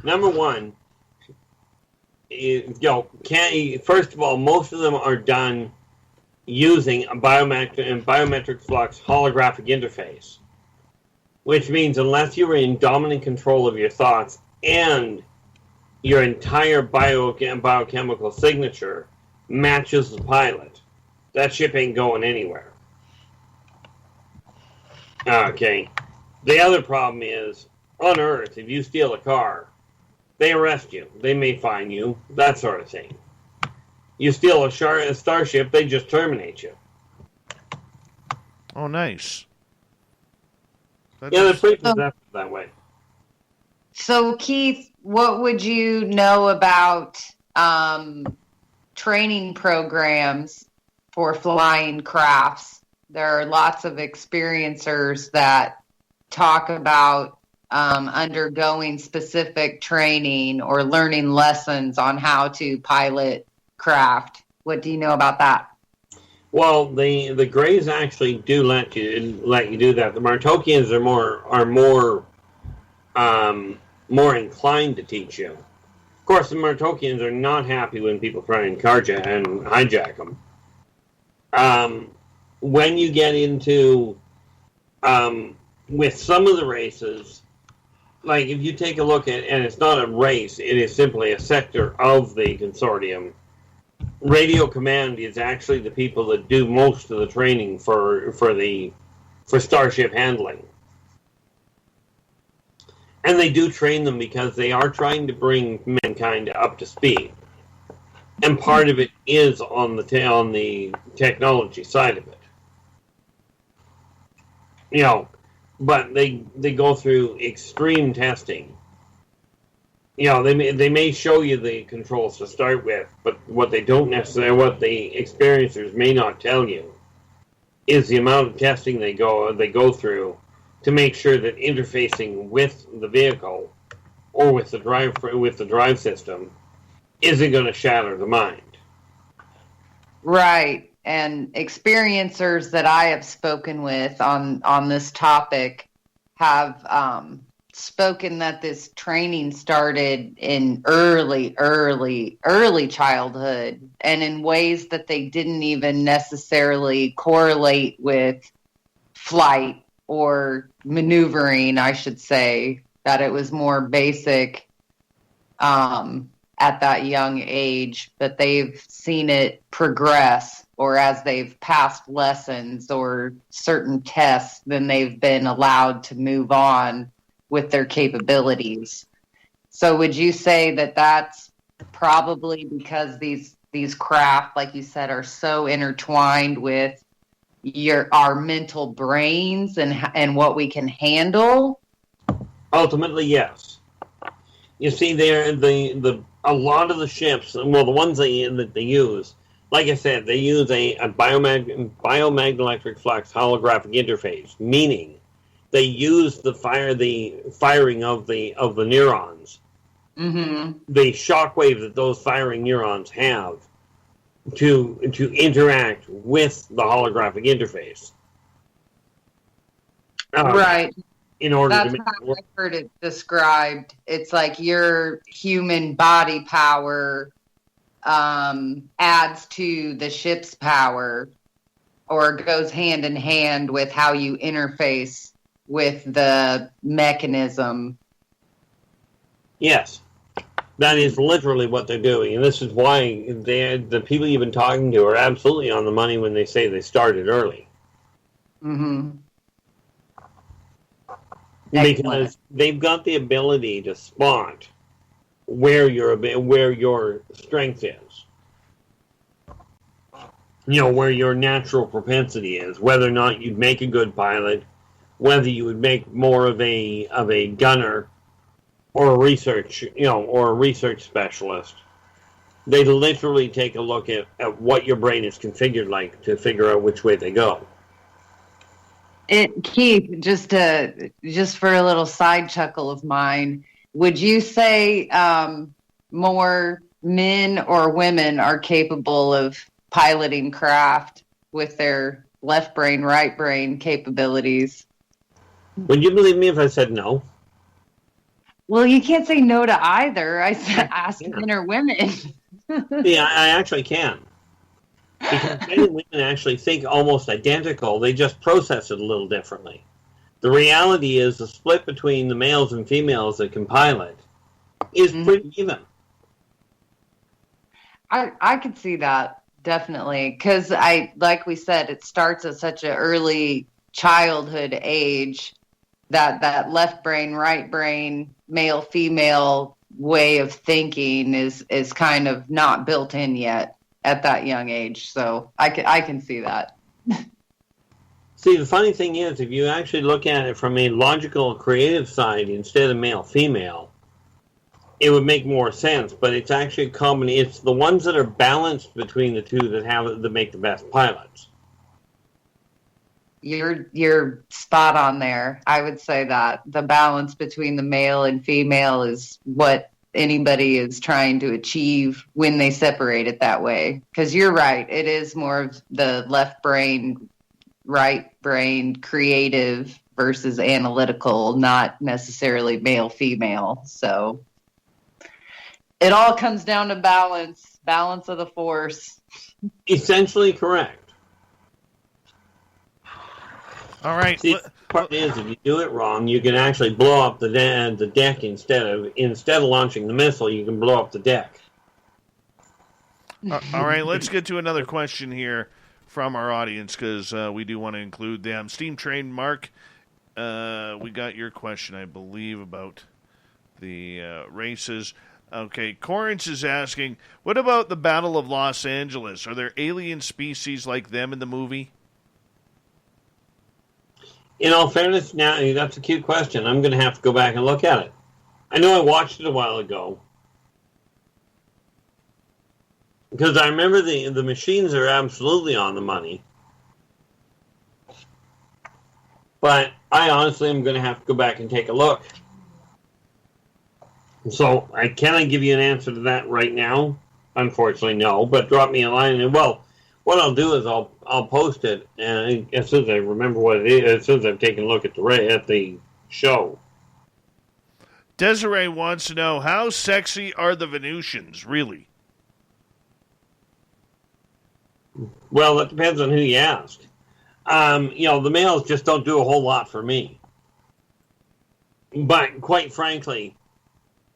Number one, first of all, most of them are done using a biometric flux holographic interface, which means unless you are in dominant control of your thoughts and your entire biochemical signature matches the pilot, that ship ain't going anywhere. Okay. The other problem is, on Earth, if you steal a car, they arrest you. They may fine you, that sort of thing. You steal a starship, they just terminate you. Oh, nice. They're pretty possessive that way. So, Keith, what would you know about training programs for flying crafts? There are lots of experiencers that talk about undergoing specific training or learning lessons on how to pilot craft. What do you know about that? Well, the Greys actually do let you do that. The Martokians are more inclined to teach you. Of course, the Martokians are not happy when people try and hijack them. When you get into with some of the races, like if you take a look at, and it's not a race, it is simply a sector of the consortium. Radio Command is actually the people that do most of the training for starship handling. And they do train them because they are trying to bring mankind up to speed. And part of it is on the technology side of it. You know, but they go through extreme testing. You know, they may show you the controls to start with, but what the experiencers may not tell you is the amount of testing they go through to make sure that interfacing with the vehicle or with the drive system isn't going to shatter the mind. Right. And experiencers that I have spoken with on this topic have spoken that this training started in early childhood, and in ways that they didn't even necessarily correlate with flight or maneuvering, I should say, that it was more basic at that young age, but they've seen it progress, or as they've passed lessons or certain tests, then they've been allowed to move on with their capabilities. So would you say that that's probably because these craft, like you said, are so intertwined with our mental brains and what we can handle? Ultimately, yes. You see, a lot of the ships, well, the ones that they use, like I said, they use a biomagnetic flux holographic interface, meaning they use the firing of the neurons, the shock wave that those firing neurons have to interact with the holographic interface. Right. In order That's to make how I've heard it described. It's like your human body power adds to the ship's power, or goes hand in hand with how you interface with the mechanism. Yes, that is literally what they're doing, and this is why the people you've been talking to are absolutely on the money when they say they started early. Because they've got the ability to spot where your strength is. You know, where your natural propensity is, whether or not you'd make a good pilot, whether you would make more of a gunner or a research specialist. They literally take a look at what your brain is configured like to figure out which way they go. Keith, just for a little side chuckle of mine, would you say more men or women are capable of piloting craft with their left brain, right brain capabilities? Would you believe me if I said no? Well, you can't say no to either. I said ask men or women. Yeah, I actually can. Because men and women actually think almost identical. They just process it a little differently. The reality is the split between the males and females that can pilot is pretty even. I could see that, definitely. Because like we said, it starts at such an early childhood age that left brain, right brain, male, female way of thinking is kind of not built in yet at that young age. So I can see that. See, the funny thing is, if you actually look at it from a logical, creative side instead of male-female, it would make more sense. But it's actually a combination. It's the ones that are balanced between the two that make the best pilots. You're spot on there. I would say that the balance between the male and female is what anybody is trying to achieve when they separate it that way. Because you're right, it is more of the left brain, right brain, creative versus analytical, not necessarily male female. So it all comes down to balance of the force. Essentially correct. All right. See, the part is, if you do it wrong, you can actually blow up the deck instead of launching the missile. You can blow up the deck. All right, let's get to another question here from our audience, because we do want to include them. Steam Train Mark, we got your question, I believe, about the races. Okay, Corrins is asking, what about the Battle of Los Angeles? Are there alien species like them in the movie? In all fairness, now that's a cute question. I'm going to have to go back and look at it. I know I watched it a while ago. Because I remember the machines are absolutely on the money. But I honestly am going to have to go back and take a look. So, can I give you an answer to that right now? Unfortunately, no. But drop me a line and, well, what I'll do is I'll post it, and as soon as I remember what it is, as soon as I've taken a look at the show. Desiree wants to know, how sexy are the Venusians, really? Well, it depends on who you ask. The males just don't do a whole lot for me. But quite frankly,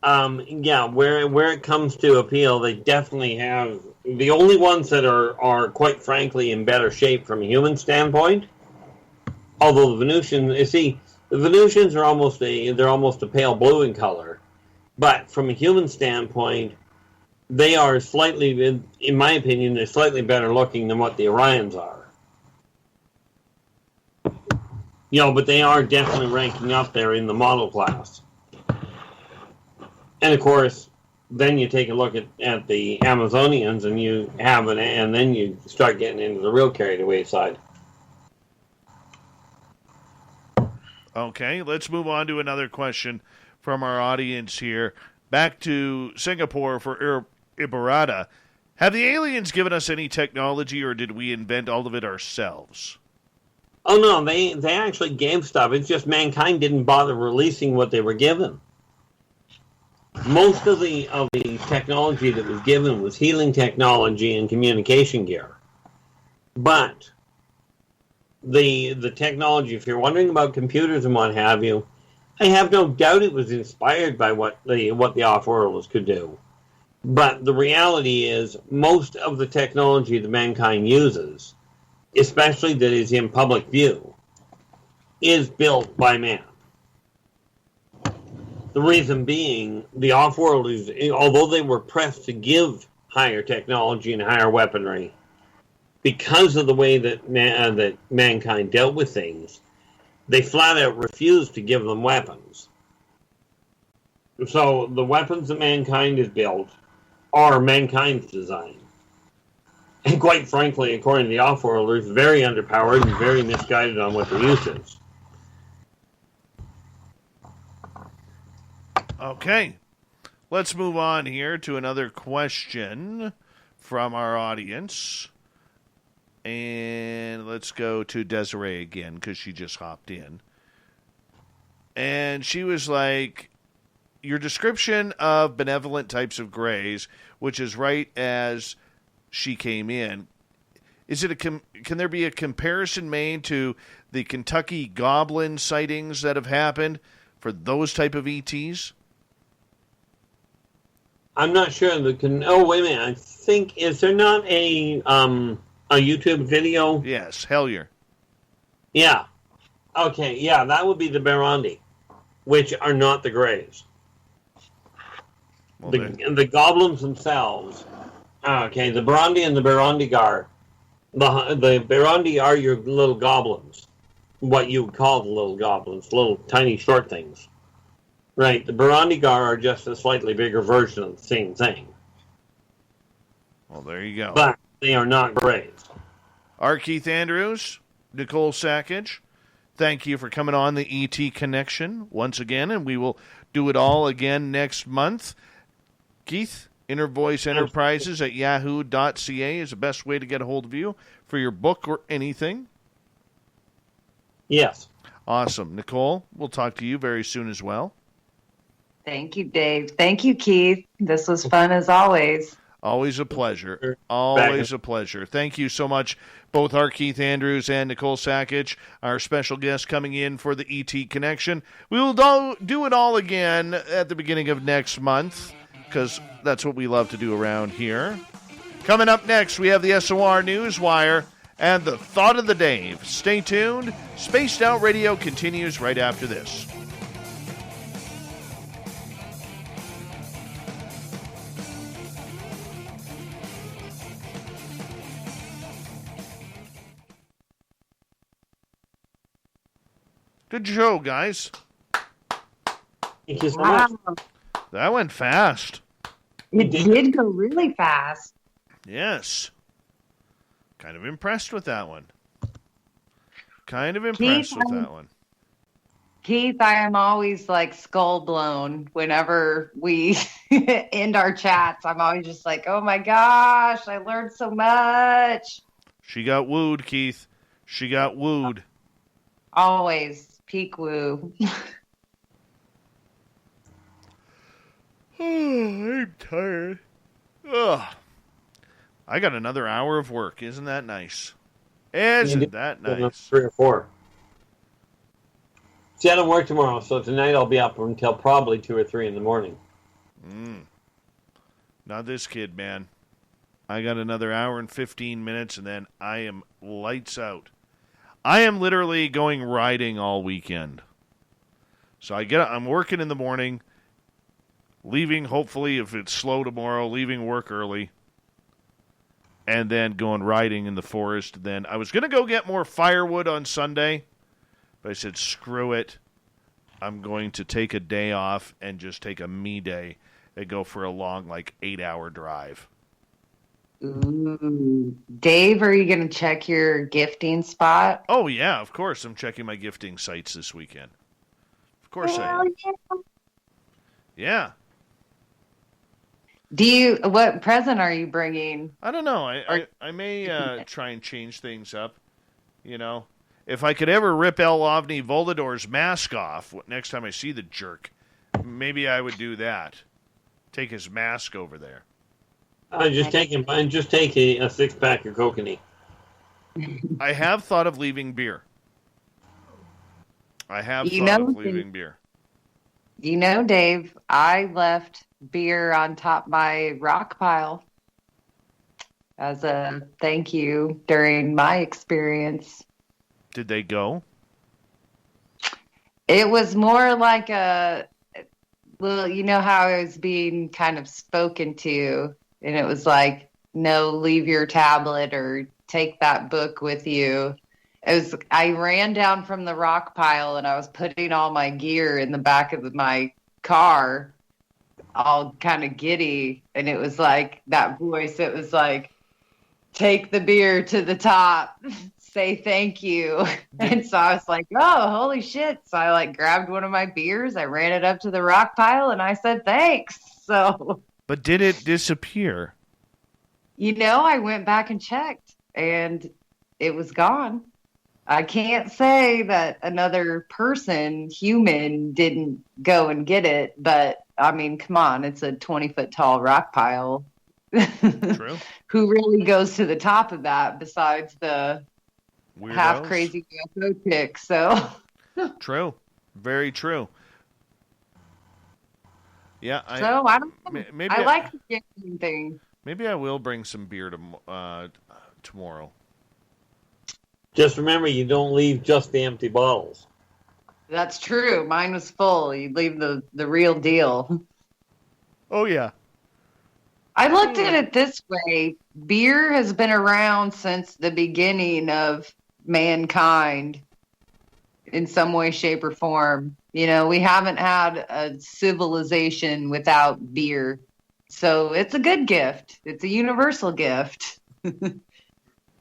where it comes to appeal, they definitely have the only ones that are quite frankly in better shape from a human standpoint. Although the Venusians, the Venusians are almost a pale blue in color, but from a human standpoint, they are slightly, in my opinion, they're slightly better looking than what the Orions are. But they are definitely ranking up there in the model class. And of course, then you take a look at the Amazonians, and then you start getting into the real carried away side. Okay, let's move on to another question from our audience here. Back to Singapore for Ibarata. Have the aliens given us any technology, or did we invent all of it ourselves? Oh, no, they actually gave stuff. It's just mankind didn't bother releasing what they were given. Most of the technology that was given was healing technology and communication gear. But the technology, if you're wondering about computers and what have you, I have no doubt it was inspired by what the off-worlders could do. But the reality is, most of the technology that mankind uses, especially that is in public view, is built by man. The reason being, the off-worlders, although they were pressed to give higher technology and higher weaponry, because of the way that mankind dealt with things, they flat out refused to give them weapons. So the weapons that mankind has built are mankind's design. And quite frankly, according to the off-worlders, very underpowered and very misguided on what their use is. Okay, let's move on here to another question from our audience. And let's go to Desiree again, because she just hopped in. And she was like, your description of benevolent types of grays, which is right as she came in, is it can there be a comparison made to the Kentucky goblin sightings that have happened for those type of ETs? I'm not sure. Oh, wait a minute. I think, is there not a YouTube video? Yes, Hellier. Yeah. Okay, yeah, that would be the Berondi, which are not the Greys. Well, the goblins themselves. Okay, the Berondi and the Berondigar. The Berondi are your little goblins. What you would call the little goblins, little tiny short things. Right, the Berondigar are just a slightly bigger version of the same thing. Well, there you go. But they are not Greys. R Keith Andrews, Nicole Sackage, thank you for coming on the ET Connection once again, and we will do it all again next month. Keith, Inner Voice Enterprises at yahoo.ca is the best way to get a hold of you for your book or anything. Yes. Awesome. Nicole, we'll talk to you very soon as well. Thank you, Dave. Thank you, Keith. This was fun as always. Always a pleasure. Always a pleasure. Thank you so much, both R. Keith Andrews and Nicole Sackage, our special guest coming in for the ET Connection. We will do it all again at the beginning of next month, because that's what we love to do around here. Coming up next, we have the SOR Newswire and the Thought of the Dave. Stay tuned. Spaced Out Radio continues right after this. Good show, guys. Thank you so much. That went fast. It did go really fast. Yes. Kind of impressed with that one. Keith, I am always like skull blown whenever we end our chats. I'm always just like, oh my gosh, I learned so much. She got wooed, Keith. She got wooed. Always peak woo. I'm tired. Ugh. I got another hour of work. Isn't that nice? Isn't that nice? 3 or 4. See, I don't work tomorrow, so tonight I'll be up until probably 2 or 3 in the morning. Not this kid, man. I got another hour and 15 minutes, and then I am lights out. I am literally going riding all weekend. So I'm working in the morning, leaving, hopefully, if it's slow tomorrow, leaving work early, and then going riding in the forest. Then I was going to go get more firewood on Sunday, but I said, screw it. I'm going to take a day off and just take a me day and go for a long, 8-hour drive. Ooh. Dave, are you going to check your gifting spot? Oh, yeah, of course. I'm checking my gifting sites this weekend. Of course I am. Yeah. What present are you bringing? I don't know. I may try and change things up. If I could ever rip El Ovni Volador's mask off next time I see the jerk, maybe I would do that. Take his mask over there. Just take a 6-pack of Kokanee. I have thought of leaving beer. Beer. Dave, I left beer on top my rock pile as a thank you during my experience. Did they go? It was more like how I was being kind of spoken to, and it was like, no, leave your tablet or take that book with you. I ran down from the rock pile and I was putting all my gear in the back of my car, all kind of giddy. And it was like that voice. It was like, take the beer to the top, say thank you. And so I was like, oh, holy shit. So I grabbed one of my beers. I ran it up to the rock pile and I said, thanks. So. But did it disappear? I went back and checked and it was gone. I can't say that another human, didn't go and get it, but I mean, come on, it's a 20-foot tall rock pile. True. Who really goes to the top of that besides the Weirdos? Half crazy UFO chick? So true, very true. Yeah, I don't know. Maybe I like the gifting thing. Maybe I will bring some beer tomorrow. Just remember, you don't leave just the empty bottles. That's true. Mine was full. You leave the real deal. Oh, yeah. I looked at it this way. Beer has been around since the beginning of mankind in some way, shape, or form. We haven't had a civilization without beer. So it's a good gift. It's a universal gift.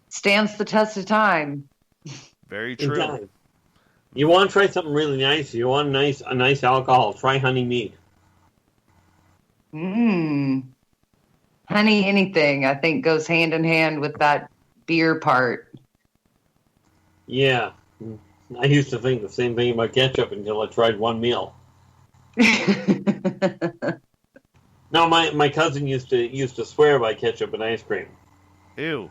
Stands the test of time. Very true. You want to try something really nice? You want a nice alcohol? Try honey mead. Honey anything, I think, goes hand in hand with that beer part. Yeah. I used to think the same thing about ketchup until I tried one meal. No, my cousin used to swear by ketchup and ice cream. Ew.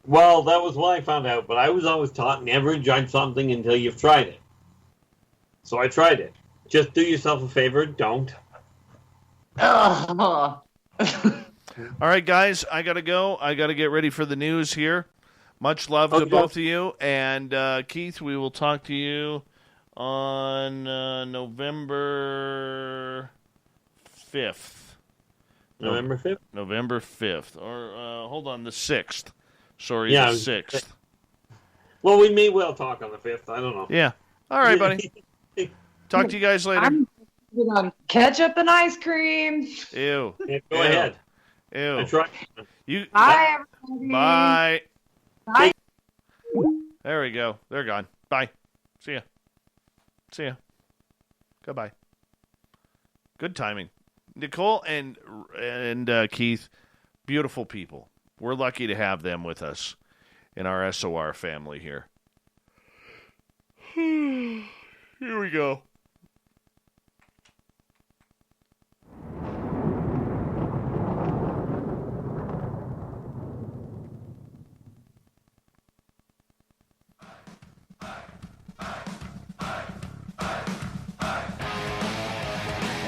Well, that was what I found out, but I was always taught never judge something until you've tried it. So I tried it. Just do yourself a favor, don't. Oh. All right, guys, I got to go. I got to get ready for the news here. Much love to both of you. And, Keith, we will talk to you on November 5th. November 5th? November 5th. Or, hold on, the 6th. Sorry, yeah, the 6th. Well, we may well talk on the 5th. I don't know. Yeah. All right, buddy. Talk to you guys later. I'm on ketchup and ice cream. Ew. Yeah, go ahead. Ew. That's right. Bye, everybody. Bye. Bye. There we go. They're gone. Bye. See ya. See ya. Goodbye. Good timing. Nicole and Keith, beautiful people. We're lucky to have them with us in our SOR family here. Here we go.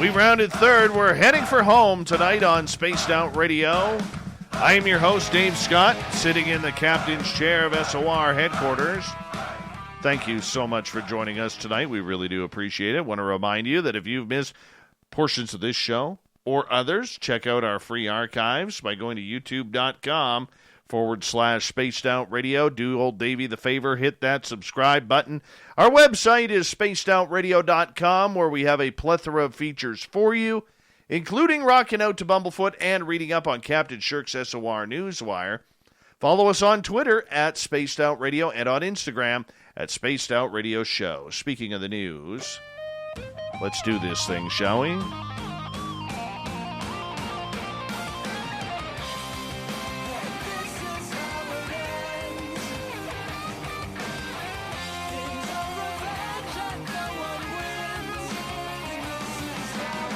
We rounded third. We're heading for home tonight on Spaced Out Radio. I am your host, Dave Scott, sitting in the captain's chair of SOR headquarters. Thank you so much for joining us tonight. We really do appreciate it. Want to remind you that if you've missed portions of this show or others, check out our free archives by going to youtube.com/Spaced Out Radio. Do old Davey the favor, hit that subscribe button. Our website is spacedoutradio.com, where we have a plethora of features for you, including rocking out to Bumblefoot and reading up on Captain Shirk's SOR Newswire. Follow us on Twitter at Spaced Out Radio and on Instagram at Spaced Out Radio Show. Speaking of the news, let's do this thing, shall we?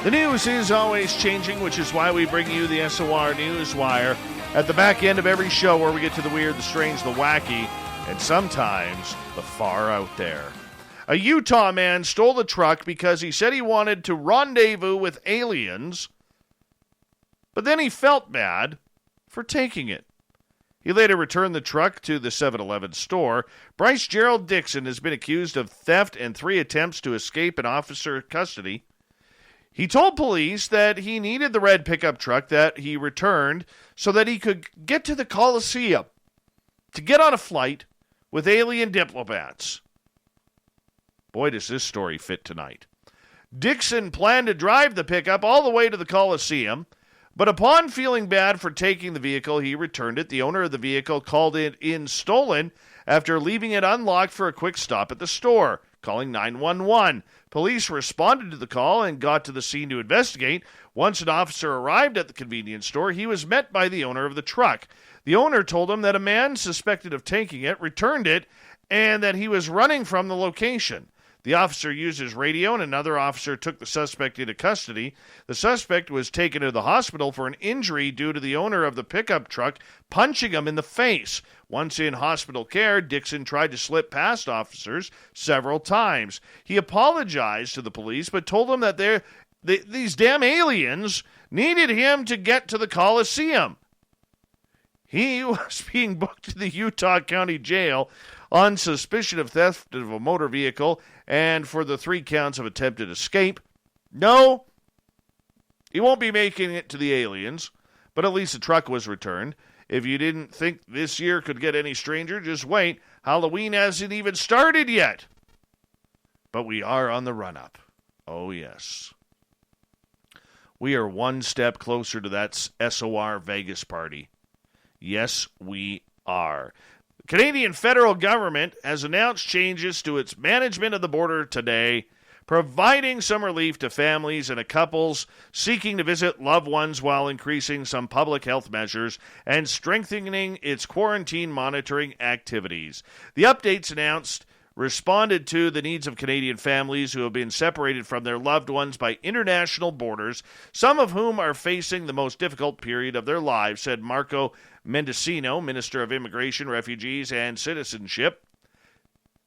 The news is always changing, which is why we bring you the SOR Newswire at the back end of every show, where we get to the weird, the strange, the wacky, and sometimes the far out there. A Utah man stole the truck because he said he wanted to rendezvous with aliens, but then he felt bad for taking it. He later returned the truck to the 7-Eleven store. Bryce Gerald Dixon has been accused of theft and 3 attempts to escape an officer custody. He told police that he needed the red pickup truck that he returned so that he could get to the Coliseum to get on a flight with alien diplomats. Boy, does this story fit tonight. Dixon planned to drive the pickup all the way to the Coliseum, but upon feeling bad for taking the vehicle, he returned it. The owner of the vehicle called it in stolen after leaving it unlocked for a quick stop at the store, calling 911. Police responded to the call and got to the scene to investigate. Once an officer arrived at the convenience store, he was met by the owner of the truck. The owner told him that a man suspected of taking it returned it and that he was running from the location. The officer used his radio, and another officer took the suspect into custody. The suspect was taken to the hospital for an injury due to the owner of the pickup truck punching him in the face. Once in hospital care, Dixon tried to slip past officers several times. He apologized to the police, but told them that these damn aliens needed him to get to the Coliseum. He was being booked to the Utah County Jail on suspicion of theft of a motor vehicle and for the 3 counts of attempted escape. No, he won't be making it to the aliens, but at least the truck was returned. If you didn't think this year could get any stranger, just wait. Halloween hasn't even started yet. But we are on the run-up. Oh, yes. We are one step closer to that SOR Vegas party. Yes, we are. The Canadian federal government has announced changes to its management of the border today, providing some relief to families and couples seeking to visit loved ones while increasing some public health measures and strengthening its quarantine monitoring activities. The updates announced responded to the needs of Canadian families who have been separated from their loved ones by international borders, some of whom are facing the most difficult period of their lives, said Marco Mendicino, Minister of Immigration, Refugees, and Citizenship.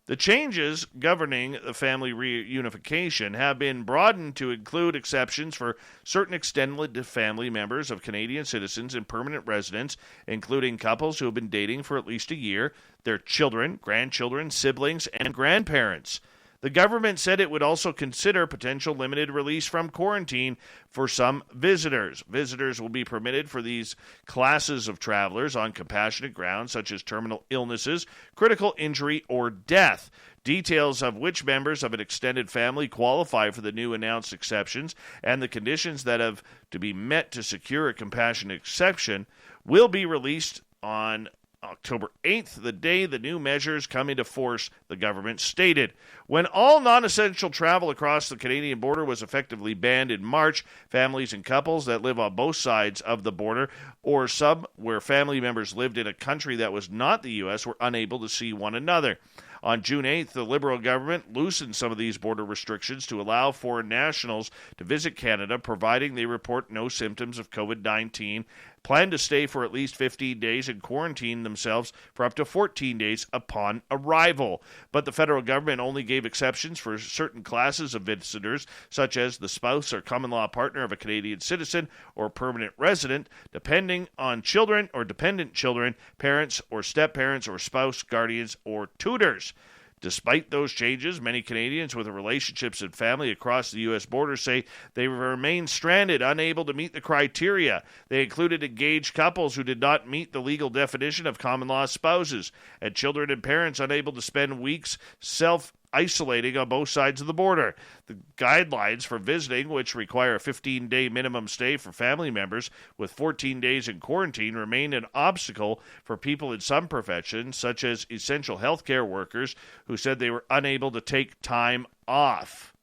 The changes governing the family reunification have been broadened to include exceptions for certain extended family members of Canadian citizens and permanent residents, including couples who have been dating for at least a year, their children, grandchildren, siblings, and grandparents. The government said it would also consider potential limited release from quarantine for some visitors. Visitors will be permitted for these classes of travelers on compassionate grounds such as terminal illnesses, critical injury, or death. Details of which members of an extended family qualify for the new announced exceptions and the conditions that have to be met to secure a compassionate exception will be released on October 8th, the day the new measures come into force, the government stated. When all non-essential travel across the Canadian border was effectively banned in March, families and couples that live on both sides of the border or some where family members lived in a country that was not the U.S. were unable to see one another. On June 8th, the Liberal government loosened some of these border restrictions to allow foreign nationals to visit Canada, providing they report no symptoms of COVID-19 plan to stay for at least 15 days and quarantine themselves for up to 14 days upon arrival. But the federal government only gave exceptions for certain classes of visitors, such as the spouse or common law partner of a Canadian citizen or permanent resident, depending on children or dependent children, parents or step-parents or spouse, guardians, or tutors. Despite those changes, many Canadians with relationships and family across the U.S. border say they remain stranded, unable to meet the criteria. They included engaged couples who did not meet the legal definition of common-law spouses, and children and parents unable to spend weeks self-isolating on both sides of the border. The guidelines for visiting, which require a 15-day minimum stay for family members with 14 days in quarantine, remain an obstacle for people in some professions, such as essential healthcare workers, who said they were unable to take time off.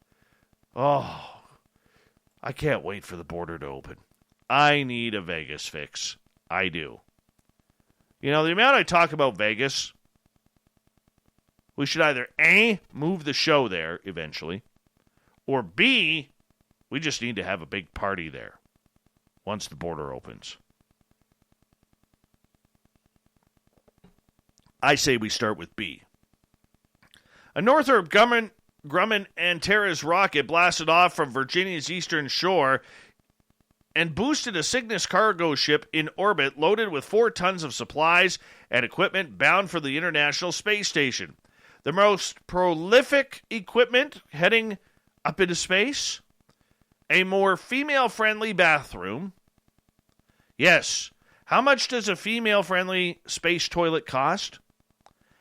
Oh, I can't wait for the border to open. I need a Vegas fix. I do. You know, the amount I talk about Vegas, we should either A, move the show there eventually, or B, we just need to have a big party there once the border opens. I say we start with B. A Northrop Grumman Antares rocket blasted off from Virginia's eastern shore and boosted a Cygnus cargo ship in orbit loaded with 4 tons of supplies and equipment bound for the International Space Station. The most prolific equipment heading up into space? A more female-friendly bathroom? Yes. How much does a female-friendly space toilet cost?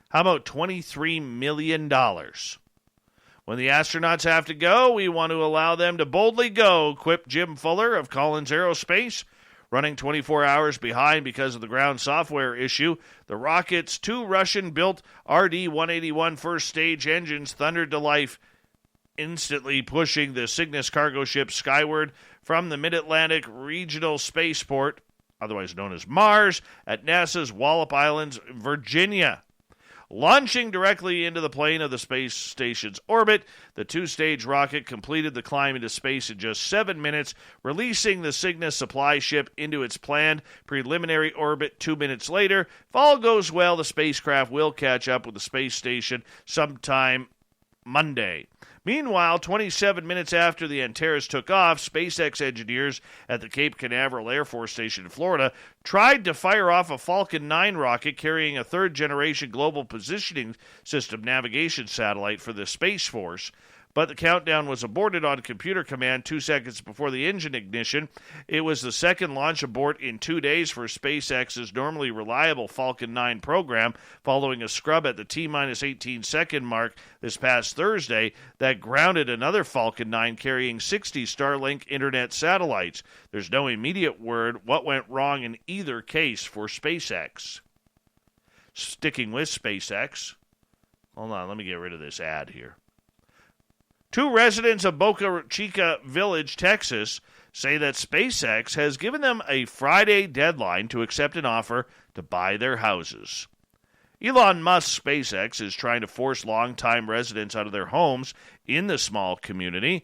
How about $23 million? When the astronauts have to go, we want to allow them to boldly go, quipped Jim Fuller of Collins Aerospace. Running 24 hours behind because of the ground software issue, the rocket's 2 Russian-built RD-181 first-stage engines thundered to life, instantly pushing the Cygnus cargo ship skyward from the Mid-Atlantic Regional Spaceport, otherwise known as Mars, at NASA's Wallop Islands, Virginia. Launching directly into the plane of the space station's orbit, the 2-stage rocket completed the climb into space in just 7 minutes, releasing the Cygnus supply ship into its planned preliminary orbit 2 minutes later. If all goes well, the spacecraft will catch up with the space station sometime Monday. Meanwhile, 27 minutes after the Antares took off, SpaceX engineers at the Cape Canaveral Air Force Station in Florida tried to fire off a Falcon 9 rocket carrying a third-generation global positioning system navigation satellite for the Space Force. But the countdown was aborted on computer command 2 seconds before the engine ignition. It was the second launch abort in 2 days for SpaceX's normally reliable Falcon 9 program, following a scrub at the T-18-second mark this past Thursday that grounded another Falcon 9 carrying 60 Starlink internet satellites. There's no immediate word what went wrong in either case for SpaceX. Sticking with SpaceX, hold on, let me get rid of this ad here. 2 residents of Boca Chica Village, Texas, say that SpaceX has given them a Friday deadline to accept an offer to buy their houses. Elon Musk's SpaceX is trying to force longtime residents out of their homes in the small community.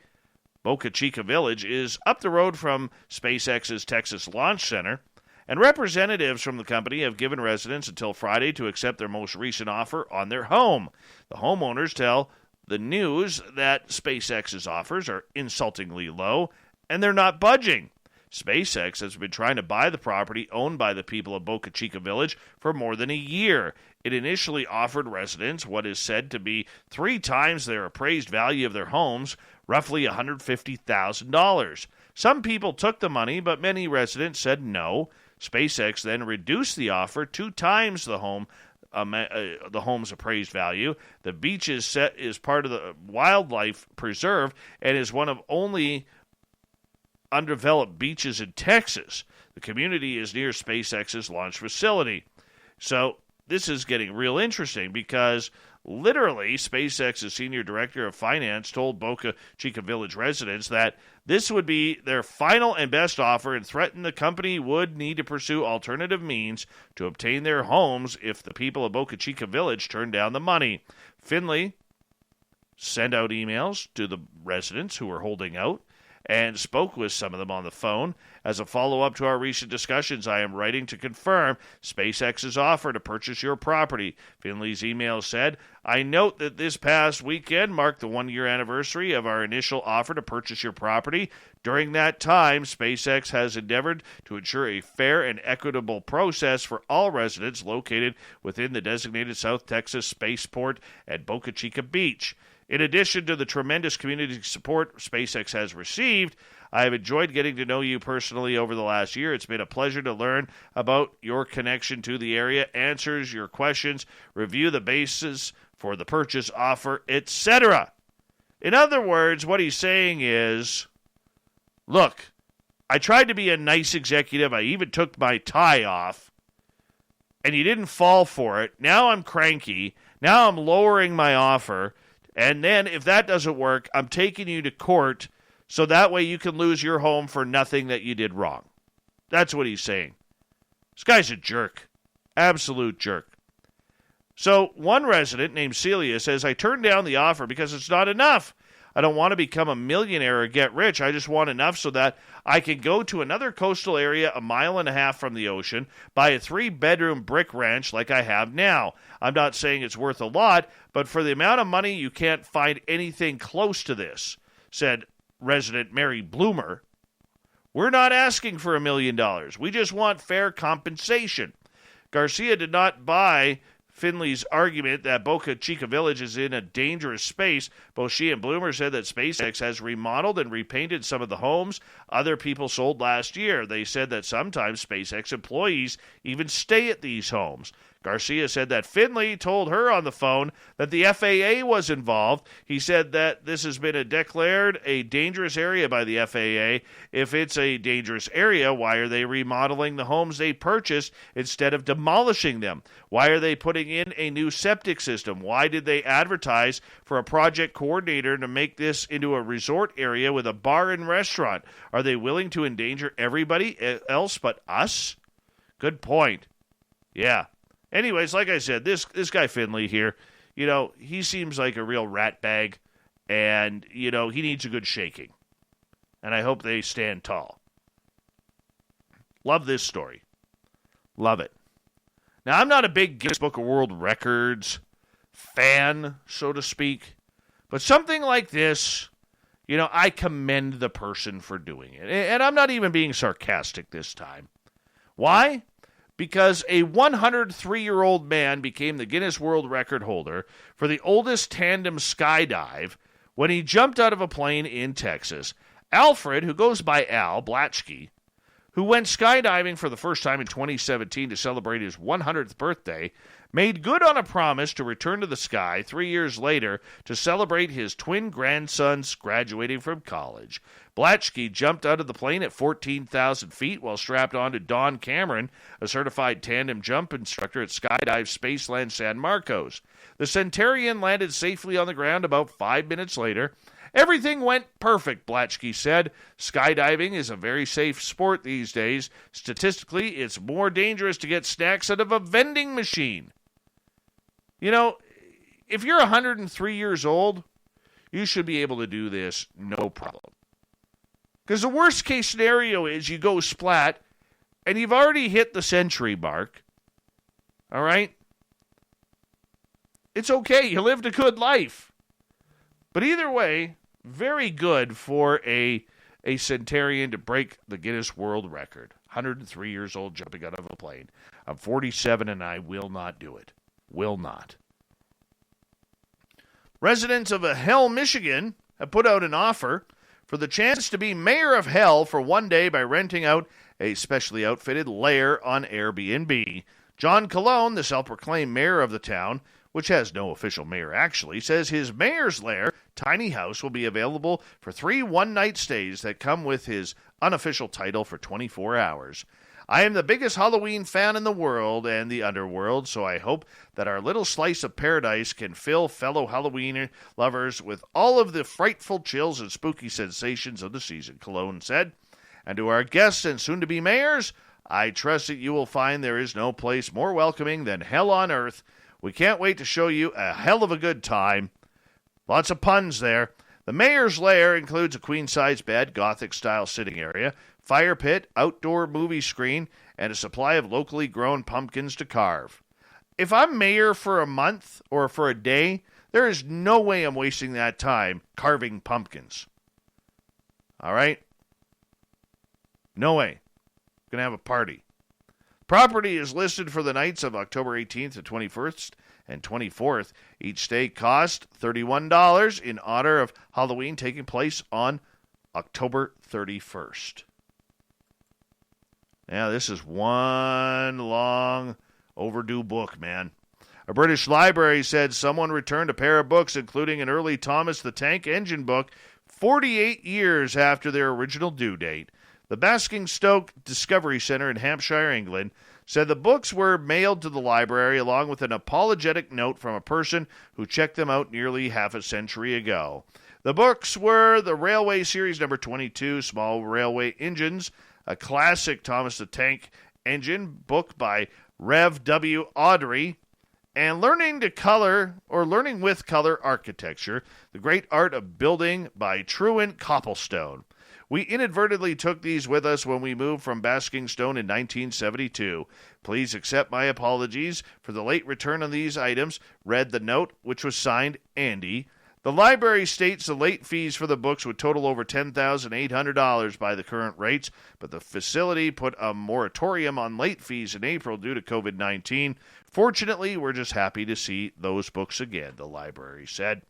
Boca Chica Village is up the road from SpaceX's Texas Launch Center, and representatives from the company have given residents until Friday to accept their most recent offer on their home. The homeowners tell the news that SpaceX's offers are insultingly low, and they're not budging. SpaceX has been trying to buy the property owned by the people of Boca Chica Village for more than a year. It initially offered residents what is said to be 3 times their appraised value of their homes, roughly $150,000. Some people took the money, but many residents said no. SpaceX then reduced the offer 2 times the home's appraised value. The beach is part of the wildlife preserve and is one of only undeveloped beaches in Texas. The community is near SpaceX's launch facility. So this is getting real interesting because literally SpaceX's senior director of finance told Boca Chica Village residents that this would be their final and best offer and threatened the company would need to pursue alternative means to obtain their homes if the people of Boca Chica Village turned down the money. Finley sent out emails to the residents who were holding out, and spoke with some of them on the phone. As a follow-up to our recent discussions, I am writing to confirm SpaceX's offer to purchase your property. Finley's email said, I note that this past weekend marked the 1-year anniversary of our initial offer to purchase your property. During that time, SpaceX has endeavored to ensure a fair and equitable process for all residents located within the designated South Texas spaceport at Boca Chica Beach. In addition to the tremendous community support SpaceX has received, I have enjoyed getting to know you personally over the last year. It's been a pleasure to learn about your connection to the area, answers your questions, review the basis for the purchase offer, etc. In other words, what he's saying is, look, I tried to be a nice executive. I even took my tie off, and you didn't fall for it. Now I'm cranky. Now I'm lowering my offer. And then if that doesn't work, I'm taking you to court so that way you can lose your home for nothing that you did wrong. That's what he's saying. This guy's a jerk. Absolute jerk. So one resident named Celia says, I turned down the offer because it's not enough. I don't want to become a millionaire or get rich. I just want enough so that I can go to another coastal area 1.5 miles from the ocean, buy a 3-bedroom brick ranch like I have now. I'm not saying it's worth a lot, but for the amount of money, you can't find anything close to this, said resident Mary Bloomer. We're not asking for $1 million. We just want fair compensation. Garcia did not buy Finley's argument that Boca Chica Village is in a dangerous space. Both she and Bloomer said that SpaceX has remodeled and repainted some of the homes other people sold last year. They said that sometimes SpaceX employees even stay at these homes. Garcia said that Finley told her on the phone that the FAA was involved. He said that this has been declared a dangerous area by the FAA. If it's a dangerous area, why are they remodeling the homes they purchased instead of demolishing them? Why are they putting in a new septic system? Why did they advertise for a project coordinator to make this into a resort area with a bar and restaurant? Are they willing to endanger everybody else but us? Good point. Yeah. Anyways, like I said, this guy Finley here, he seems like a real rat bag, and, he needs a good shaking. And I hope they stand tall. Love this story. Love it. Now, I'm not a big Guinness Book of World Records fan, so to speak, but something like this, I commend the person for doing it. And I'm not even being sarcastic this time. Why? Because a 103-year-old man became the Guinness World Record holder for the oldest tandem skydive when he jumped out of a plane in Texas. Alfred, who goes by Al Blatchke, who went skydiving for the first time in 2017 to celebrate his 100th birthday, made good on a promise to return to the sky 3 years later to celebrate his twin grandsons graduating from college. Blatchke jumped out of the plane at 14,000 feet while strapped onto Don Cameron, a certified tandem jump instructor at Skydive Spaceland San Marcos. The Centurion landed safely on the ground about 5 minutes later. Everything went perfect, Blatchke said. Skydiving is a very safe sport these days. Statistically, it's more dangerous to get snacks out of a vending machine. If you're 103 years old, you should be able to do this no problem. Because the worst case scenario is you go splat and you've already hit the century mark. All right? It's okay. You lived a good life. But either way, very good for a centurion to break the Guinness World Record. 103 years old jumping out of a plane. I'm 47 and I will not do it. Will not. Residents of Hell, Michigan have put out an offer for the chance to be mayor of Hell for one day by renting out a specially outfitted lair on Airbnb. John Colon, the self-proclaimed mayor of the town, which has no official mayor actually, says his mayor's lair, tiny house, will be available for 3 one-night stays that come with his unofficial title for 24 hours. I am the biggest Halloween fan in the world and the underworld, so I hope that our little slice of paradise can fill fellow Halloween lovers with all of the frightful chills and spooky sensations of the season, Cologne said. And to our guests and soon-to-be mayors, I trust that you will find there is no place more welcoming than hell on earth. We can't wait to show you a hell of a good time. Lots of puns there. The mayor's lair includes a queen-size bed, Gothic-style sitting area, fire pit, outdoor movie screen, and a supply of locally grown pumpkins to carve. If I'm mayor for a month or for a day, there is no way I'm wasting that time carving pumpkins. All right? No way. Going to have a party. Property is listed for the nights of October 18th to 21st and 24th. Each day costs $31 in honor of Halloween taking place on October 31st. Now, this is one long overdue book, man. A British library said someone returned a pair of books, including an early Thomas the Tank Engine book, 48 years after their original due date. The Basingstoke Discovery Centre in Hampshire, England, said the books were mailed to the library along with an apologetic note from a person who checked them out nearly half a century ago. The books were the Railway Series number 22, Small Railway Engines, a classic Thomas the Tank Engine book by Rev. W. Audrey, and Learning with Color Architecture, The Great Art of Building by Truant Copplestone. We inadvertently took these with us when we moved from Basingstoke in 1972. Please accept my apologies for the late return of these items. Read the note, which was signed Andy. The library states the late fees for the books would total over $10,800 by the current rates, but the facility put a moratorium on late fees in April due to COVID-19. Fortunately, we're just happy to see those books again, the library said.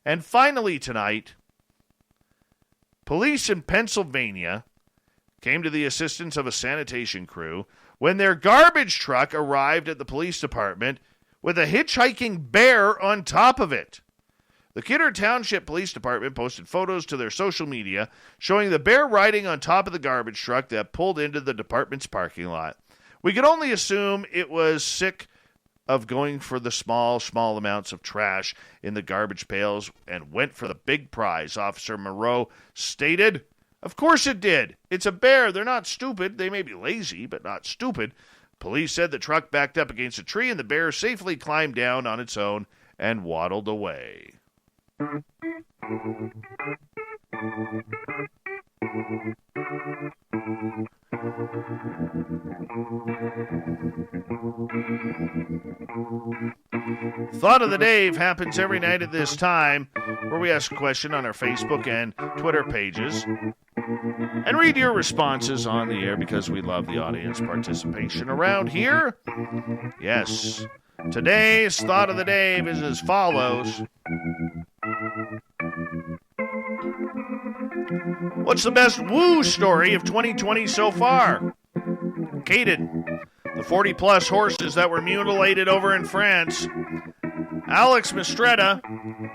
And finally tonight, police in Pennsylvania came to the assistance of a sanitation crew when their garbage truck arrived at the police department with a hitchhiking bear on top of it. The Kidder Township Police Department posted photos to their social media showing the bear riding on top of the garbage truck that pulled into the department's parking lot. We could only assume it was sick of going for the small amounts of trash in the garbage pails and went for the big prize, Officer Moreau stated. Of course it did. It's a bear. They're not stupid. They may be lazy, but not stupid. Police said the truck backed up against a tree and the bear safely climbed down on its own and waddled away. Thought of the Dave happens every night at this time, where we ask a question on our Facebook and Twitter pages and read your responses on the air because we love the audience participation around here. Yes, today's Thought of the Dave is as follows. What's the best woo story of 2020 so far? Caden, the 40-plus horses that were mutilated over in France. Alex Mistretta,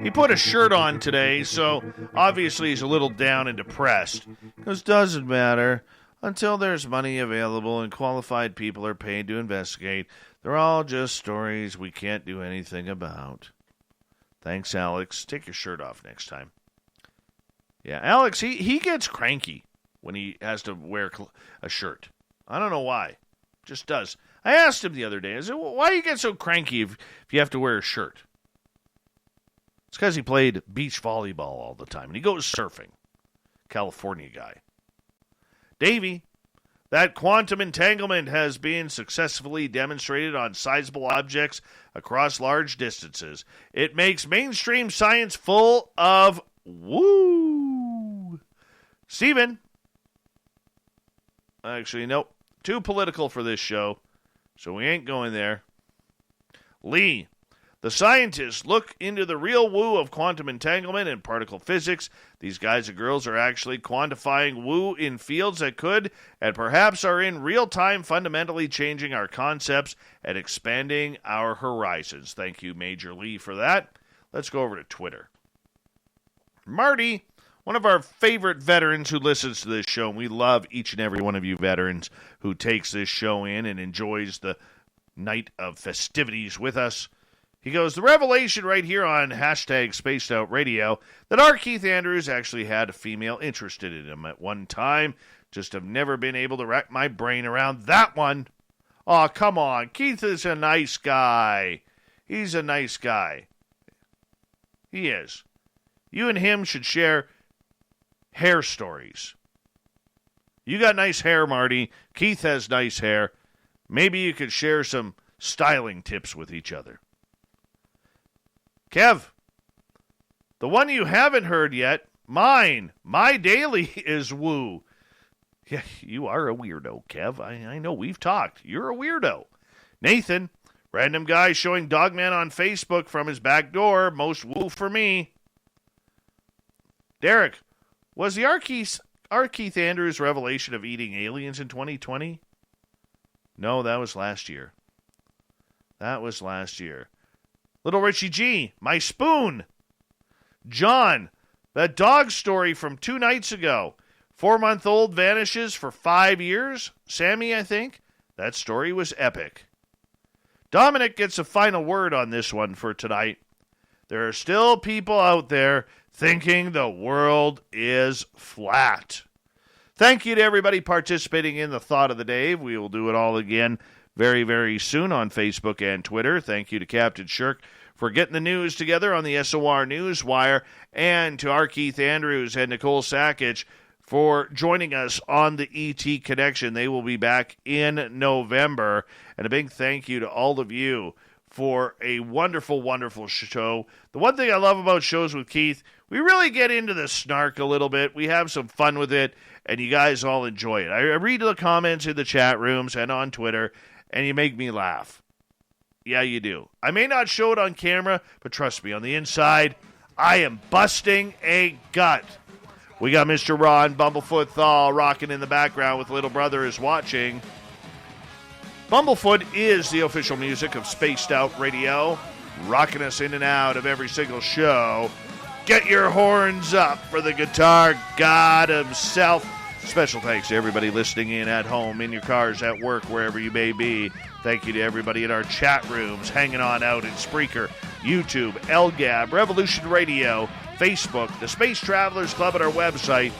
he put a shirt on today, so obviously he's a little down and depressed. Because doesn't matter. Until there's money available and qualified people are paid to investigate, they're all just stories we can't do anything about. Thanks, Alex. Take your shirt off next time. Yeah, Alex, he gets cranky when he has to wear a shirt. I don't know why. Just does. I asked him the other day, I said, well, why do you get so cranky if you have to wear a shirt? It's because he played beach volleyball all the time, and he goes surfing. California guy. Davey, that quantum entanglement has been successfully demonstrated on sizable objects across large distances. It makes mainstream science full of woo. Steven. Actually, nope. Too political for this show, so we ain't going there. Lee. The scientists look into the real woo of quantum entanglement and particle physics. These guys and girls are actually quantifying woo in fields that could and perhaps are in real time fundamentally changing our concepts and expanding our horizons. Thank you, Major Lee, for that. Let's go over to Twitter. Marty, one of our favorite veterans who listens to this show, and we love each and every one of you veterans who takes this show in and enjoys the night of festivities with us. He goes, the revelation right here on hashtag Spaced Out Radio that R Keith Andrews actually had a female interested in him at one time. Just have never been able to rack my brain around that one. Oh, come on. Keith is a nice guy. He's a nice guy. He is. You and him should share hair stories. You got nice hair, Marty. Keith has nice hair. Maybe you could share some styling tips with each other. Kev, the one you haven't heard yet, mine, my daily is woo. Yeah, you are a weirdo, Kev. I know we've talked. You're a weirdo. Nathan, random guy showing Dogman on Facebook from his back door. Most woo for me. Derek, was the R Keith Andrews revelation of eating aliens in 2020? No, that was last year. Little Richie G, my spoon. John, that dog story from 2 nights ago. 4-month-old vanishes for 5 years. Sammy, I think. That story was epic. Dominic gets a final word on this one for tonight. There are still people out there thinking the world is flat. Thank you to everybody participating in the Thought of the Day. We will do it all again very, very soon on Facebook and Twitter. Thank you to Captain Shirk for getting the news together on the SOR Newswire, and to R Keith Andrews and Nicole Sakic for joining us on the ET Connection. They will be back in November. And a big thank you to all of you for a wonderful, wonderful show. The one thing I love about shows with Keith, we really get into the snark a little bit. We have some fun with it, and you guys all enjoy it. I read the comments in the chat rooms and on Twitter, and you make me laugh. Yeah, you do. I may not show it on camera, but trust me, on the inside, I am busting a gut. We got Mr. Ron Bumblefoot Thal rocking in the background with Little Brother is Watching. Bumblefoot is the official music of Spaced Out Radio, rocking us in and out of every single show. Get your horns up for the guitar god himself. Special thanks to everybody listening in at home, in your cars, at work, wherever you may be. Thank you to everybody in our chat rooms, hanging on out in Spreaker, YouTube, LGAB, Revolution Radio, Facebook, the Space Travelers Club at our website,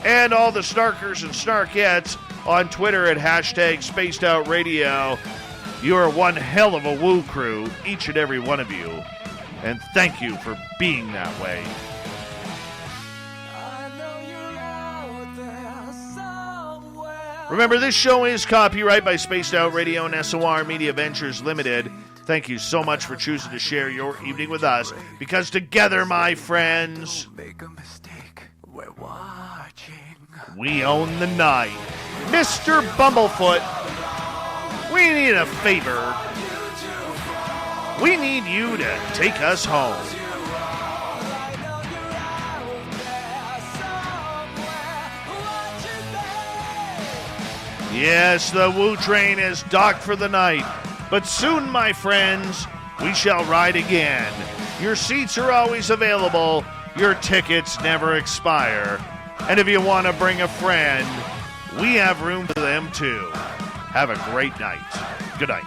and all the snarkers and snarkettes on Twitter at hashtag Spaced Out Radio. You are one hell of a woo crew, each and every one of you. And thank you for being that way. Remember, this show is copyright by Spaced Out Radio and SOR Media Ventures Limited. Thank you so much for choosing to share your evening with us, because together, my friends, Make a mistake. We're watching. we own the night. Mr. Bumblefoot, we need a favor. We need you to take us home. Yes, the Woo Train is docked for the night, but soon, my friends, we shall ride again. Your seats are always available. Your tickets never expire. And if you want to bring a friend, we have room for them too. Have a great night. Good night.